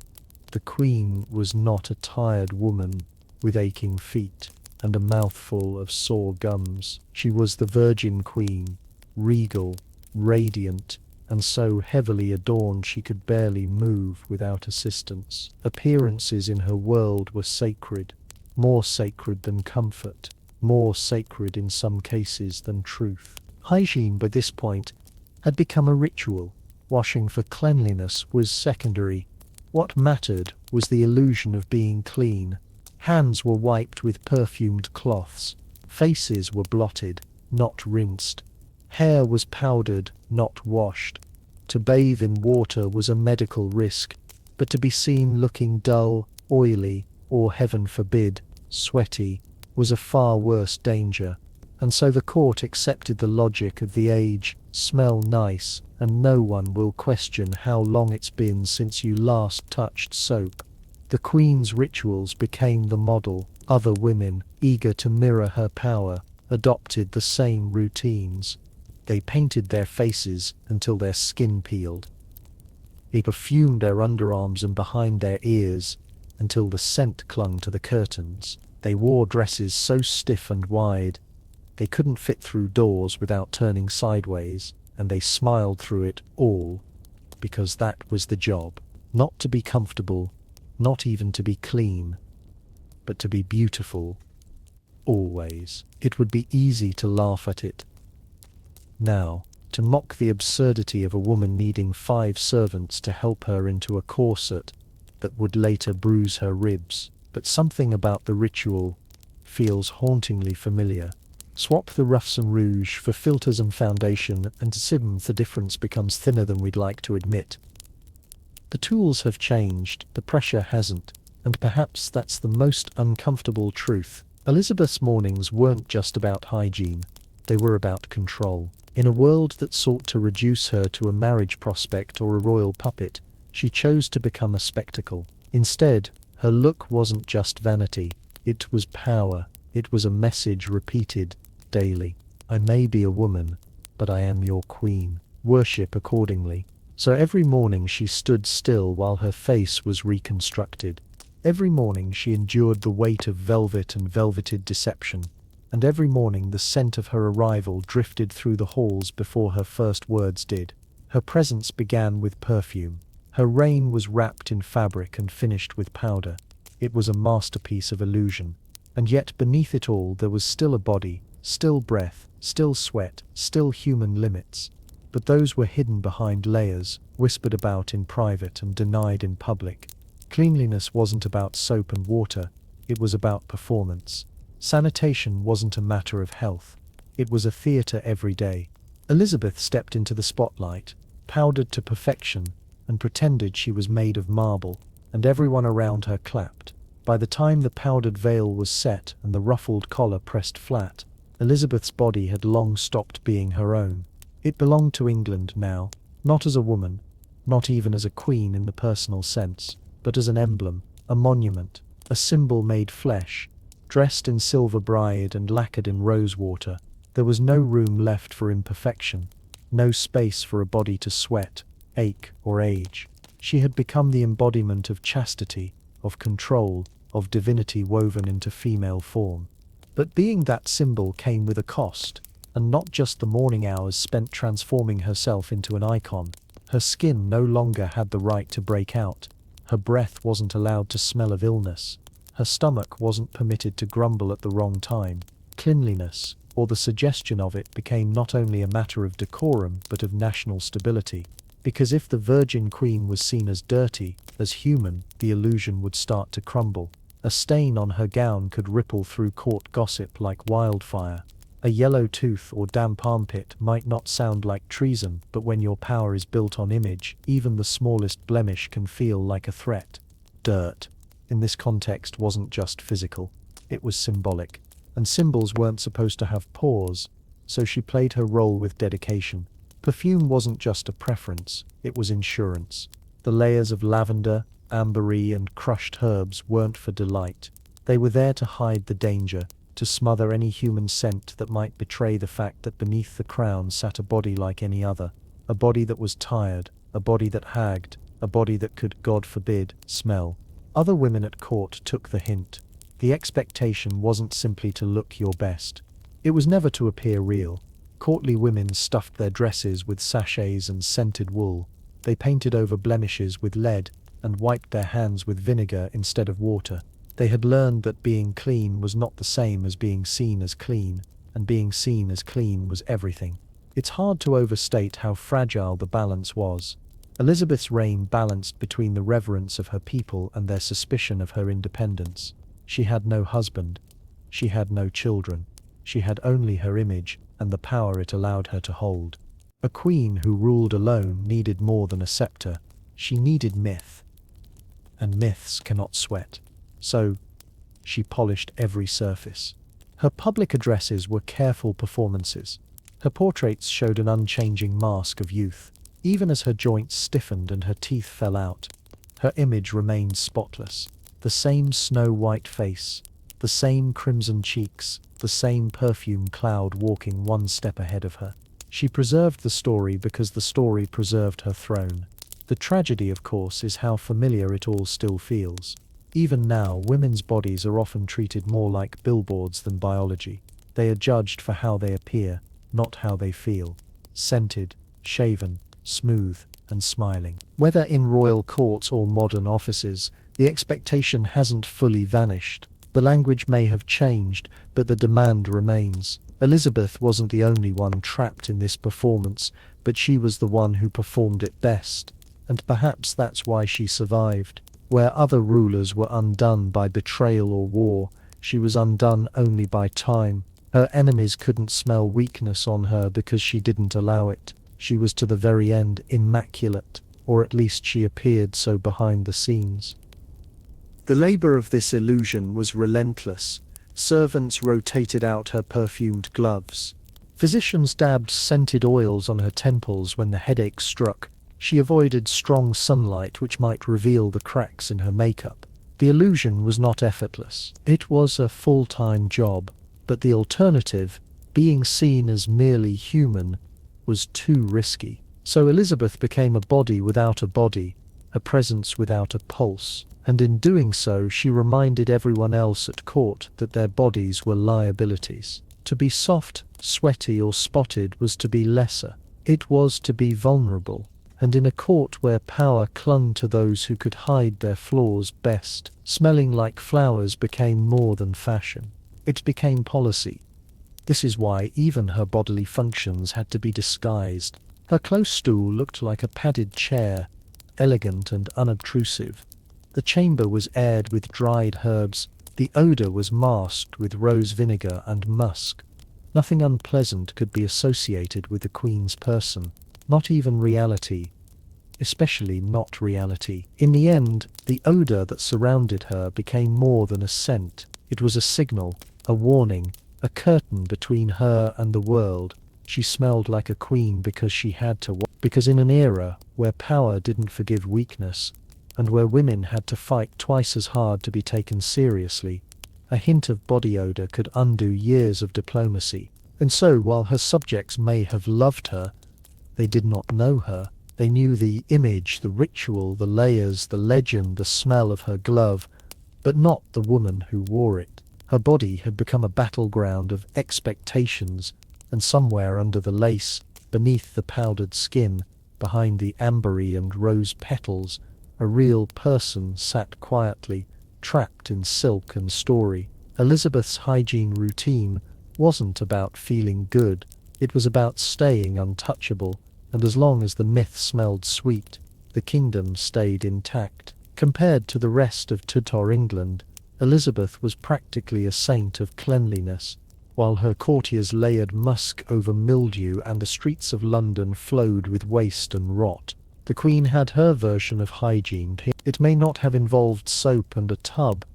the Queen was not a tired woman with aching feet and a mouthful of sore gums. She was the Virgin Queen, regal, radiant, and so heavily adorned she could barely move without assistance. Appearances in her world were sacred, more sacred than comfort, more sacred in some cases than truth. Hygiene by this point had become a ritual. Washing for cleanliness was secondary. What mattered was the illusion of being clean. Hands were wiped with perfumed cloths. Faces were blotted, not rinsed. Hair was powdered, not washed. To bathe in water was a medical risk, but to be seen looking dull, oily, or heaven forbid, sweaty, was a far worse danger. And so the court accepted the logic of the age: smell nice, and no one will question how long it's been since you last touched soap. The Queen's rituals became the model. Other women, eager to mirror her power, adopted the same routines. They painted their faces until their skin peeled. They perfumed their underarms and behind their ears until the scent clung to the curtains. They wore dresses so stiff and wide they couldn't fit through doors without turning sideways, and they smiled through it all, because that was the job. Not to be comfortable, not even to be clean, but to be beautiful. Always. It would be easy to laugh at it. Now, to mock the absurdity of a woman needing 5 servants to help her into a corset that would later bruise her ribs. But something about the ritual feels hauntingly familiar. Swap the roughs and rouge for filters and foundation, and the difference becomes thinner than we'd like to admit. The tools have changed, the pressure hasn't, and perhaps that's the most uncomfortable truth. Elizabeth's mornings weren't just about hygiene, they were about control. In a world that sought to reduce her to a marriage prospect or a royal puppet, she chose to become a spectacle. Instead, her look wasn't just vanity, it was power. It was a message repeated daily. I may be a woman, but I am your queen. Worship accordingly. So every morning she stood still while her face was reconstructed. Every morning she endured the weight of velvet and velveted deception. And every morning the scent of her arrival drifted through the halls before her first words did. Her presence began with perfume. Her reign was wrapped in fabric and finished with powder. It was a masterpiece of illusion. And yet beneath it all there was still a body, still breath, still sweat, still human limits. But those were hidden behind layers, whispered about in private and denied in public. Cleanliness wasn't about soap and water, it was about performance. Sanitation wasn't a matter of health, it was a theatre every day. Elizabeth stepped into the spotlight, powdered to perfection, and pretended she was made of marble, and everyone around her clapped. By the time the powdered veil was set and the ruffled collar pressed flat, Elizabeth's body had long stopped being her own. It belonged to England now, not as a woman, not even as a queen in the personal sense, but as an emblem, a monument, a symbol made flesh, dressed in silver bride and lacquered in rosewater. There was no room left for imperfection, no space for a body to sweat, ache, or age. She had become the embodiment of chastity, of control, of divinity woven into female form. But being that symbol came with a cost, and not just the morning hours spent transforming herself into an icon. Her skin no longer had the right to break out. Her breath wasn't allowed to smell of illness. Her stomach wasn't permitted to grumble at the wrong time. Cleanliness, or the suggestion of it, became not only a matter of decorum but of national stability. Because if the Virgin Queen was seen as dirty, as human, the illusion would start to crumble. A stain on her gown could ripple through court gossip like wildfire. A yellow tooth or damp armpit might not sound like treason, but when your power is built on image, even the smallest blemish can feel like a threat. Dirt, in this context, wasn't just physical, it was symbolic. And symbols weren't supposed to have pores, so she played her role with dedication. Perfume wasn't just a preference, it was insurance. The layers of lavender, ambery, and crushed herbs weren't for delight. They were there to hide the danger, to smother any human scent that might betray the fact that beneath the crown sat a body like any other. A body that was tired, a body that hagged, a body that could, God forbid, smell. Other women at court took the hint. The expectation wasn't simply to look your best. It was never to appear real. Courtly women stuffed their dresses with sachets and scented wool. They painted over blemishes with lead and wiped their hands with vinegar instead of water. They had learned that being clean was not the same as being seen as clean, and being seen as clean was everything. It's hard to overstate how fragile the balance was. Elizabeth's reign balanced between the reverence of her people and their suspicion of her independence. She had no husband. She had no children. She had only her image and the power it allowed her to hold. A queen who ruled alone needed more than a scepter. She needed myth. And myths cannot sweat. So, she polished every surface. Her public addresses were careful performances. Her portraits showed an unchanging mask of youth. Even as her joints stiffened and her teeth fell out, her image remained spotless. The same snow-white face, the same crimson cheeks, the same perfume cloud walking one step ahead of her. She preserved the story because the story preserved her throne. The tragedy, of course, is how familiar it all still feels. Even now, women's bodies are often treated more like billboards than biology. They are judged for how they appear, not how they feel. Scented, shaven, smooth, and smiling. Whether in royal courts or modern offices, the expectation hasn't fully vanished, The language may have changed, but the demand remains. Elizabeth wasn't the only one trapped in this performance, but she was the one who performed it best. And perhaps that's why she survived. Where other rulers were undone by betrayal or war, she was undone only by time. Her enemies couldn't smell weakness on her because she didn't allow it. She was to the very end immaculate, or at least she appeared so behind the scenes. The labor of this illusion was relentless. Servants rotated out her perfumed gloves. Physicians dabbed scented oils on her temples when the headache struck. She avoided strong sunlight which might reveal the cracks in her makeup. The illusion was not effortless. It was a full-time job, but the alternative, being seen as merely human, was too risky. So Elizabeth became a body without a body, a presence without a pulse, and in doing so she reminded everyone else at court that their bodies were liabilities. To be soft, sweaty or spotted was to be lesser. It was to be vulnerable. And in a court where power clung to those who could hide their flaws best, smelling like flowers became more than fashion. It became policy. This is why even her bodily functions had to be disguised. Her close stool looked like a padded chair, elegant and unobtrusive. The chamber was aired with dried herbs. The odor was masked with rose vinegar and musk. Nothing unpleasant could be associated with the Queen's person. Not even reality, especially not reality. In the end, the odor that surrounded her became more than a scent. It was a signal, a warning, a curtain between her and the world. She smelled like a queen because she had to, because in an era where power didn't forgive weakness, and where women had to fight twice as hard to be taken seriously, a hint of body odor could undo years of diplomacy. And so, while her subjects may have loved her, they did not know her. They knew the image, the ritual, the layers, the legend, the smell of her glove, but not the woman who wore it. Her body had become a battleground of expectations, and somewhere under the lace, beneath the powdered skin, behind the ambery and rose petals, a real person sat quietly, trapped in silk and story. Elizabeth's hygiene routine wasn't about feeling good. It was about staying untouchable, and as long as the myth smelled sweet, the kingdom stayed intact. Compared to the rest of Tudor England, Elizabeth was practically a saint of cleanliness. While her courtiers layered musk over mildew and the streets of London flowed with waste and rot, the Queen had her version of hygiene. It may not have involved soap and a tub,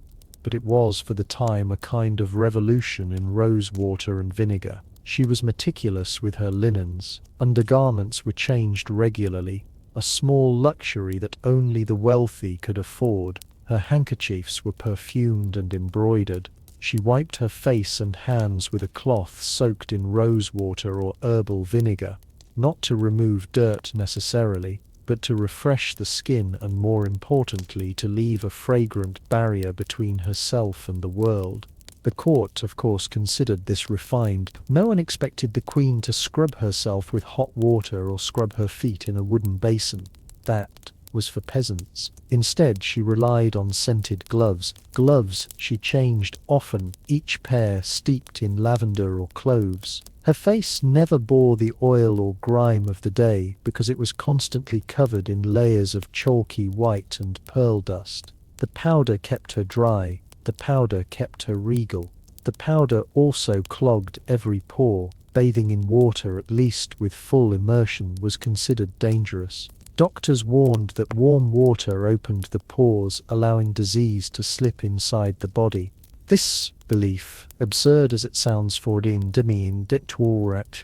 but it was for the time a kind of revolution in rose water and vinegar. She was meticulous with her linens. Undergarments were changed regularly, a small luxury that only the wealthy could afford. Her handkerchiefs were perfumed and embroidered. She wiped her face and hands with a cloth soaked in rose water or herbal vinegar, not to remove dirt necessarily, but to refresh the skin and, more importantly, to leave a fragrant barrier between herself and the world. The court, of course, considered this refined. No one expected the Queen to scrub herself with hot water or scrub her feet in a wooden basin. That was for peasants. Instead, she relied on scented gloves. Gloves she changed often, each pair steeped in lavender or cloves. Her face never bore the oil or grime of the day because it was constantly covered in layers of chalky white and pearl dust. The powder kept her dry. The powder kept her regal. The powder also clogged every pore. Bathing in water, at least with full immersion, was considered dangerous. Doctors warned that warm water opened the pores, allowing disease to slip inside the body. This belief, absurd as it sounds for din demean ditwurat,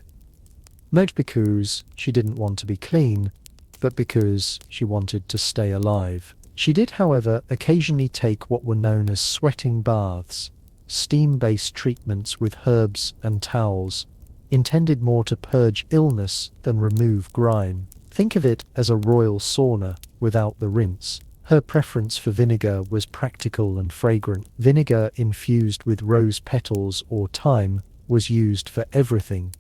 not because she didn't want to be clean, but because she wanted to stay alive. She did, however, occasionally take what were known as sweating baths, steam-based treatments with herbs and towels, intended more to purge illness than remove grime. Think of it as a royal sauna without the rinse. Her preference for vinegar was practical and fragrant. Vinegar infused with rose petals or thyme was used for everything.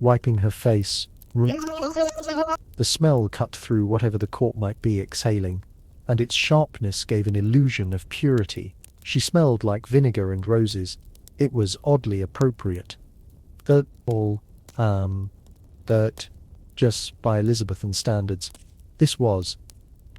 Wiping her face, the smell cut through whatever the court might be exhaling, and its sharpness gave an illusion of purity. She smelled like vinegar and roses. It was oddly appropriate. The all, dirt, just by Elizabethan standards. This was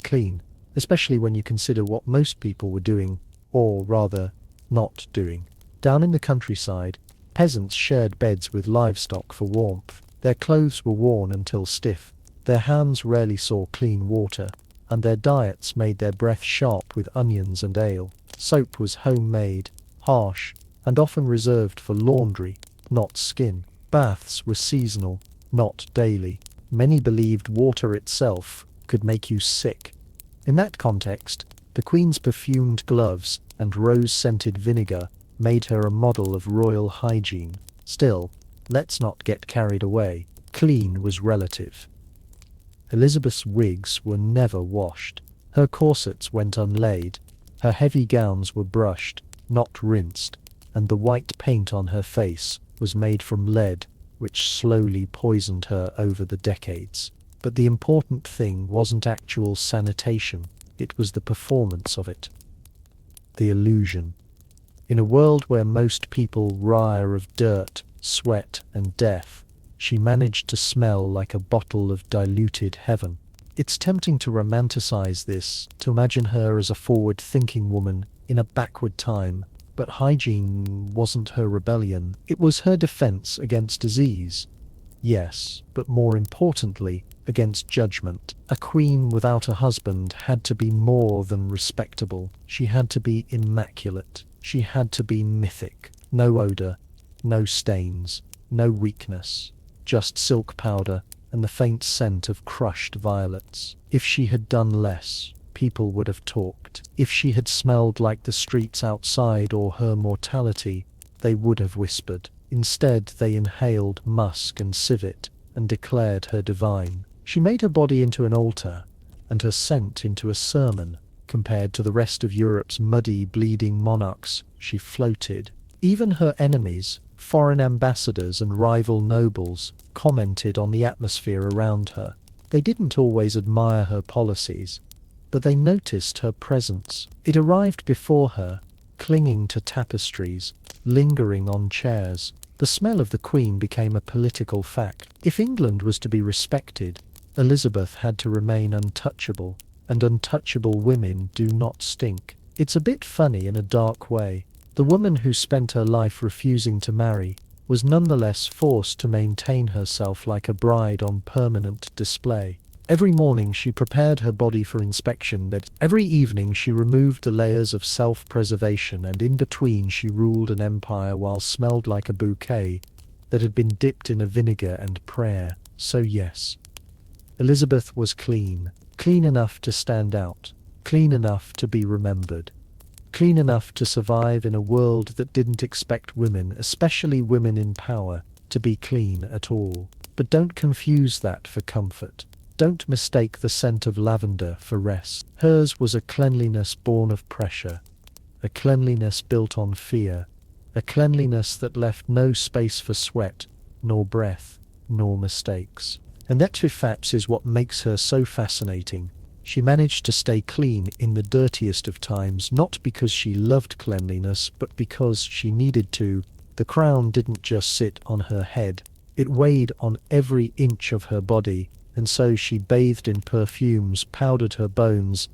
clean, especially when you consider what most people were doing, or rather, not doing. Down in the countryside, peasants shared beds with livestock for warmth. Their clothes were worn until stiff. Their hands rarely saw clean water, and their diets made their breath sharp with onions and ale. Soap was homemade, harsh, and often reserved for laundry, not skin. Baths were seasonal, not daily. Many believed water itself could make you sick. In that context, the Queen's perfumed gloves and rose-scented vinegar made her a model of royal hygiene. Still, let's not get carried away. Clean was relative. Elizabeth's wigs were never washed. Her corsets went unlaid. Her heavy gowns were brushed, not rinsed, and the white paint on her face was made from lead, which slowly poisoned her over the decades. But the important thing wasn't actual sanitation, it was the performance of it. The illusion. In a world where most people writhe of dirt, sweat, and death, she managed to smell like a bottle of diluted heaven. It's tempting to romanticize this, to imagine her as a forward-thinking woman in a backward time, but hygiene wasn't her rebellion, it was her defense against disease. Yes, but more importantly, against judgment. A queen without a husband had to be more than respectable. She had to be immaculate. She had to be mythic. No odor, no stains, no weakness, just silk powder and the faint scent of crushed violets. If she had done less, people would have talked. If she had smelled like the streets outside or her mortality, they would have whispered. Instead, they inhaled musk and civet and declared her divine. She made her body into an altar and her scent into a sermon. Compared to the rest of Europe's muddy, bleeding monarchs, she floated. Even her enemies, foreign ambassadors and rival nobles, commented on the atmosphere around her. They didn't always admire her policies, but they noticed her presence. It arrived before her, clinging to tapestries, lingering on chairs. The smell of the Queen became a political fact. If England was to be respected, Elizabeth had to remain untouchable, and untouchable women do not stink. It's a bit funny in a dark way. The woman who spent her life refusing to marry was nonetheless forced to maintain herself like a bride on permanent display. Every morning she prepared her body for inspection, but every evening she removed the layers of self-preservation, and in between she ruled an empire while smelled like a bouquet that had been dipped in a vinegar and prayer. So yes, Elizabeth was clean, clean enough to stand out, clean enough to be remembered, clean enough to survive in a world that didn't expect women, especially women in power, to be clean at all. But don't confuse that for comfort. Don't mistake the scent of lavender for rest. Hers was a cleanliness born of pressure, a cleanliness built on fear, a cleanliness that left no space for sweat, nor breath, nor mistakes. And that perhaps is what makes her so fascinating. She managed to stay clean in the dirtiest of times, not because she loved cleanliness, but because she needed to. The crown didn't just sit on her head, it weighed on every inch of her body, and so she bathed in perfumes, powdered her bones,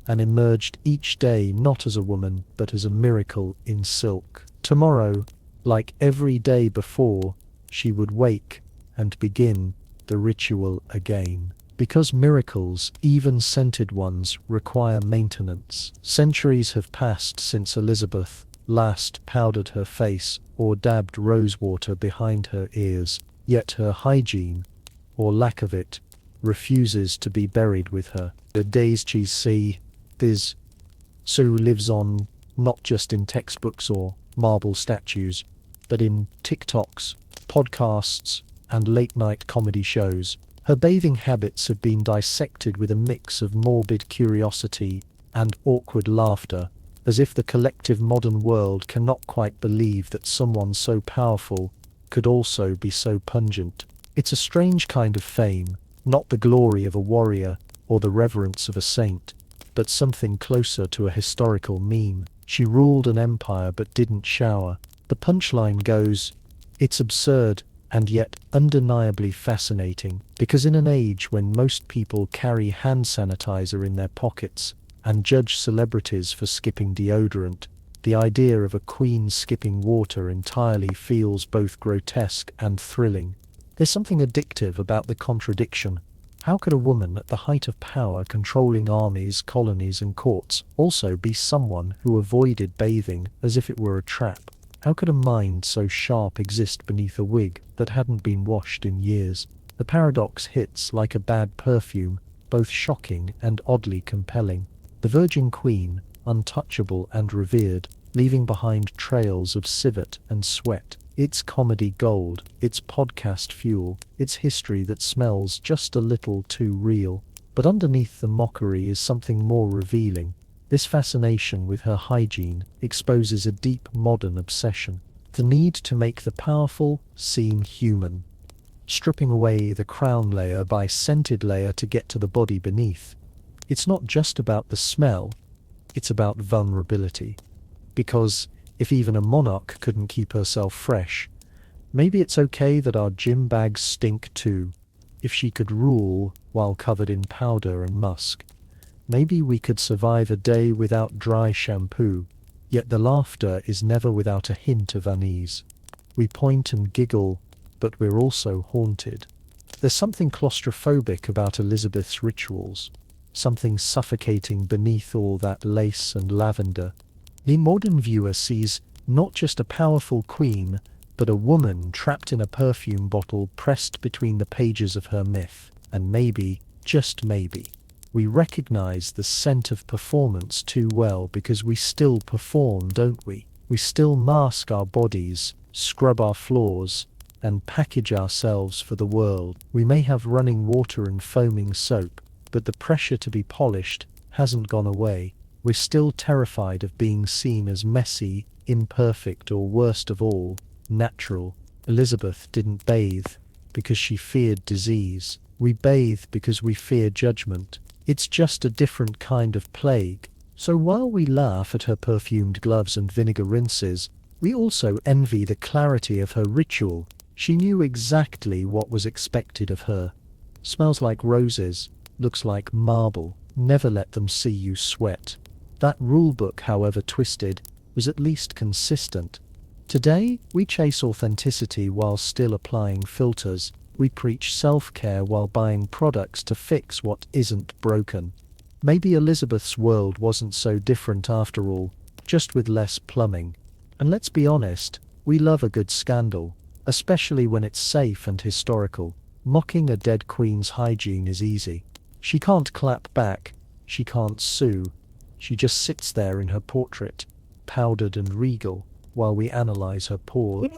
and emerged each day not as a woman, but as a miracle in silk. Tomorrow, like every day before, she would wake and begin the ritual again. Because miracles, even scented ones, require maintenance. Centuries have passed since Elizabeth last powdered her face or dabbed rosewater behind her ears, yet her hygiene, or lack of it, refuses to be buried with her. The days she see, this Sue lives on, not just in textbooks or marble statues, but in TikToks, podcasts, and late-night comedy shows. Her bathing habits have been dissected with a mix of morbid curiosity and awkward laughter, as if the collective modern world cannot quite believe that someone so powerful could also be so pungent. It's a strange kind of fame, not the glory of a warrior or the reverence of a saint, but something closer to a historical meme. She ruled an empire but didn't shower. The punchline goes, it's absurd, and yet undeniably fascinating, because in an age when most people carry hand sanitizer in their pockets and judge celebrities for skipping deodorant, the idea of a queen skipping water entirely feels both grotesque and thrilling. There's something addictive about the contradiction. How could a woman at the height of power controlling armies, colonies and courts also be someone who avoided bathing as if it were a trap? How could a mind so sharp exist beneath a wig that hadn't been washed in years? The paradox hits like a bad perfume, both shocking and oddly compelling. The Virgin Queen, untouchable and revered, leaving behind trails of civet and sweat. It's comedy gold, it's podcast fuel, it's history that smells just a little too real. But underneath the mockery is something more revealing. This fascination with her hygiene exposes a deep modern obsession, the need to make the powerful seem human. Stripping away the crown layer by scented layer to get to the body beneath. It's not just about the smell, it's about vulnerability. Because if even a monarch couldn't keep herself fresh, maybe it's okay that our gym bags stink too. If she could rule while covered in powder and musk, maybe we could survive a day without dry shampoo. Yet the laughter is never without a hint of unease. We point and giggle, but we're also haunted. There's something claustrophobic about Elizabeth's rituals, something suffocating beneath all that lace and lavender. The modern viewer sees not just a powerful queen, but a woman trapped in a perfume bottle pressed between the pages of her myth. And maybe, just maybe, we recognize the scent of performance too well because we still perform, don't we? We still mask our bodies, scrub our floors, and package ourselves for the world. We may have running water and foaming soap, but the pressure to be polished hasn't gone away. We're still terrified of being seen as messy, imperfect, or worst of all, natural. Elizabeth didn't bathe because she feared disease. We bathe because we fear judgment. It's just a different kind of plague. So while we laugh at her perfumed gloves and vinegar rinses, we also envy the clarity of her ritual. She knew exactly what was expected of her. Smells like roses, looks like marble, never let them see you sweat. That rulebook, however twisted, was at least consistent. Today, we chase authenticity while still applying filters. We preach self-care while buying products to fix what isn't broken. Maybe Elizabeth's world wasn't so different after all, just with less plumbing. And let's be honest, we love a good scandal, especially when it's safe and historical. Mocking a dead queen's hygiene is easy. She can't clap back, she can't sue. She just sits there in her portrait, powdered and regal, while we analyze her pores.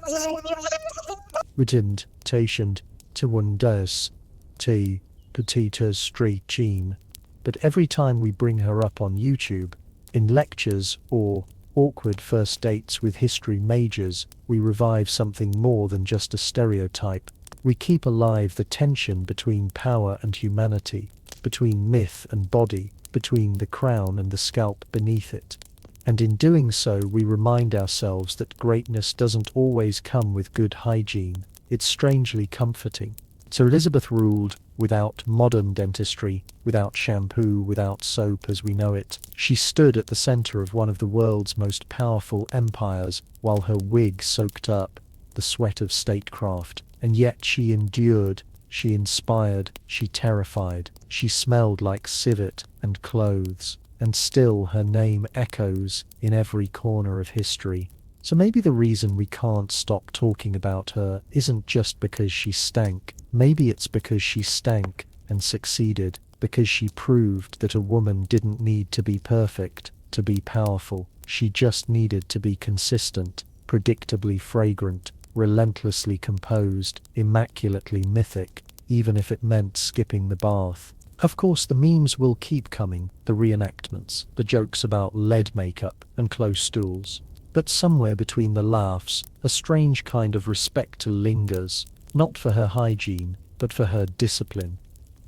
Returned, tationed, to wonders, T, petitas street gene. But every time we bring her up on YouTube, in lectures or awkward first dates with history majors, we revive something more than just a stereotype. We keep alive the tension between power and humanity, between myth and body, between the crown and the scalp beneath it. And in doing so, we remind ourselves that greatness doesn't always come with good hygiene. It's strangely comforting. So Elizabeth ruled without modern dentistry, without shampoo, without soap as we know it. She stood at the center of one of the world's most powerful empires, while her wig soaked up the sweat of statecraft. And yet she endured, she inspired, she terrified. She smelled like civet and clothes, and still her name echoes in every corner of history. So maybe the reason we can't stop talking about her isn't just because she stank. Maybe it's because she stank and succeeded, because she proved that a woman didn't need to be perfect to be powerful. She just needed to be consistent, predictably fragrant, relentlessly composed, immaculately mythic, even if it meant skipping the bath. Of course, the memes will keep coming, the reenactments, the jokes about lead makeup and close stools. But somewhere between the laughs, a strange kind of respect lingers, not for her hygiene, but for her discipline.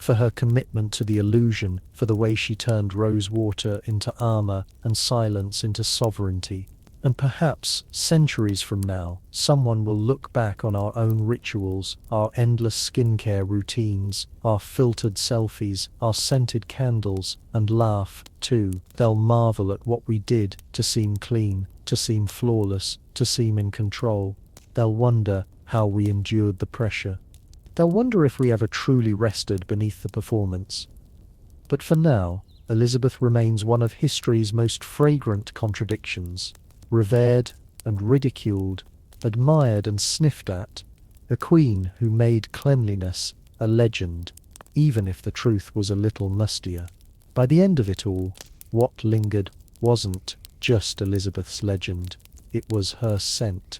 for her commitment to the illusion, for the way she turned rose water into armor and silence into sovereignty. And perhaps, centuries from now, someone will look back on our own rituals, our endless skincare routines, our filtered selfies, our scented candles, and laugh, too. They'll marvel at what we did to seem clean, to seem flawless, to seem in control. They'll wonder how we endured the pressure. They'll wonder if we ever truly rested beneath the performance. But for now, Elizabeth remains one of history's most fragrant contradictions. Revered and ridiculed, admired and sniffed at, a queen who made cleanliness a legend, even if the truth was a little mustier. By the end of it all, what lingered wasn't just Elizabeth's legend, it was her scent.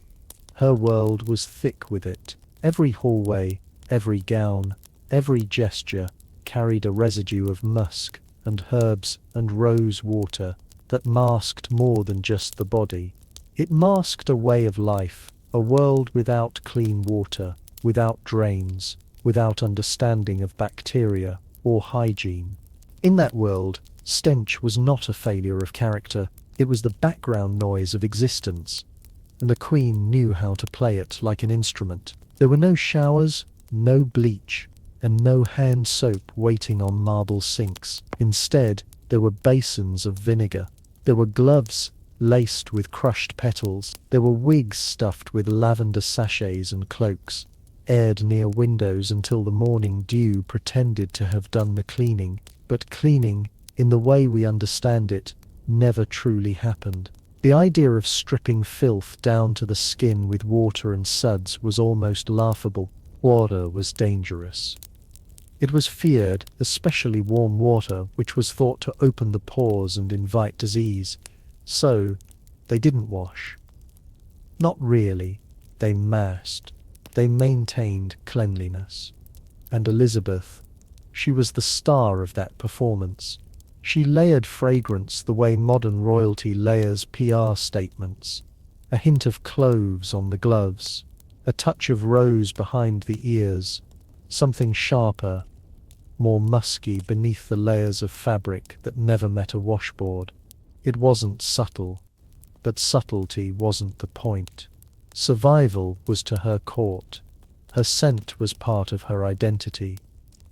Her world was thick with it. Every hallway, every gown, every gesture carried a residue of musk and herbs and rose water that masked more than just the body. It masked a way of life, a world without clean water, without drains, without understanding of bacteria or hygiene. In that world, stench was not a failure of character, it was the background noise of existence. And the queen knew how to play it like an instrument. There were no showers, no bleach, and no hand soap waiting on marble sinks. Instead, there were basins of vinegar. There were gloves laced with crushed petals. There were wigs stuffed with lavender sachets and cloaks, aired near windows until the morning dew pretended to have done the cleaning. But cleaning, in the way we understand it, never truly happened. The idea of stripping filth down to the skin with water and suds was almost laughable. Water was dangerous. It was feared, especially warm water, which was thought to open the pores and invite disease. So, they didn't wash. Not really. They masked. They maintained cleanliness. And Elizabeth, she was the star of that performance. She layered fragrance the way modern royalty layers PR statements. A hint of cloves on the gloves, a touch of rose behind the ears, something sharper, more musky beneath the layers of fabric that never met a washboard. It wasn't subtle, but subtlety wasn't the point. Survival was to her court. Her scent was part of her identity.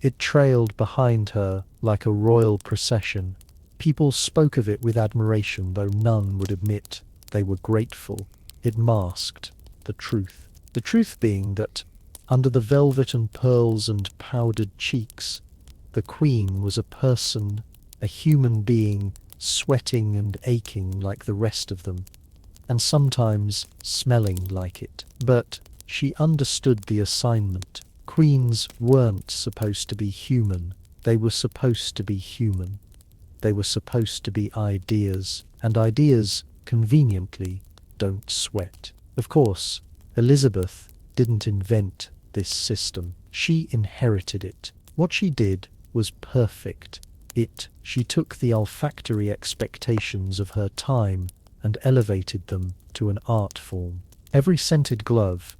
It trailed behind her like a royal procession. People spoke of it with admiration, though none would admit they were grateful. It masked the truth. The truth being that, under the velvet and pearls and powdered cheeks, the queen was a person, a human being, sweating and aching like the rest of them, and sometimes smelling like it. But she understood the assignment. Queens weren't supposed to be human. They were supposed to be human. They were supposed to be ideas, and ideas, conveniently, don't sweat. Of course, Elizabeth didn't invent this system. She inherited it. What she did was perfect. She took the olfactory expectations of her time and elevated them to an art form. Every scented glove,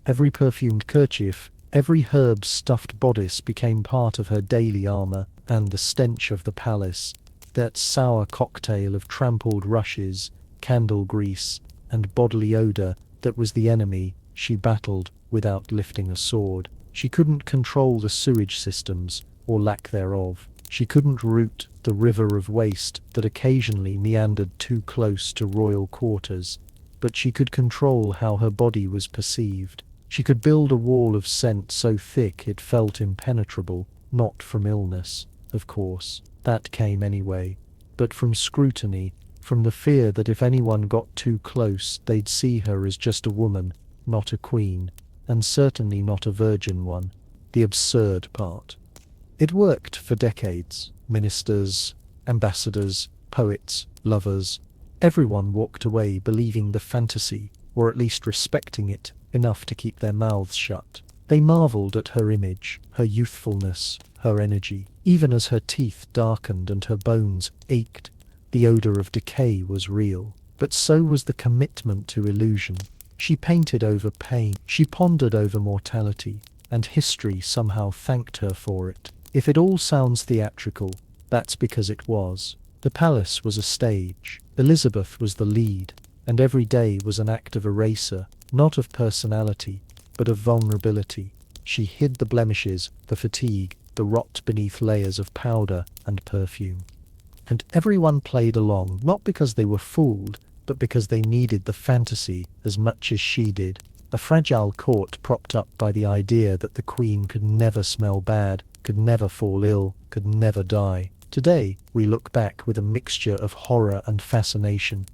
every perfumed kerchief, every herb-stuffed bodice became part of her daily armor, and the stench of the palace, that sour cocktail of trampled rushes, candle grease, and bodily odor that was the enemy, she battled without lifting a sword. She couldn't control the sewage systems, or lack thereof. She couldn't root the river of waste that occasionally meandered too close to royal quarters, but she could control how her body was perceived. She could build a wall of scent so thick it felt impenetrable, not from illness, of course. That came anyway, but from scrutiny, from the fear that if anyone got too close, they'd see her as just a woman, not a queen, and certainly not a virgin one. The absurd part. It worked for decades. Ministers, ambassadors, poets, lovers, everyone walked away believing the fantasy, or at least respecting it enough to keep their mouths shut. They marveled at her image, her youthfulness, her energy. Even as her teeth darkened and her bones ached, the odor of decay was real. But so was the commitment to illusion. She painted over pain, she pondered over mortality, and history somehow thanked her for it. If it all sounds theatrical, that's because it was. The palace was a stage. Elizabeth was the lead, and every day was an act of eraser, not of personality, but of vulnerability. She hid the blemishes, the fatigue, the rot beneath layers of powder and perfume. And everyone played along, not because they were fooled, but because they needed the fantasy as much as she did. A fragile court propped up by the idea that the queen could never smell bad, could never fall ill, could never die. Today, we look back with a mixture of horror and fascination.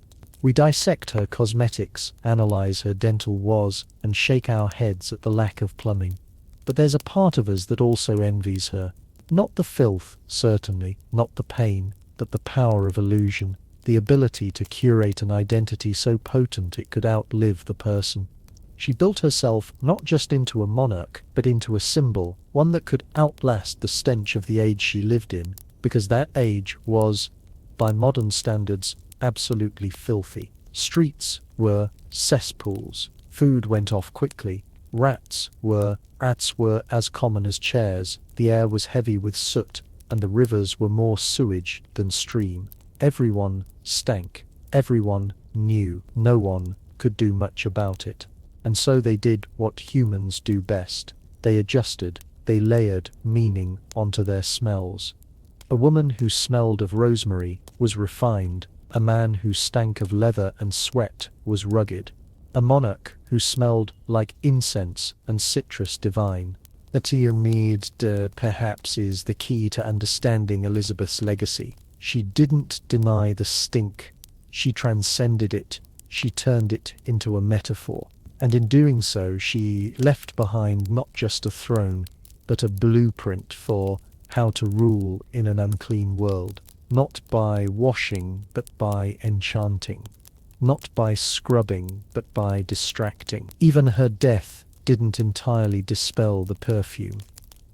We dissect her cosmetics, analyze her dental woes, and shake our heads at the lack of plumbing. But there's a part of us that also envies her. Not the filth, certainly, not the pain, but the power of illusion, the ability to curate an identity so potent it could outlive the person. She built herself not just into a monarch, but into a symbol, one that could outlast the stench of the age she lived in, because that age was, by modern standards, absolutely filthy. Streets were cesspools, food went off quickly, rats were as common as chairs, the air was heavy with soot, and the rivers were more sewage than stream. Everyone stank, everyone knew, no one could do much about it. And so they did what humans do best. They adjusted, they layered meaning onto their smells. A woman who smelled of rosemary was refined, a man who stank of leather and sweat was rugged, a monarch who smelled like incense and citrus divine. That mead perhaps is the key to understanding Elizabeth's legacy. She didn't deny the stink, she transcended it, she turned it into a metaphor. And in doing so, she left behind not just a throne, but a blueprint for how to rule in an unclean world. Not by washing, but by enchanting. Not by scrubbing, but by distracting. Even her death didn't entirely dispel the perfume.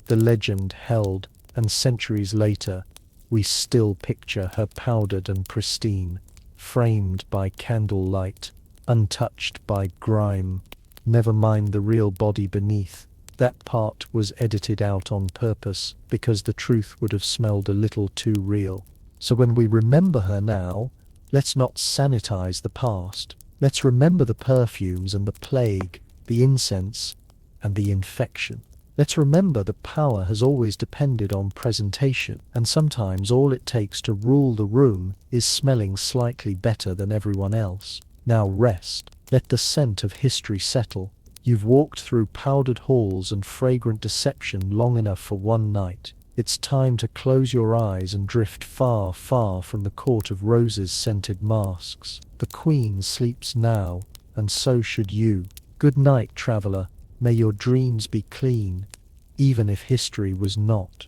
The legend held, and centuries later, we still picture her powdered and pristine, framed by candlelight, untouched by grime. Never mind the real body beneath. That part was edited out on purpose, because the truth would have smelled a little too real. So when we remember her now, let's not sanitize the past. Let's remember the perfumes and the plague, the incense and the infection. Let's remember that power has always depended on presentation, and sometimes all it takes to rule the room is smelling slightly better than everyone else. Now rest. Let the scent of history settle. You've walked through powdered halls and fragrant deception long enough for one night. It's time to close your eyes and drift far, far from the court of roses scented masks. The Queen sleeps now, and so should you. Good night, traveller. May your dreams be clean, even if history was not.